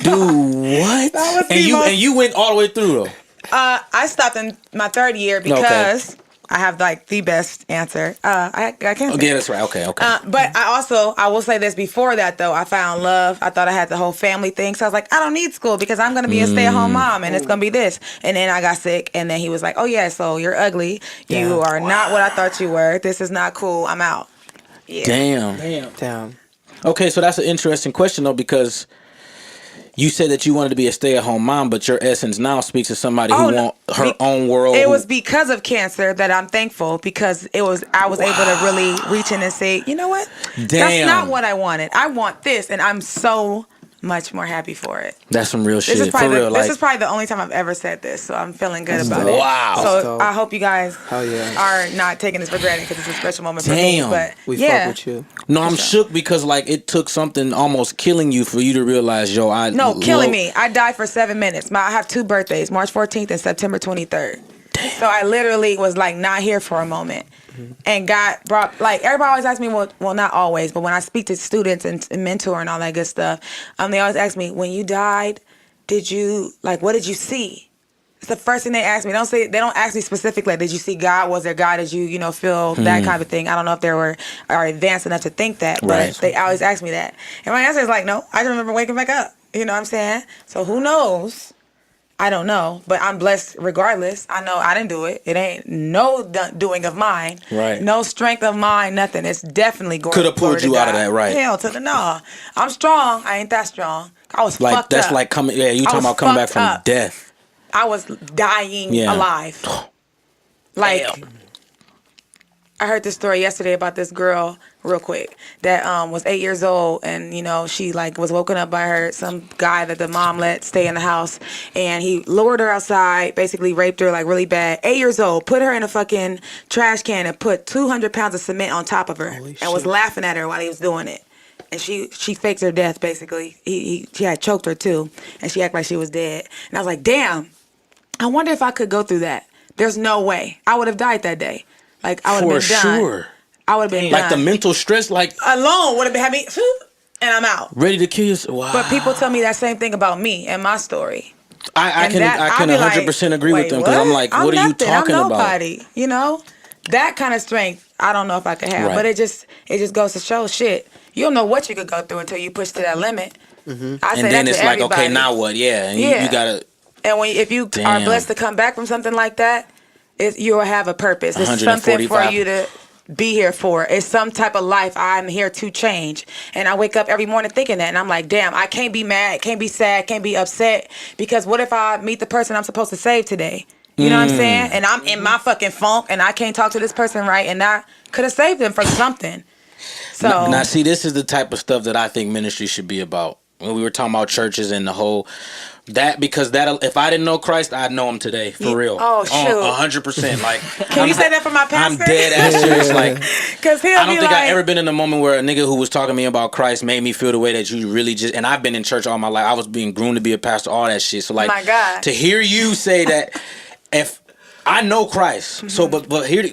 do what? was And the you most- and you went all the way through though. I stopped in my third year because I have like the best answer. I can't. Okay, that's right. Okay. But I will say this before that though, I found love. I thought I had the whole family thing. So I was like, I don't need school because I'm going to be a stay-at-home mom and it's going to be this. And then I got sick and then he was like, oh yeah, so you're ugly. You Damn. are not what I thought you were. This is not cool. I'm out. Yeah. Damn. Damn. Damn. Okay, so that's an interesting question though, because you said that you wanted to be a stay-at-home mom, but your essence now speaks to somebody who no. want her own world. It who- was because of cancer that I'm thankful because I was able to really reach in and say, you know what? That's Damn. not what I wanted. I want this, and I'm so much more happy for it. That's some real shit. This is For probably real, this like, is probably the only time I've ever said this, so I'm feeling good about it. Wow. So That's dope. I hope you guys Hell yeah. are not taking this for granted because it's a special moment Damn. for me. But We yeah, fuck with you. no, I'm shook because like it took something almost killing you for you to realize, yo, no, killing me. I died for 7 minutes. I have 2 birthdays, March 14th and September 23rd. So I literally was like not here for a moment. And God brought, like, everybody always asks me, well, not always, but when I speak to students and mentor and all that good stuff, they always ask me, when you died, what did you see? It's the first thing they ask me. They don't ask me specifically, like, did you see God? Was there God? Did you, feel that kind of thing? I don't know if they are advanced enough to think that, but Right. they always ask me that. And my answer is like, no, I just remember waking back up. You know what I'm saying? So who knows? I don't know, but I'm blessed regardless. I know I didn't do it. It ain't no doing of mine. Right. No strength of mine, nothing. It's definitely glory. Coulda pulled glory to you out of God. that, right. Hell to the no. I'm strong. I ain't that strong. I was like fucked that's up. like coming. Yeah, you I talking was about coming back fucked from up. death. I was dying Yeah. alive. Like, Damn. I heard this story yesterday about this girl, real quick, that was 8 years old, and she was woken up by some guy that the mom let stay in the house, and he lured her outside, basically raped her like really bad. 8 years old, put her in a fucking trash can and put 200 pounds of cement on top of her, and was laughing at her while he was doing it. And she faked her death basically. She had choked her too, and she acted like she was dead. And I was like, damn, I wonder if I could go through that. There's no way. I would have died that day. Like, I would have For been done. sure. I would have been Like the done. mental stress, like Alone would have been had me, and I'm out. ready to kill yourself. Wow. But people tell me that same thing about me and my story. I And can that- I I'll can be like, 100% agree with wait, them because I'm like, what are you nothing. talking I'm about? nobody. That kind of strength, I don't know if I could have. Right. But it just goes to show, shit, you don't know what you could go through until you push to that limit. I say And then that it's to like, everybody. okay, now what? Yeah, and Yeah. you gotta. And if you are Damn. blessed to come back from something like that, you'll have a purpose. It's something for 145. you to be here for. It's some type of life I'm here to change. And I wake up every morning thinking that, and I'm like, damn, I can't be mad, can't be sad, can't be upset, because what if I meet the person I'm supposed to save today? You know what I'm saying? And I'm in my fucking funk, and I can't talk to this person right, and I could have saved them from something. So Now, see, this is the type of stuff that I think ministry should be about. When we were talking about churches and the whole because if I didn't know Christ, I'd know him today for real. Oh, shoot. 100%. Like, Can you say that for my pastor? I'm dead ass serious. Like, because I don't think I ever been in a moment where a nigga who was talking to me about Christ made me feel the way that you really just. And I've been in church all my life. I was being groomed to be a pastor, all that shit. So like, my God. to hear you say that, if I know Christ, so but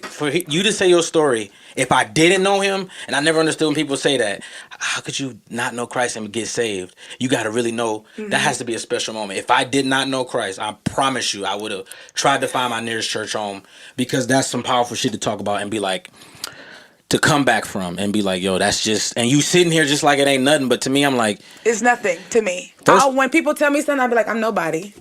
for you to say your story. If I didn't know him, and I never understood when people say that, how could you not know Christ and get saved? You got to really know. That has to be a special moment. If I did not know Christ, I promise you, I would have tried to find my nearest church home, because that's some powerful shit to talk about and be like, to come back from and be like, yo, that's just, and you sitting here just like it ain't nothing. But to me, I'm like, it's nothing to me. When people tell me something, I'll be like, I'm nobody.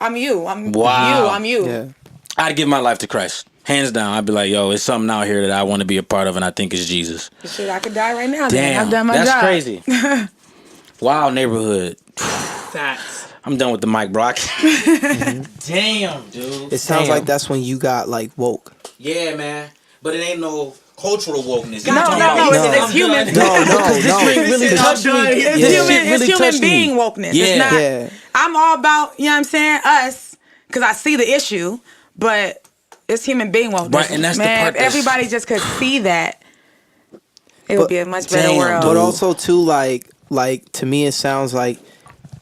I'm you. I'm you. Yeah. I'd give my life to Christ. Hands down, I'd be like, yo, it's something out here that I want to be a part of, and I think it's Jesus. Shit, I could die right now. Damn, man. I've done my job. that's crazy. Wow, neighborhood. Facts. I'm done with the mic, Brock. Damn, dude. It sounds like that's when you got like woke. Yeah, man. But it ain't no cultural wokeness. No. It's human. No. Really touched me. It's human being wokeness. Yeah. It's not. Yeah. I'm all about, you know what I'm saying, us, because I see the issue, but it's human being wokeness. Right, and that's the part if everybody just could see that, it would be a much better world. But also too, like to me, it sounds like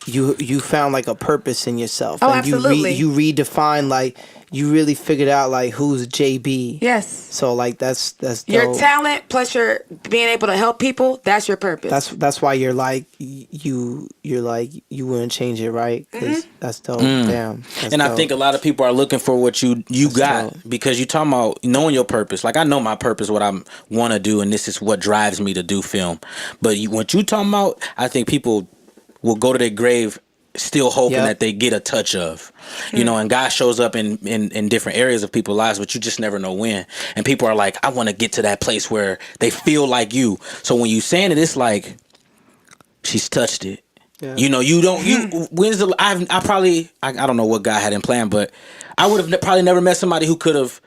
you found like a purpose in yourself. Oh, and absolutely. You redefine, like, you really figured out like who's Jaybee. Yes. So like that's dope. Your talent plus your being able to help people, that's your purpose. That's why you're like you're like you wouldn't change it, right? Because that's dope. Damn. That's And dope. I think a lot of people are looking for what you got, dope. because you talking about knowing your purpose. Like, I know my purpose, what I want to do, and this is what drives me to do film. But what you talking about, I think people will go to their grave still hoping that they get a touch of, you know, and God shows up in different areas of people's lives, but you just never know when. And people are like, I want to get to that place where they feel like you. So when you saying it, it's like, she's touched it. Yeah. You know, you don't, when's the, I don't know what God had in plan, but I would have probably never met somebody who could have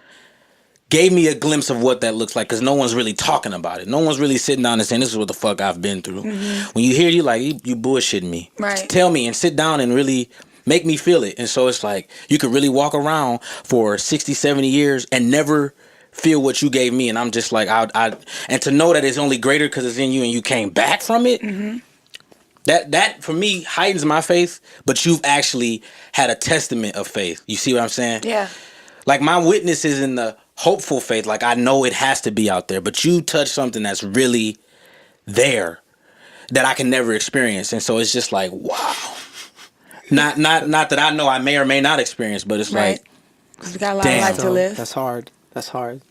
gave me a glimpse of what that looks like, because no one's really talking about it. No one's really sitting down and saying, this is what the fuck I've been through. When you hear, you like, you bullshitting me. Right. Tell me and sit down and really make me feel it. And so it's like, you could really walk around for 60, 70 years and never feel what you gave me. And I'm just like, and to know that it's only greater because it's in you and you came back from it, that for me heightens my faith. But you've actually had a testament of faith. You see what I'm saying? Yeah. Like, my witness is in the hopeful faith. Like, I know it has to be out there, but you touch something that's really there that I can never experience. And so it's just like, wow. Not that I know I may or may not experience, but it's Right. like, Because we got a lot of life to live. That's hard. That's hard.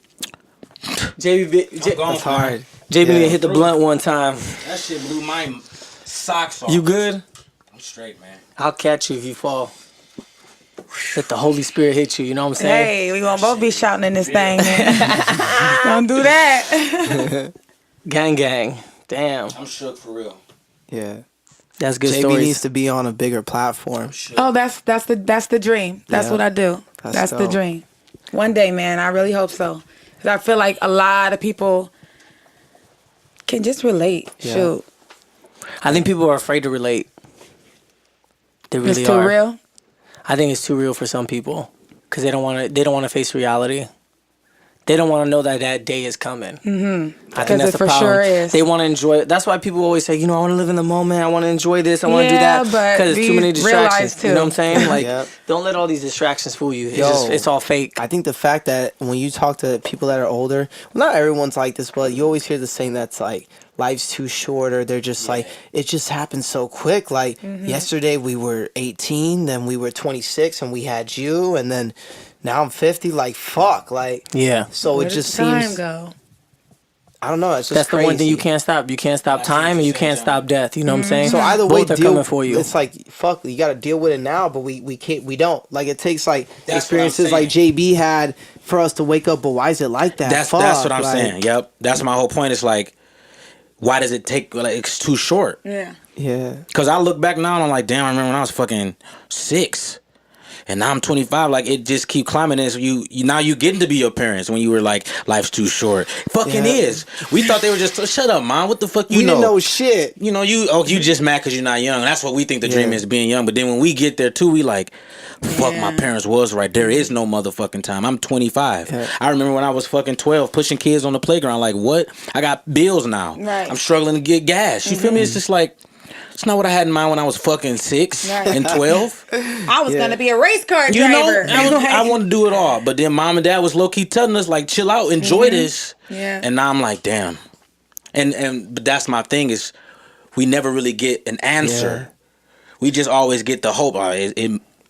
Jaybee, That's hard. Jaybee hit the blunt one time. that shit blew my socks off. You good? I'm straight, man. I'll catch you if you fall. Let the Holy Spirit hit you, you know what I'm saying? Hey, we gonna both be shouting in this thing, man. Don't do that. Gang gang. Damn. I'm shook for real. Yeah. That's good Jaybee stories. needs to be on a bigger platform. Oh, that's the dream. That's what I do. That's the dope. dream. One day, man. I really hope so. Because I feel like a lot of people can just relate. Yeah. Shoot. I think people are afraid to relate. They really It's too are. real. I think it's too real for some people because they don't want to face reality. They don't want to know that day is coming. I think that's it the for problem. sure is. They want to enjoy it. That's why people always say, I want to live in the moment. I want to enjoy this. I want to do that. but Because there's too many distractions. realize, too. You know what I'm saying? Like, Yep. don't let all these distractions fool you. Yo. It's all fake. I think the fact that when you talk to people that are older, well, not everyone's like this, but you always hear the saying that's like, life's too short, or they're just like, it just happens so quick. Like, yesterday we were 18, then we were 26, and we had you, and then now I'm 50. Like, fuck. Like, Yeah. so Where it does just time seems. go? I don't know. It's just That's crazy. the one thing you can't stop. You can't stop time, and you can't stop death. You know what I'm saying? So either way, both are coming for you. It's like fuck. You got to deal with it now, but we can't. We don't. Like it takes like That's experiences like Jaybee had for us to wake up. But why is it like that? That's what I'm saying. Yep. That's my whole point. It's like, why does it take? Like, it's too short. Yeah. Yeah. Because I look back now and I'm like, damn, I remember when I was fucking 6. And now I'm 25. Like, it just keep climbing. And so you now you getting to be your parents when you were like, life's too short. Fucking is. We thought they were just, shut up, mom. What the fuck you know? We didn't know shit. You know, you just mad because you're not young. That's what we think the dream is, being young. But then when we get there too, we like, fuck, my parents was right. There is no motherfucking time. I'm 25. Yeah. I remember when I was fucking 12 pushing kids on the playground. Like, what? I got bills now. Right. I'm struggling to get gas. You feel me? It's just like, it's not what I had in mind when I was fucking 6 and 12. I was gonna be a race car driver. I want to do it all. But then mom and dad was low key telling us like, chill out, enjoy this. Yeah. And now I'm like, damn. But that's my thing is, we never really get an answer. Yeah. We just always get the hope.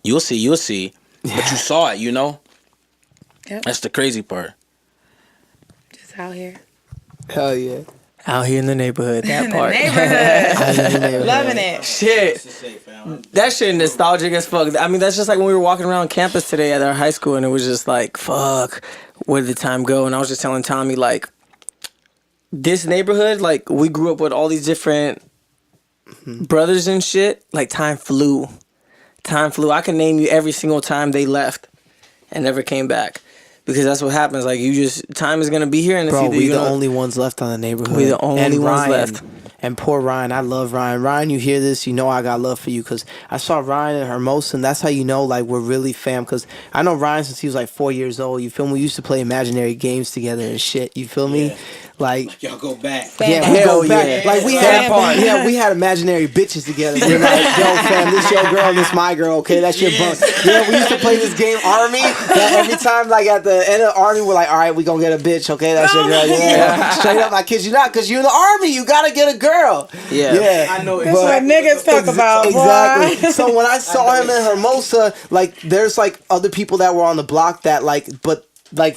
You'll see. Yeah. But you saw it, you know. Yep. That's the crazy part. Just out here. Hell yeah. Out here in the neighborhood, that part. Neighborhood. Loving it. Shit. That shit nostalgic as fuck. I mean, that's just like when we were walking around campus today at our high school and it was just like, fuck, where did the time go? And I was just telling Tommy, like, this neighborhood, like, we grew up with all these different brothers and shit. Like, time flew. I can name you every single time they left and never came back. Because that's what happens. Like, time is going to be here. And bro, we the only ones left on the neighborhood. We the only ones left. And poor Ryan. I love Ryan. Ryan, you hear this, you know I got love for you. Because I saw Ryan and Hermosa, and that's how you know, like, we're really fam. Because I know Ryan since he was, like, 4 years old. You feel me? We used to play imaginary games together and shit. You feel me? Like y'all go back. Yeah, we go back. Yeah. Like we had imaginary bitches together. We're like, yo, fam, this your girl, this my girl. Okay, that's your bunk. Yeah, we used to play this game, Army. That every time, like at the end of Army, we're like, all right, we gonna get a bitch. Okay, that's your girl. Yeah, straight up, I kid you not, because you're in the Army, you gotta get a girl. Yeah. I know. That's what niggas talk about. Exactly. So when I saw him in Hermosa, like, there's like other people that were on the block that like,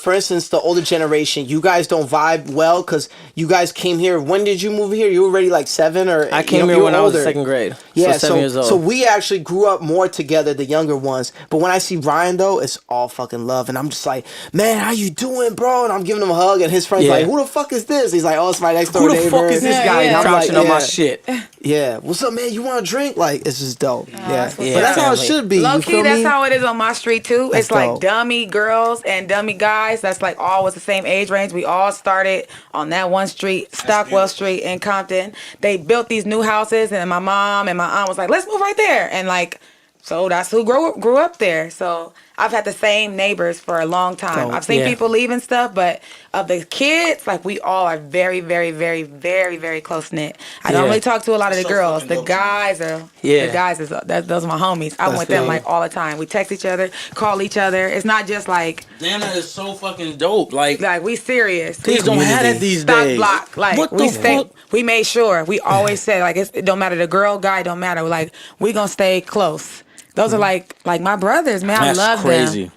for instance, the older generation, you guys don't vibe well because you guys came here. When did you move here? You were already like 7 or... I came here when I was in 2nd grade. Yeah, so 7 years old. So we actually grew up more together, the younger ones. But when I see Ryan, though, it's all fucking love. And I'm just like, man, how you doing, bro? And I'm giving him a hug. And his friend's like, who the fuck is this? He's like, oh, it's my next door neighbor. Who the fuck is this guy? And I'm crouching like, on my shit. Yeah. What's up, man? You want a drink? Like, it's just dope. But that's how it should be. Low key, that's how it is on my street, too. That's it's like dope. dummy girls and dummy guys. That's like all was the same age range. We all started on that one street, Stockwell Street in Compton. They built these new houses, and my mom and my aunt was like, let's move right there. And like, so that's who grew up there. So I've had the same neighbors for a long time. I've seen people leave and stuff, but of the kids, like, we all are very, very, very, very, very close knit. I don't really talk to a lot of the girls. The guys are, those are my homies. I'm with them like all the time. We text each other, call each other. It's not just like, damn, that is so fucking dope. Like we serious. Kids don't have that these days. Block. Like, what the fuck? We made sure. We always said, like, it don't matter, the girl, guy, don't matter. Like, we gonna stay close. Those are like my brothers, man. That's I love crazy. them.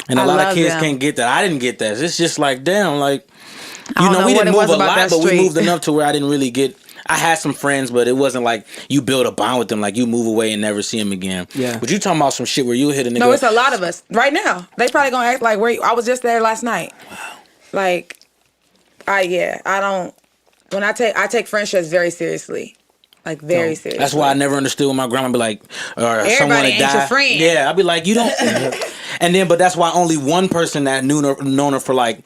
And a lot of kids can't get that. I didn't get that. It's just like, damn, like, you know, we didn't move a lot, but we moved enough to where I didn't really get. I had some friends, but it wasn't like you build a bond with them, like you move away and never see them again. Yeah. But you talking about some shit where you hit a nigga. No, it's a lot of us right now. They probably gonna act like I was just there last night. Wow. Like, I don't. When I take friendships very seriously. Like, very serious. That's why I never understood when my grandma be like, or everybody someone ain't died. Your friend. Yeah, I'd be like, you don't. And then, but that's why only one person that known her for like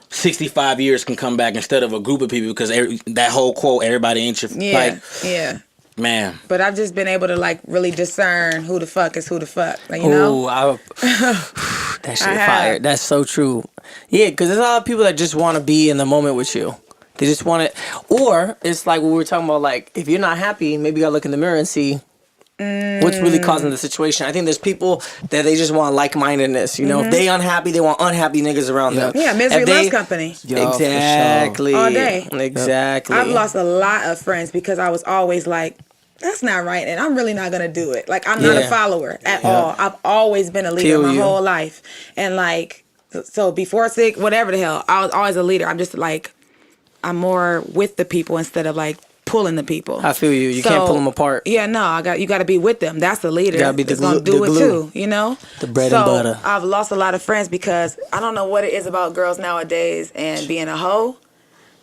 65 years can come back instead of a group of people, because that whole quote, everybody ain't your friend. Yeah. Man. But I've just been able to like really discern who the fuck is who the fuck. Like, you know? That shit fire. That's so true. Yeah, because there's a lot of people that just want to be in the moment with you. They just want it. Or it's like what we were talking about, like, if you're not happy, maybe you gotta look in the mirror and see what's really causing the situation. I think there's people that they just want like-mindedness, you know? If they unhappy, they want unhappy niggas around them. Yeah, misery loves company. Exactly. All day. Exactly. I've lost a lot of friends because I was always like, that's not right, and I'm really not gonna do it. Like, I'm not a follower at all. I've always been a leader my whole life. And like, so before sick, whatever the hell, I was always a leader. I'm just like, I'm more with the people instead of like pulling the people. I feel you. You can't pull them apart. Yeah, no, you got to be with them. That's the leader. You gotta be the gonna do the it glue. too. You know, the bread and butter. I've lost a lot of friends because I don't know what it is about girls nowadays and being a hoe,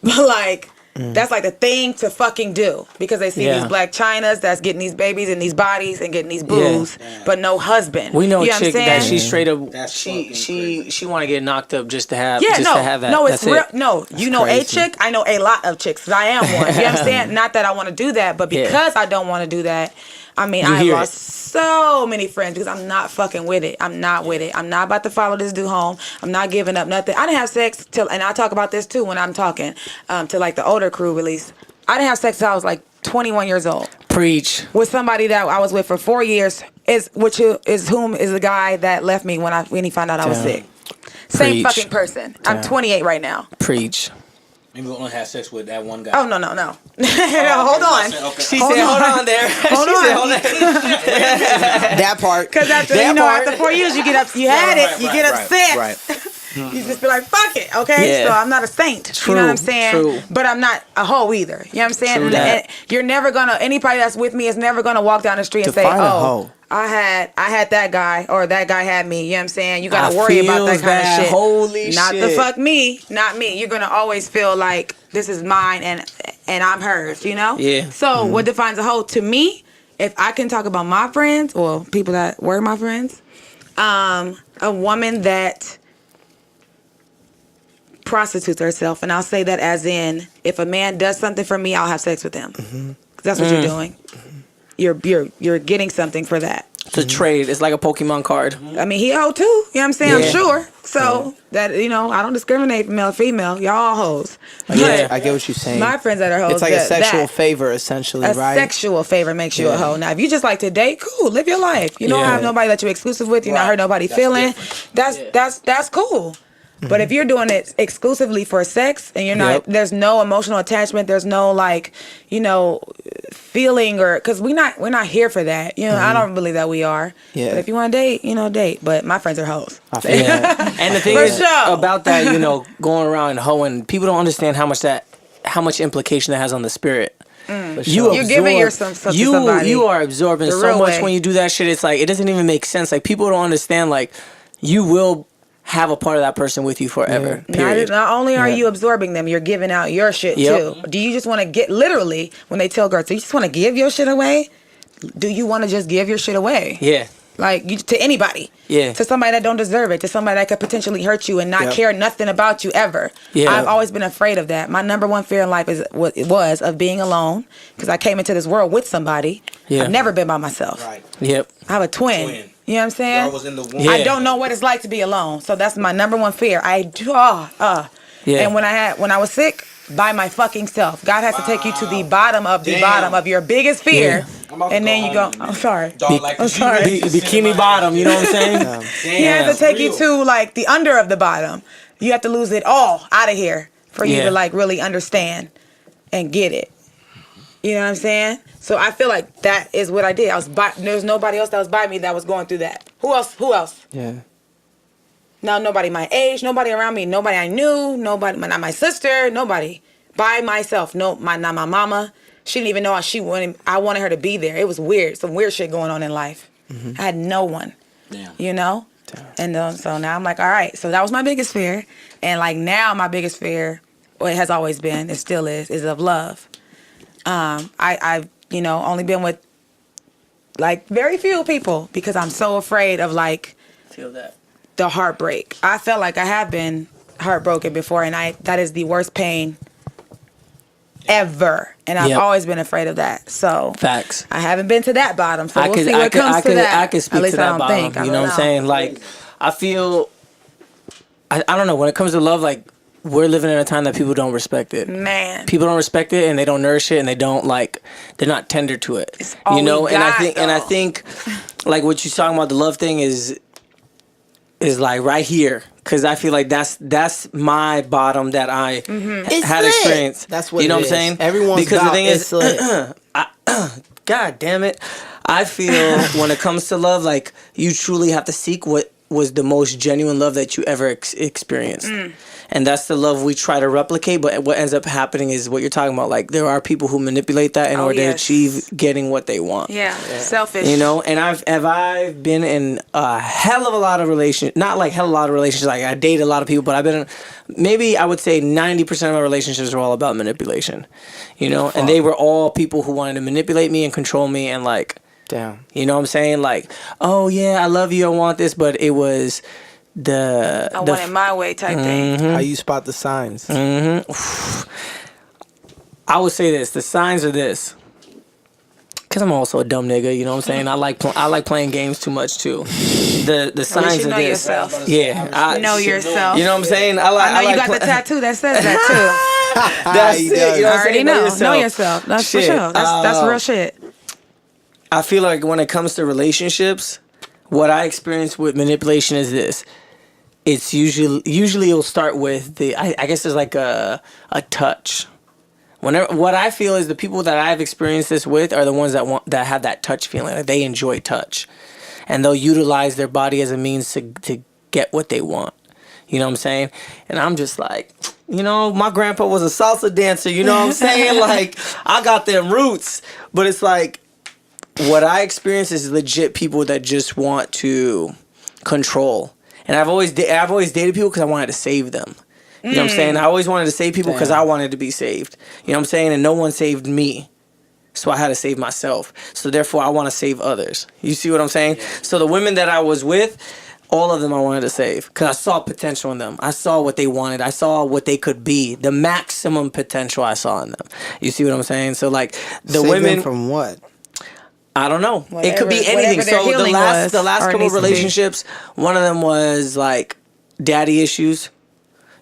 but like. That's like the thing to fucking do because they see these black chinas that's getting these babies and these bodies and getting these boos, but no husband. We know you a chick that she's straight up. That's She want to get knocked up just to have. Yeah, just to have that. no, it's That's real. it. No, you know crazy. a chick. I know a lot of chicks. 'Cause I am one. You understand? Not that I want to do that, but because I don't want to do that. I mean, I lost so many friends because I'm not fucking with it. I'm not with it. I'm not about to follow this dude home. I'm not giving up nothing. I didn't have sex till, and I talk about this too when I'm talking to like the older crew release. I didn't have sex till I was like 21 years old. Preach. With somebody that I was with for 4 years, which is the guy that left me when he found out I was sick. Same Preach. fucking person. I'm 28 right now. Preach. Maybe we only had sex with that one guy. Oh, no. Hold on. She said, hold on there. Hold on. That part. Because after 4 years, you get upset. Right. You just be like, fuck it, okay? Yeah. So I'm not a saint. True, You know what I'm saying? true. But I'm not a hoe either. You know what I'm saying? True that. And you're never gonna, anybody that's with me is never gonna walk down the street and say, Define a oh, hoe. I had that guy or that guy had me. You know what I'm saying? You gotta I worry about that feels kind that. of shit. Holy not shit. the fuck me, not me. You're gonna always feel like this is mine and I'm hers, you know? Yeah. So what defines a hoe to me, if I can talk about my friends or people that were my friends, a woman that prostitutes herself, and I'll say that as in, if a man does something for me, I'll have sex with him. 'Cause that's what you're doing. You're getting something for that. It's a trade. It's like a Pokemon card. I mean, he hoe too. You know what I'm saying? Yeah. I'm sure. So that I don't discriminate male or female. Y'all all hoes. Yeah, I get what you're saying. My friends that are hoes. It's like a sexual favor, essentially, A right? sexual favor makes you a hoe. Now, if you just like to date, cool, live your life. You don't Yeah. have nobody that you're exclusive with. You're not hurt nobody feeling. That's cool. But if you're doing it exclusively for sex and you're not, there's no emotional attachment, there's no feeling because we're not here for that. I don't believe that we are. Yeah. But if you want to date, date. But my friends are hoes. Yeah. And the thing For is sure. about that, going around and hoeing, people don't understand how much implication that has on the spirit. You're giving yourself to somebody. You are absorbing The so real much way. when you do that shit. It's like it doesn't even make sense. Like people don't understand. Like you will have a part of that person with you forever. Period. Not only are you absorbing them, you're giving out your shit too. Do you just want to get, literally, when they tell girls, do you just want to give your shit away? Do you want to just give your shit away? Yeah. Like to anybody. Yeah. To somebody that don't deserve it. To somebody that could potentially hurt you and not care nothing about you ever. Yeah. I've always been afraid of that. My number one fear in life is what it was of being alone. Because I came into this world with somebody. Yeah. I've never been by myself. Right. Yep. I have a twin. You know what I'm saying? Y'all was in the womb. Yeah. I don't know what it's like to be alone. So that's my number one fear. Yeah. And when I was sick, by my fucking self. God has to take you to the bottom of the bottom of your biggest fear. Yeah. And then you go, I'm sorry. I'm sorry. Bikini bottom, you know what I'm saying? He has to take you to like the under of the bottom. You have to lose it all out of here for you to like really understand and get it. You know what I'm saying? So I feel like that is what I did. There was nobody else that was by me that was going through that. Who else? Yeah. No, nobody my age, nobody around me, nobody I knew, nobody, not my sister, nobody. By myself. Not my mama. She didn't even know I wanted her to be there. It was weird. Some weird shit going on in life. I had no one. Damn. You know? Damn. And so now I'm like, all right. So that was my biggest fear. And like now my biggest fear, well, it has always been, it still is of love. I've only been with like very few people because I'm so afraid of like Feel that. the heartbreak. I felt like I have been heartbroken before, and that is the worst pain ever. And I've always been afraid of that. So Facts. I haven't been to that bottom. So we'll see what comes to that. I could speak At least to that I don't bottom. think. You know what I'm saying? Like, I feel, I don't know, when it comes to love, like, we're living in a time that people don't respect it. Man. People don't respect it, and they don't nourish it, and they're not tender to it. It's all we and got, I think, like what you're talking about, the love thing is like right here, because I feel like that's my bottom that I had experienced. That's what you know it what I'm is. saying. Everyone's because the thing is, lit. God damn it, I feel when it comes to love, like you truly have to seek what was the most genuine love that you ever experienced. And that's the love we try to replicate, but what ends up happening is what you're talking about. Like, there are people who manipulate that in order to achieve getting what they want. Yeah, selfish. You know, and I've been in a hell of a lot of relationships, not like hell of a lot of relationships, like I date a lot of people, but I've been in, maybe I would say 90% of my relationships were all about manipulation, you know, and they were all people who wanted to manipulate me and control me and like, damn, you know what I'm saying? Like, oh yeah, I love you, I want this, but it was I want it my way type thing. How you spot the signs? I would say this: the signs are this. Cause I'm also a dumb nigga, you know what I'm saying? I like playing games too much too. The signs are this. Yourself. Yeah, know yourself. You know what I'm saying? I know you got the tattoo that says that too. That's it. You know what I'm already saying? know yourself. That's shit. for sure. That's real shit. I feel like when it comes to relationships, what I experience with manipulation is this. It's usually it'll start with I guess there's like a touch. Whenever, what I feel is the people that I've experienced this with are the ones that have that touch feeling. Like they enjoy touch, and they'll utilize their body as a means to get what they want. You know what I'm saying? And I'm just like, you know, my grandpa was a salsa dancer. You know what I'm saying? Like I got them roots, but it's like what I experience is legit people that just want to control. And I've always dated people because I wanted to save them. You know what I'm saying? I always wanted to save people because I wanted to be saved. You know what I'm saying? And no one saved me. So I had to save myself. So therefore, I want to save others. You see what I'm saying? Yeah. So the women that I was with, all of them I wanted to save because I saw potential in them. I saw what they wanted. I saw what they could be. The maximum potential I saw in them. You see what I'm saying? So like the save women them from what? I don't know. It could be anything. So the last couple of relationships, one of them was like daddy issues.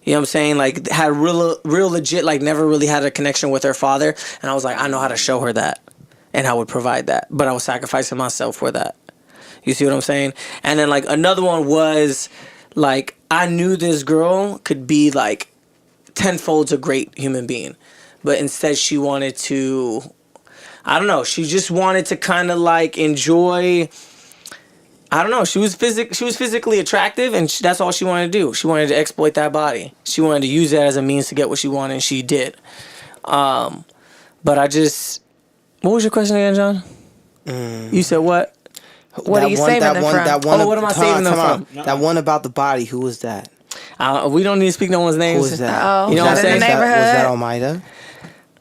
You know what I'm saying? Like had real legit, like never really had a connection with her father. And I was like, I know how to show her that. And I would provide that. But I was sacrificing myself for that. You see what I'm saying? And then like another one was like, I knew this girl could be like tenfold a great human being. But instead she wanted to, I don't know, she just wanted to kind of like enjoy, I don't know, she was physically attractive and that's all she wanted to do. She wanted to exploit that body. She wanted to use that as a means to get what she wanted and she did. But I just, what was your question again, John? You said what? What are you saving them from? What am I saving them from? That one about the body, who was that? We don't need to speak no one's names. Who was that? Oh, you know what I'm saying? Was that Almeida?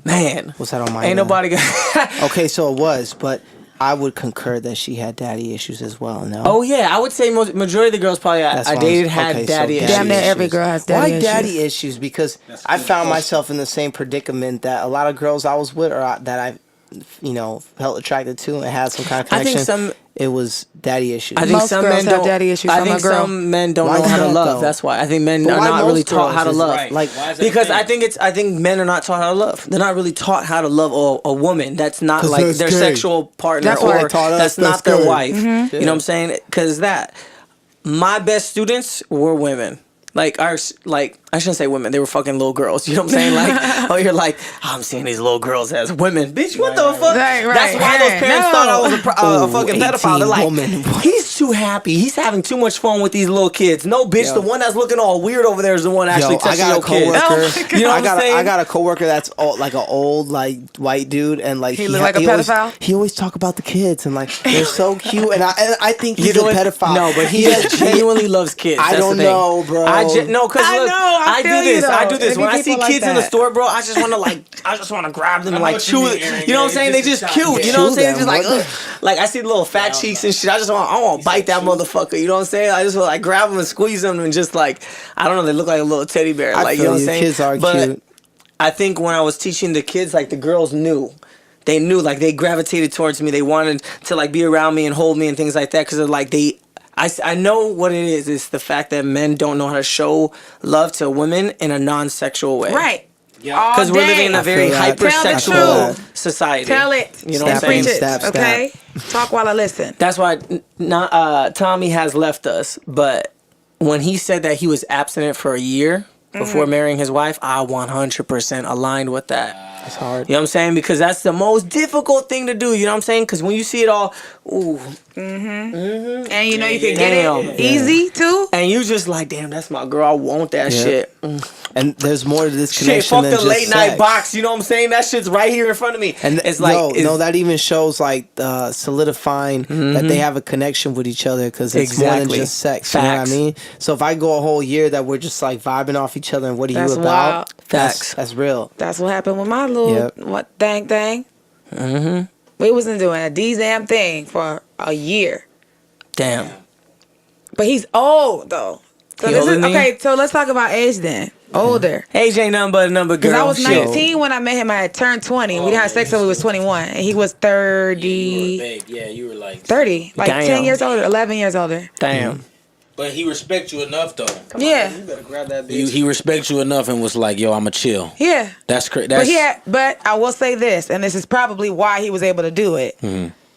Man. Was that Almeida? Ain't nobody got... Okay, so it was, but I would concur that she had daddy issues as well, no? Oh, yeah. I would say majority of the girls probably I dated had daddy issues. Damn near every girl has daddy issues. Why daddy issues? Because I found myself in the same predicament that a lot of girls I was with or that I, felt attracted to and had some kind of connection. I think it was daddy issues. I think most some girls men have daddy issues. I think some men don't know how to love. That's why. I think men are not really taught how to love. Right. Like, because I think men are not taught how to love. They're not really taught how to love a woman that's not like their sexual partner or that's not their wife. You know what I'm saying? Because my best students were women. Like I shouldn't say women. They were fucking little girls. You know what I'm saying? Like, you're like, I'm seeing these little girls as women. Bitch, what the fuck? Right. That's why those parents thought I was a fucking pedophile. They're like, woman. He's too happy. He's having too much fun with these little kids. No, bitch, the one that's looking all weird over there is the one actually touching your kids. You know what I'm saying? I got a coworker that's like an old white dude, and like he look like a pedophile. He always talk about the kids and like they're so cute, and I think he's a pedophile. No, but he genuinely loves kids. I don't know, bro. No, because look, I do this. When I see kids in the that. store, bro, I just want to grab them and like chew it. You know what I'm saying? They just cute. You know what I'm saying? Just like, like I see the little fat cheeks and shit. I want to bite that motherfucker. You know what I'm saying? I just want to like grab them and squeeze them and just like, I don't know. They look like a little teddy bear. Like, you know what I'm saying? Kids are cute. I think when I was teaching the kids, like the girls knew. They knew, like they gravitated towards me. They wanted to like be around me and hold me and things like that because they're like I know what it is. It's the fact that men don't know how to show love to women in a non-sexual way. Right. Because we're living in a very hypersexual society. Tell it. You know what I'm saying? Okay? Talk while I listen. That's why Tommy has left us. But when he said that he was abstinent for a year before marrying his wife, I 100% aligned with that. It's hard. You know what I'm saying? Because that's the most difficult thing to do. You know what I'm saying? Because when you see it all, ooh. And you know you can get it easy too. And you just like, damn, that's my girl. I want that shit. And there's more to this Shit, connection fuck than the just late night sex. box. You know what I'm saying? That shit's right here in front of me. And it's like, no, that even shows like solidifying that they have a connection with each other because it's more than just sex. Facts. You know what I mean? So if I go a whole year that we're just like vibing off each other and what are That's you about? wild. That's real. That's what happened with my little thing. We wasn't doing a damn thing for a year. Damn. But he's old though. So He older than me? okay. So let's talk about age then. Older. Age ain't nothing but a number, girl. Because I was 19 when I met him. I had turned 20. We had sex when we was 21, and he was 30. Yeah, you were like 30, like Damn. 10 years older, 11 years older. Damn. But he respects you enough though. Yeah, You better grab that bitch. He respects you enough and was like, yo, I'ma chill. yeah. That's crazy. But I will say this, and this is probably why he was able to do it.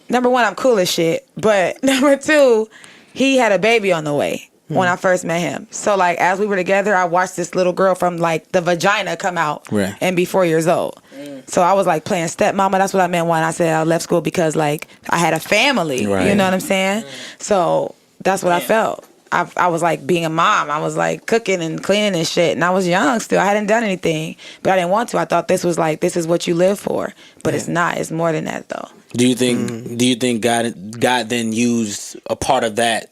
Number one, I'm cool as shit. But number two, he had a baby on the way when I first met him. So like as we were together, I watched this little girl from like the vagina come out and be 4 years old. So I was like playing stepmama. That's what I meant when I said I left school because like I had a family. Right. You know what I'm saying? So that's what I felt. I was like being a mom. I was like cooking and cleaning and shit. And I was young still. I hadn't done anything. But I didn't want to. I thought this was like, this is what you live for. But it's not. It's more than that though. Do you think God then used a part of that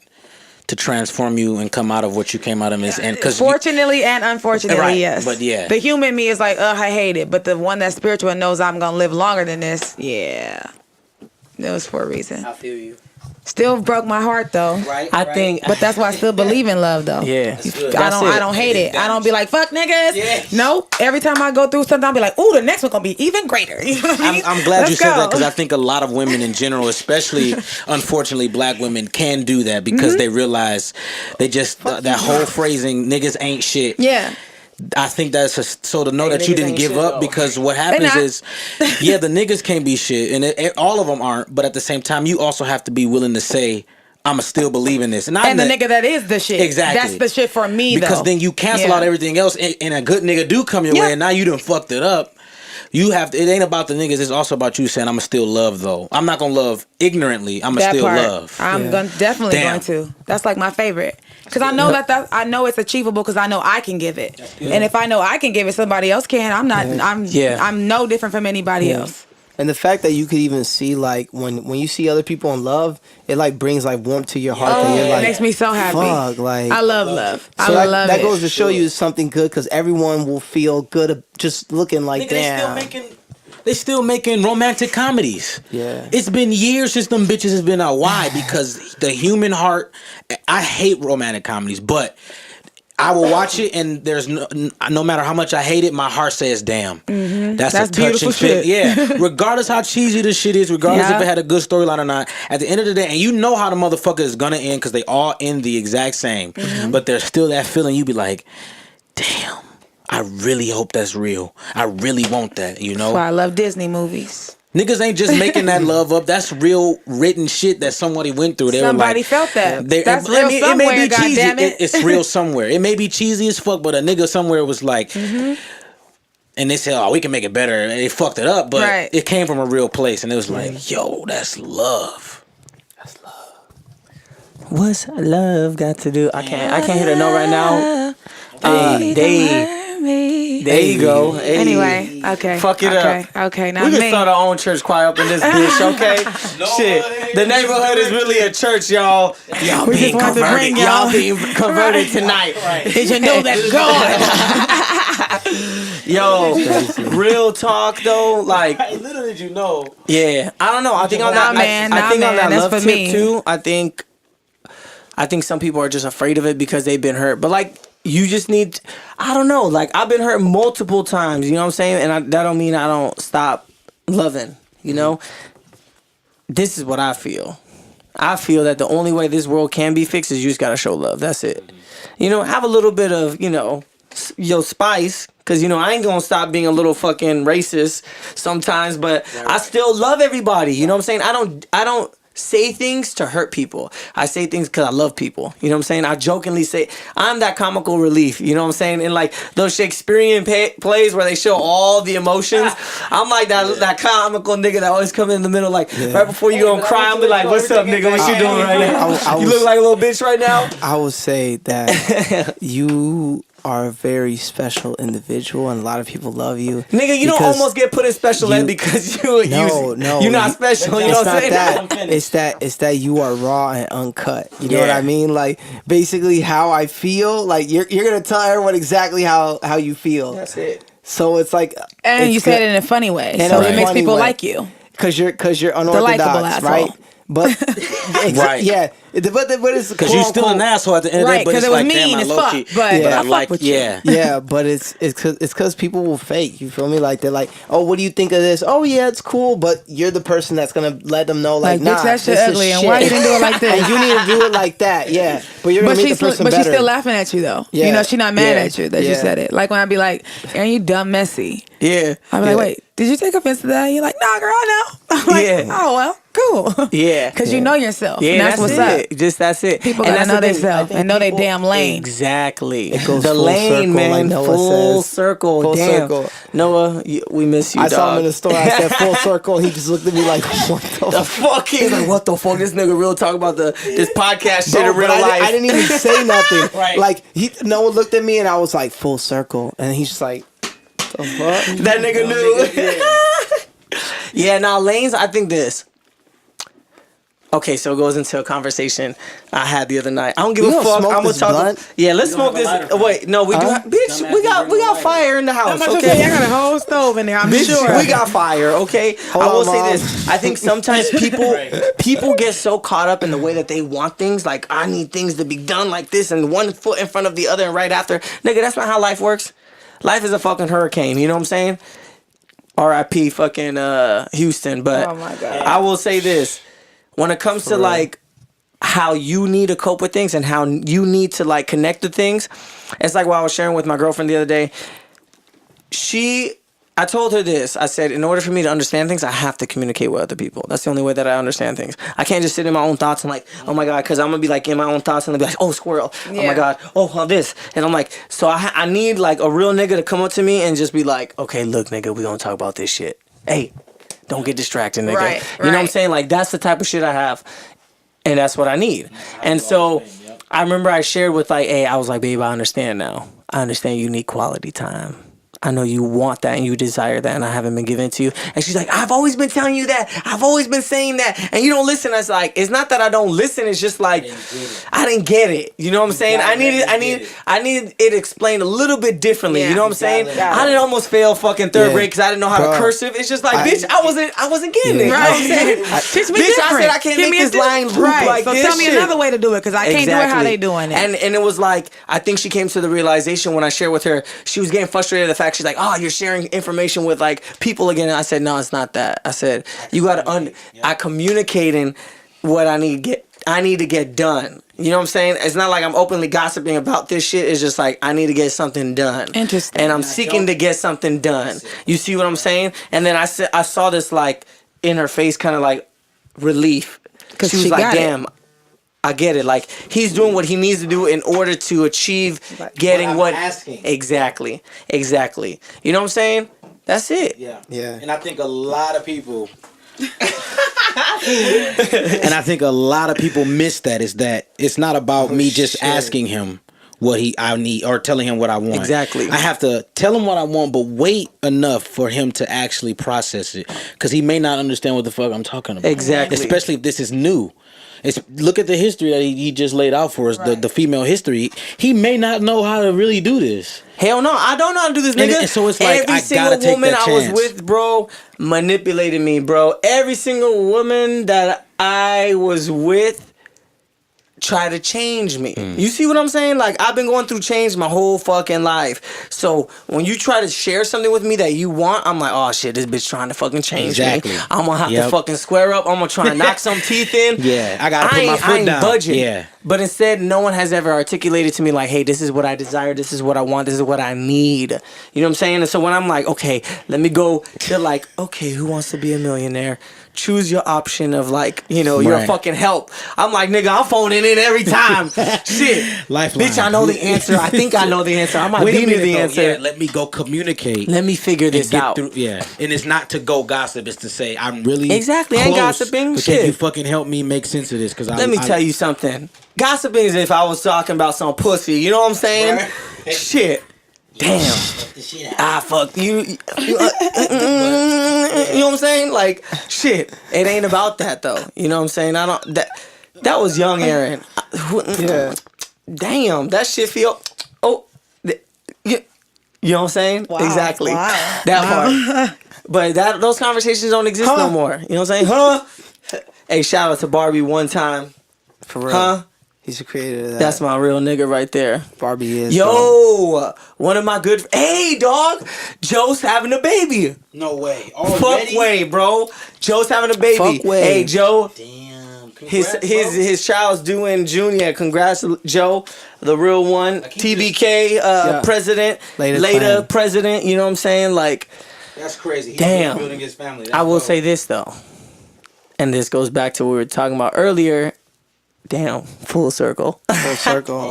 to transform you and come out of what you came out of? And Fortunately and unfortunately, Right, yes. but yeah. The human me is like, I hate it. But the one that's spiritual and knows I'm going to live longer than this, yeah. It was for a reason. I feel you. Still broke my heart though. Right. I think, But that's why I still believe in love though. yeah. I don't hate it. I don't be like, fuck niggas. Yeah. Nope. Every time I go through something, I'll be like, ooh, the next one gonna be even greater. You know what I mean? I'm glad Let's you said that go. because I think a lot of women in general, especially unfortunately black women, can do that because they realize they just that whole phrasing "niggas ain't shit." Yeah. I think that's so to know that you niggas didn't ain't give shit, up though. because what happens not. is, yeah, the niggas can't be shit and all of them aren't. But at the same time, you also have to be willing to say, I'ma still believe in this. And the nigga that is the shit. Exactly. That's the shit for me, because though. then you cancel out everything else, and a good nigga do come your way, and now you done fucked it up. You have to, it ain't about the niggas. It's also about you saying, I'ma still love though. I'm not gonna love ignorantly. I'ma that still part, love. I'm definitely going to. That's like my favorite. Because I know I know it's achievable because I know I can give it. And if I know I can give it, somebody else can. I'm not, I'm no different from anybody else. And the fact that you could even see like when you see other people in love, it like brings like warmth to your heart. That you're It like, makes me so happy. fuck, like I love love. So I love that it. goes to show you something good because everyone will feel good just looking like Nigga, damn. They still making romantic comedies. Yeah. It's been years since them bitches has been out. Why? Because the human heart. I hate romantic comedies, but I will watch it, and there's no matter how much I hate it, my heart says, "Damn, that's a touching beautiful shit." Yeah, regardless how cheesy the shit is, regardless if it had a good storyline or not. At the end of the day, and you know how the motherfucker is gonna end because they all end the exact same. But there's still that feeling. You be like, "Damn, I really hope that's real. I really want that." You know. That's why I love Disney movies. Niggas ain't just making that love up. That's real written shit that somebody went through. They Somebody were like, felt that. That's I real mean, somewhere, it may be cheesy. goddammit. It's real somewhere. It may be cheesy as fuck, but a nigga somewhere was like, and they said, "Oh, we can make it better." And they fucked it up, but it came from a real place, and it was like, "Yo, that's love." That's love. What's love got to do? I can't hit a note right now. There you go. Hey. Anyway, okay. Fuck it up. Okay, now We can me. start our own church choir up in this bitch, okay? Shit. The neighborhood is really a church, y'all. Y'all We being just wanted to converted. bring Y'all y'all- being converted tonight. Did you know that God? Yo, real talk though, like Little did you know. yeah, I don't know. I think on Nah, that, man. I Nah, think on man. that That's love for tip me. too. I think some people are just afraid of it because they've been hurt. But like, you just need. I don't know. Like I've been hurt multiple times. You know what I'm saying? And that don't mean I don't stop loving. You know. This is what I feel. I feel that the only way this world can be fixed is you just gotta show love. That's it. You know, have a little bit of spice. Cause I ain't gonna stop being a little fucking racist sometimes, but I still love everybody. You know what I'm saying? I don't say things to hurt people. I say things because I love people. You know what I'm saying? I jokingly say, I'm that comical relief. You know what I'm saying? In like those Shakespearean plays where they show all the emotions, I'm like that comical nigga that always come in the middle, like right before you gonna cry, I'm be like, what's up, nigga? What you doing right now? You look like a little bitch right now? I would say that you are a very special individual, and a lot of people love you. Nigga, you don't almost get put in special ed because you're not special. You know what I'm saying? It's that you are raw and uncut. You know what I mean? Like basically how I feel. Like you're gonna tell everyone exactly how you feel. That's it. So it's like, and you said it in a funny way, so it makes people like you. Cause you're unorthodox, right? But right, yeah. But it's because you're still an asshole at the end of the day. Right, because it was mean as fuck. But I like, yeah. But it's because people will fake. You feel me? Like they're like, oh, what do you think of this? Oh yeah, it's cool. But you're the person that's gonna let them know, like, nah, bitch, that shit ugly, and why you didn't do it like this? And you need to do it like that. Yeah, but you're gonna make the person better. But she's still laughing at you though. Yeah. You know, she's not mad at you that you said it. Like when I be like, "Aren't you dumb messy?" Yeah, I'm like, wait, did you take offense to that? And you're like, nah, girl, no. I'm like, oh well, cool. Yeah, because you know yourself. Yeah, and that's what's it. up. Just that's it. People gotta know themselves and know they damn lane. Exactly. It goes the full lane, circle, man. like Noah full says. circle. Full Damn. circle. Noah, we miss you, I dog. saw him in the store. I said full circle. He just looked at me like, what the fuck? He's like, what the fuck? This nigga real talk about this podcast shit in real life. I didn't even say nothing. Right. Like Noah looked at me and I was like, full circle, and he's just like, the fuck? That nigga knew. Yeah, now lanes. I think this. Okay, so it goes into a conversation I had the other night. I don't give a fuck. I'm gonna talk. Yeah, let's smoke this. Wait, no, we do. Bitch, we got fire in the house. Okay, I got a whole stove in there. I'm bitch, sure we got fire. Okay, I will say this. I think sometimes people get so caught up in the way that they want things. Like, I need things to be done like this, and one foot in front of the other, and right after. Nigga, that's not how life works. Life is a fucking hurricane. You know what I'm saying? R.I.P. fucking Houston. But oh my God. I will say this. When it comes to like how you need to cope with things and how you need to like connect to things, it's like what I was sharing with my girlfriend the other day. I told her this. I said, in order for me to understand things, I have to communicate with other people. That's the only way that I understand things. I can't just sit in my own thoughts and like, oh my God, because I'm going to be like in my own thoughts and they'll be like, oh, squirrel. Yeah. Oh my God. Oh, this. And I'm like, so I need like a real nigga to come up to me and just be like, okay, look, nigga, we going to talk about this shit. Hey, don't get distracted, nigga. Right. You know what I'm saying? Like, that's the type of shit I have. And that's what I need. And so I remember I shared with like, hey, I was like, babe, I understand now. I understand you need quality time. I know you want that and you desire that and I haven't been giving it to you. And she's like, I've always been telling you that. I've always been saying that. And you don't listen. I was like, it's not that I don't listen. It's just like, I didn't get it. You know what I'm saying? I need it explained a little bit differently. Yeah, you know what I'm saying? I didn't almost fail fucking third grade because I didn't know how to cursive. It's just like, bitch, I wasn't getting it. Right. You know what I'm saying? Teach me bitch, different. I said I can't make this line loop like so this. So tell me another way to do it because I can't do it how they doing it. And it was like, I think she came to the realization when I shared with her, she was getting frustrated at the fact she's like, oh, you're sharing information with like people again. And I said, no, it's not that. I said, you gotta I communicating what I need to get done. You know what I'm saying? It's not like I'm openly gossiping about this shit. It's just like I need to get something done. Interesting. And I'm seeking to get something done. You see what I'm saying? And then I saw this like in her face, kind of like relief, because she was like, damn. I get it. Like, he's doing what he needs to do in order to achieve getting what asking. Exactly. You know what I'm saying? That's it. Yeah. And I think a lot of people miss that, is that it's not about me just asking him what I need or telling him what I want. Exactly. I have to tell him what I want, but wait enough for him to actually process it, because he may not understand what the fuck I'm talking about. Exactly. Especially if this is new. Look at the history that he just laid out for us, the female history. He may not know how to really do this. Hell no, I don't know how to do this, nigga. And so it's like, every I single gotta take woman that I chance. was with, bro, manipulated me, bro. Every single woman that I was with try to change me. You see what I'm saying? Like, I've been going through change my whole fucking life. So when you try to share something with me that you want, I'm like, oh shit, this bitch trying to fucking change me. I'm gonna have to fucking square up. I'm gonna try and knock some teeth in. Yeah, I gotta put my foot down. Budging. Yeah. But instead, no one has ever articulated to me like, hey, this is what I desire, this is what I want, this is what I need. You know what I'm saying? And so when I'm like, okay, let me go, they're like, okay, who wants to be a millionaire? Choose your option of like, you know, your fucking help. I'm like, nigga, I'm phoning in every time. Shit. Lifeline. Bitch, I know the answer. I think I know the answer. I might be the answer. Yeah, let me go communicate. Let me figure this out. And it's not to go gossip. It's to say, I'm really exactly. close, ain't gossiping. but Shit. can you fucking help me make sense of this? Because Let me tell you something. Gossiping is if I was talking about some pussy. You know what I'm saying? Right. Shit. Damn. Fuck you. You know what I'm saying? Like, shit. It ain't about that though. You know what I'm saying? I don't. That was young Aaron. Yeah. Damn. That shit feel. Oh. You know what I'm saying? Wow. Exactly. Wow. That part. But those conversations don't exist no more. You know what I'm saying? Huh? Hey, shout out to Barbie one time. For real. Huh? He's the creator of that. That's my real nigga right there. Barbie is. Yo, one of my good. Hey, dog. Joe's having a baby. No way. Fuck way, bro. Joe's having a baby. Fuck way. Hey, Joe. Damn. His child's due in June. Yeah, congrats, Joe, the real one. TBK, president. Later president. You know what I'm saying? Like, that's crazy. He's damn. building his family. I will say this though, and this goes back to what we were talking about earlier. Damn, full circle. Full circle.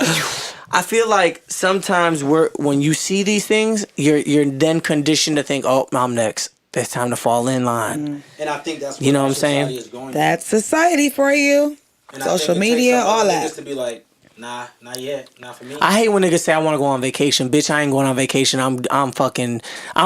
I feel like sometimes when you see these things, you're then conditioned to think, oh, I'm next. It's time to fall in line. And I think that's what, you know what I'm saying? That's society for you. And Social media, all that. To be like, nah, not yet, not for me. I hate when niggas say I want to go on vacation. Bitch, I ain't going on vacation. I'm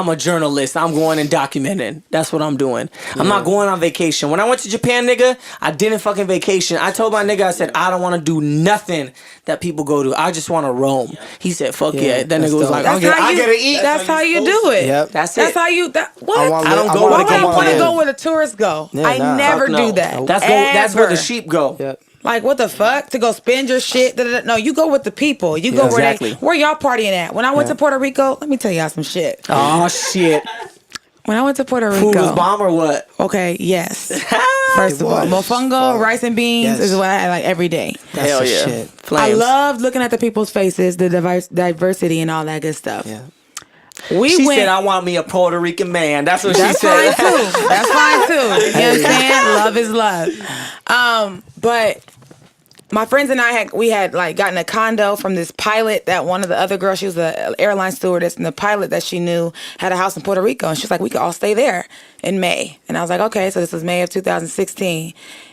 a journalist. I'm going and documenting. That's what I'm doing. I'm not going on vacation. When I went to Japan, nigga, I didn't fucking vacation. I told my nigga, I said, I don't want to do nothing that people go to. I just want to roam. Yeah. He said, fuck yeah. That nigga was like, I gotta eat. That's how you do it. Yep. That's how you. What? I don't go. Why would I want to go where the tourists go? Yeah, I never do that. That's where the sheep go. Yep. Like, what the fuck? To go spend your shit? No, you go with the people. You go where y'all partying at. When I went to Puerto Rico, let me tell y'all some shit. Oh, shit. When I went to Puerto Rico. Food was bomb or what? Okay, yes. First of all, mofongo, rice and beans is what I had like every day. That's Hell yeah. Shit. I loved looking at the people's faces, the diversity and all that good stuff. Yeah. She said, I want me a Puerto Rican man. That's what she Fine said. too. That's fine too. You know what I'm saying? Love is love. But my friends and I had like gotten a condo from this pilot that one of the other girls, she was an airline stewardess, and the pilot that she knew had a house in Puerto Rico, and she's like, we could all stay there in May. And I was like, okay, so this was May of 2016.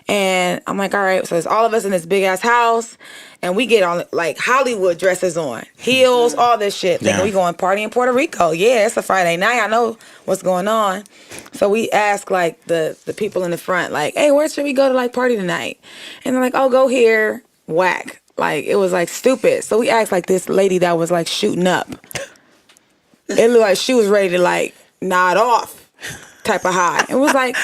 And I'm like, all right, so it's all of us in this big ass house, and we get on like Hollywood dresses on, heels, all this shit. Thinking we going party in Puerto Rico. Yeah, it's a Friday night. I know what's going on. So we ask like the people in the front, like, hey, where should we go to like party tonight? And they're like, oh, go here. Whack. Like, it was like stupid. So we asked like this lady that was like shooting up. It looked like she was ready to like nod off type of high. It was like,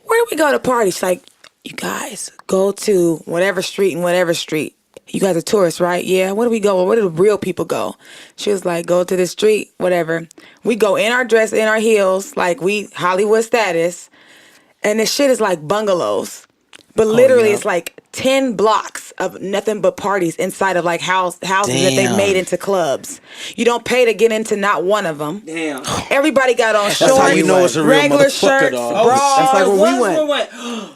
where do we go to party? She's like, you guys go to whatever street and whatever street. You guys are tourists, right? Yeah. Where do we go? Where do the real people go? She was like, go to this street, whatever. We go in our dress, in our heels, like we Hollywood status. And this shit is like bungalows. But literally it's like 10 blocks of nothing but parties inside of like houses that they've made into clubs. You don't pay to get into not one of them. Damn. Everybody got on shorts, how you know it's a real regular motherfucker, shirts, dog. bras. That's like where we went.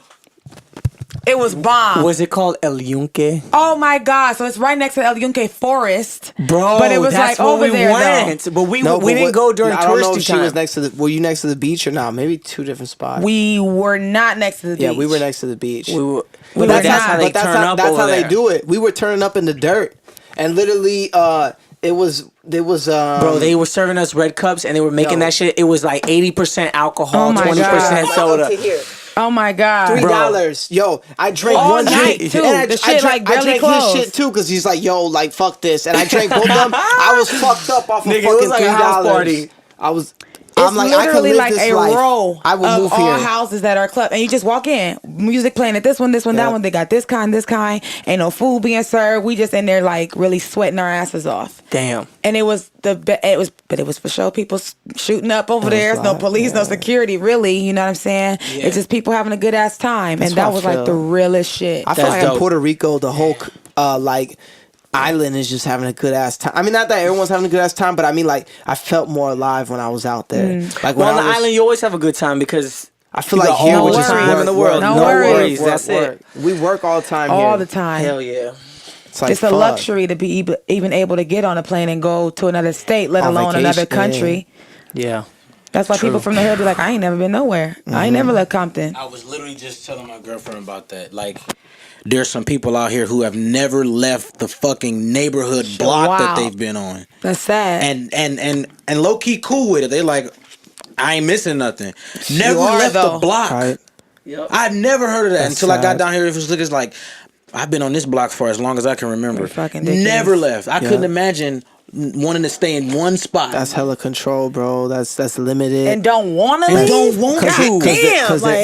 It was bomb. Was it called El Yunque? Oh my God. So it's right next to El Yunque Forest. Bro, but it was that's like over where we there went. though. But we didn't go during touristy I don't know if she time. was next to were you next to the beach or not? Maybe two different spots. We were not next to the beach. Yeah, we were next to the beach. But that's how they turn up That's over how there. they do it. We were turning up in the dirt. And literally, it was bro, they were serving us red cups and they were making that shit. It was like 80% alcohol, Oh my 20% God. soda. Oh my God. $3. Yo, I drank All one night, drink. too. And The shit, like, I barely drank closed. his shit too because he's like, yo, like, fuck this. And I drank both of them. I was fucked up off of Nigga, it fucking was like a house $3. party. I'm like, I could literally live like this a life. row I would of move all here. houses that are club, and you just walk in, music playing at this one, that one. They got this kind. Ain't no food being served. We just in there like really sweating our asses off. Damn. And it was for sure people shooting up over there. There's no police, no security, really. You know what I'm saying? It's just people having a good ass time, and that was like the realest shit. I feel like in dope. Puerto Rico, the whole like island is just having a good ass time. I mean, not that everyone's having a good ass time, but I mean, like, I felt more alive when I was out there. Like, on the island, you always have a good time because I feel like here we're just time in the world. No worries. work, That's work. it. We work all the time all here. the time. Hell yeah. It's like It's a luxury to be even able to get on a plane and go to another state, let On alone another vacation, country. Yeah. That's why people from the hood be like, I ain't never been nowhere. I ain't never left Compton. I was literally just telling my girlfriend about that. Like, there's some people out here who have never left the fucking neighborhood block that they've been on. That's sad. And low key cool with it. They like, I ain't missing nothing. Never left the block. Right. Yep. I'd never heard of that That's until I got sad. down here. It was like, I've been on this block for as long as I can remember. You're fucking ridiculous. Never left. I couldn't imagine wanting to stay in one spot. That's hella control, bro. That's limited. and don't want to leave? don't want to. Because like,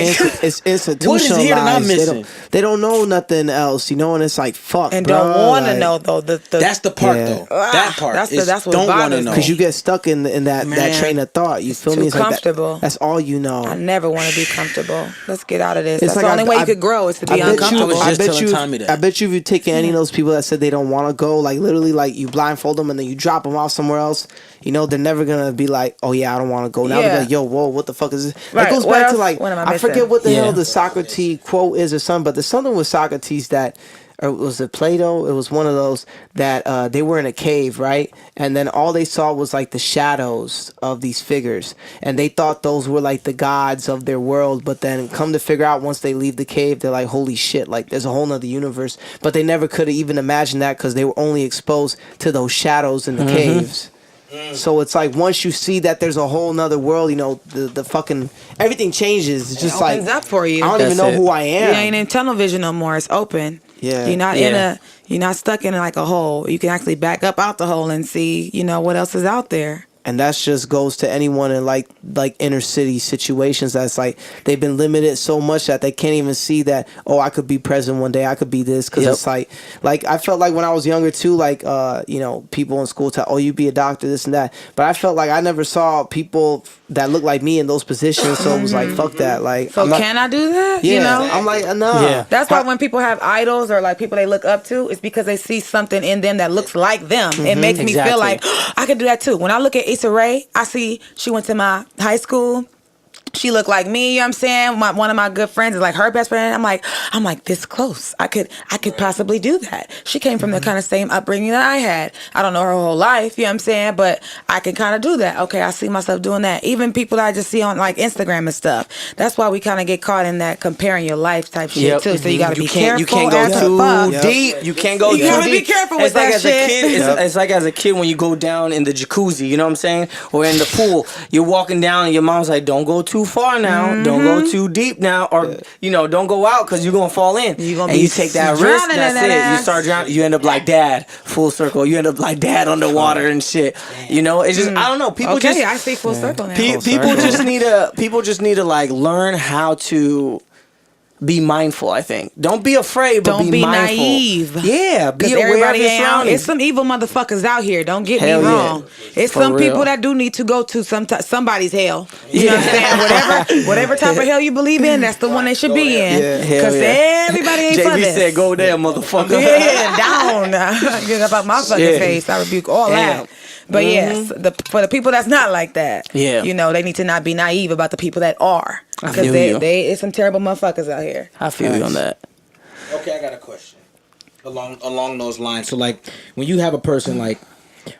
it's institutionalized. What is here that I'm missing? They don't know nothing else, you know, and it's like, fuck, and bro, don't want to like, know, though. That's the part, Yeah. though. That part. That's is what don't want to bothers know. me. because you get stuck in that Man. train of thought. You feel too me? It's like comfortable. that's all you know. I never want to be comfortable. Let's get out of this. It's That's like the only way you could grow is to be uncomfortable. I was just telling Tommy that. I bet you if you take any of those people that said they don't want to go, like literally, like you blindfold them and then you drop them off somewhere else, you know, they're never gonna be like, oh yeah, I don't want to go. Now they're like, yo, whoa, what the fuck is this? Right. That goes What back to else? like, What am I I forget missing? what the hell the Socrates quote is or something, but there's something with Socrates that, or was it Plato? It was one of those that they were in a cave, right? And then all they saw was like the shadows of these figures. And they thought those were like the gods of their world. But then come to figure out once they leave the cave, they're like, holy shit, like there's a whole nother universe. But they never could have even imagined that because they were only exposed to those shadows in the caves. So it's like once you see that there's a whole nother world, you know, the fucking everything changes. It's just like opens up for you. I don't even know who I am. You ain't in tunnel vision no more. It's open. Yeah. You're not stuck in like a hole. You can actually back up out the hole and see, you know, what else is out there. And that just goes to anyone in like inner city situations that's like they've been limited so much that they can't even see that, oh, I could be president one day, I could be this, because it's like I felt like when I was younger too, like you know, people in school tell, oh, you be a doctor, this and that, but I felt like I never saw people that looked like me in those positions, so it was like, fuck that, like, So can I do that? yeah, You know? I'm like, no. Yeah. That's why when people have idols or like people they look up to, it's because they see something in them that looks like them. It makes me feel like I could do that too. When I look at Issa Rae, I see she went to my high school. She looked like me, you know what I'm saying? One of my good friends is like her best friend. I'm like this close. I could possibly do that. She came from the kind of same upbringing that I had. I don't know her whole life, you know what I'm saying? But I can kind of do that. Okay, I see myself doing that. Even people that I just see on like Instagram and stuff. That's why we kind of get caught in that comparing your life type shit too. So you got to be careful. You can't go too deep. You can't go too deep. You gotta be careful with it's like that as shit. a kid, it's like as a kid when you go down in the jacuzzi, you know what I'm saying? Or in the pool. You're walking down and your mom's like, don't go too far now. Don't go too deep now, or you know, don't go out because you're gonna fall in. And you take that risk. That's it. You start drowning. You end up like dad. Full circle. You end up like dad underwater and shit. You know, it's just I don't know. People just I see full circle now. People just need to like learn how to be mindful. I think don't be afraid, but Don't be mindful. naive. Yeah, be aware of everybody your ain't out. surroundings. It's some evil motherfuckers out here. Don't get Hell me yeah. wrong. It's For some real. people that do need to go to somebody's hell. You know what I'm saying? Whatever type of hell you believe in, that's the one they should be in. Hell Because yeah. everybody ain't for JB this. said, "Go there, motherfucker." Yeah, down. Get up out my fucking Shit. face. I rebuke all Damn. that. But yes, for the people that's not like that, Yeah. you know, they need to not be naive about the people that are. I Because feel you. it's some terrible motherfuckers out here. I feel you on that. Okay, I got a question along those lines. So, like, when you have a person like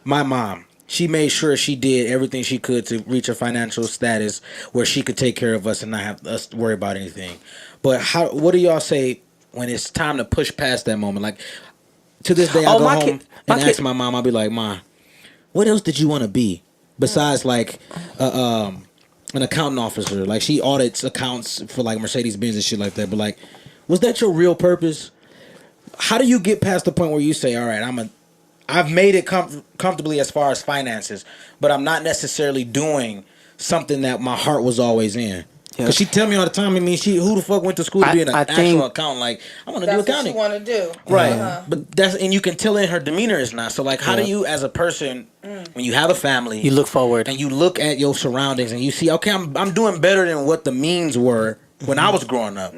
my mom, she made sure she did everything she could to reach a financial status where she could take care of us and not have us to worry about anything. But what do y'all say when it's time to push past that moment? Like, to this day, I go home and ask my mom, I'll be like, "Ma, what else did you want to be besides like an accountant officer? Like, she audits accounts for like Mercedes-Benz and shit like that. But like, was that your real purpose? How do you get past the point where you say, all right, I've made it comfortably as far as finances, but I'm not necessarily doing something that my heart was always in." Because she tell me all the time, I mean, who the fuck went to school to be an actual accountant? Like, I want to do accounting. That's what you want to do. Right. But and you can tell in her demeanor is not. So like, how do you as a person, when you have a family, You look forward. and you look at your surroundings and you see, okay, I'm doing better than what the means were when I was growing up.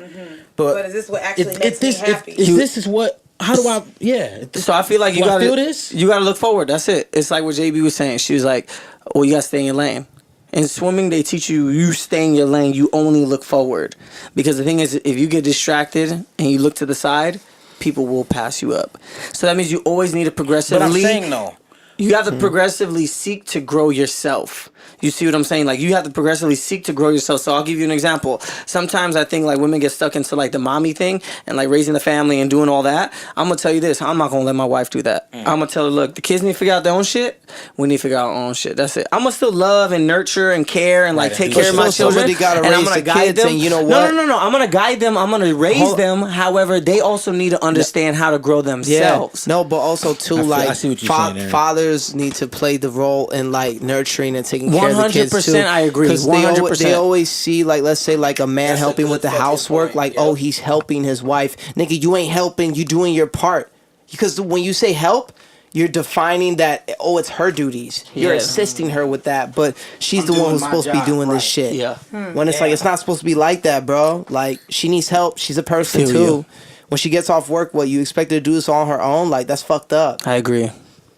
But But is this what actually makes me happy? If this is what How do I? Yeah. So I feel like you Do I gotta feel this? You gotta look forward. That's it. It's like what JB was saying. She was like, "Well, you gotta stay in your lane." In swimming, they teach you stay in your lane. You only look forward, because the thing is, if you get distracted and you look to the side, people will pass you up. So that means you always need to progressively. But I'm saying though. You have to progressively seek to grow yourself. You see what I'm saying? Like, you have to progressively seek to grow yourself. So I'll give you an example. Sometimes I think like women get stuck into like the mommy thing and like raising the family and doing all that. I'm gonna tell you this. I'm not gonna let my wife do that. I'm gonna tell her, look, the kids need to figure out their own shit. We need to figure out our own shit. That's it. I'm gonna still love and nurture and care and like take care of my children. Gotta and I'm raise gonna the guide kids them. and you know what? No. I'm gonna guide them. I'm gonna raise them. However, they also need to understand how to grow themselves. No, but also too, I see what you're saying, Aaron. fathers need to play the role in like nurturing and taking care of the kids too. 100%, I agree. 100%. They always see like, let's say like a man helping with the housework, like oh, he's helping his wife. Nigga, you ain't helping. You doing your part. Because when you say help, you're defining that it's her duties. You're assisting her with that, but she's the one who's supposed to be doing this shit. Yeah. When it's like it's not supposed to be like that, bro. Like she needs help. She's a person too. When she gets off work, what you expect her to do this on her own? Like that's fucked up. I agree.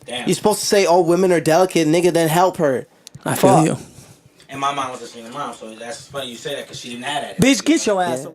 Damn. You're supposed to say, "Oh, women are delicate, nigga." Then help her. I feel you. And my mom was a single mom, so that's funny you say that because she didn't have that. Bitch, get your ass.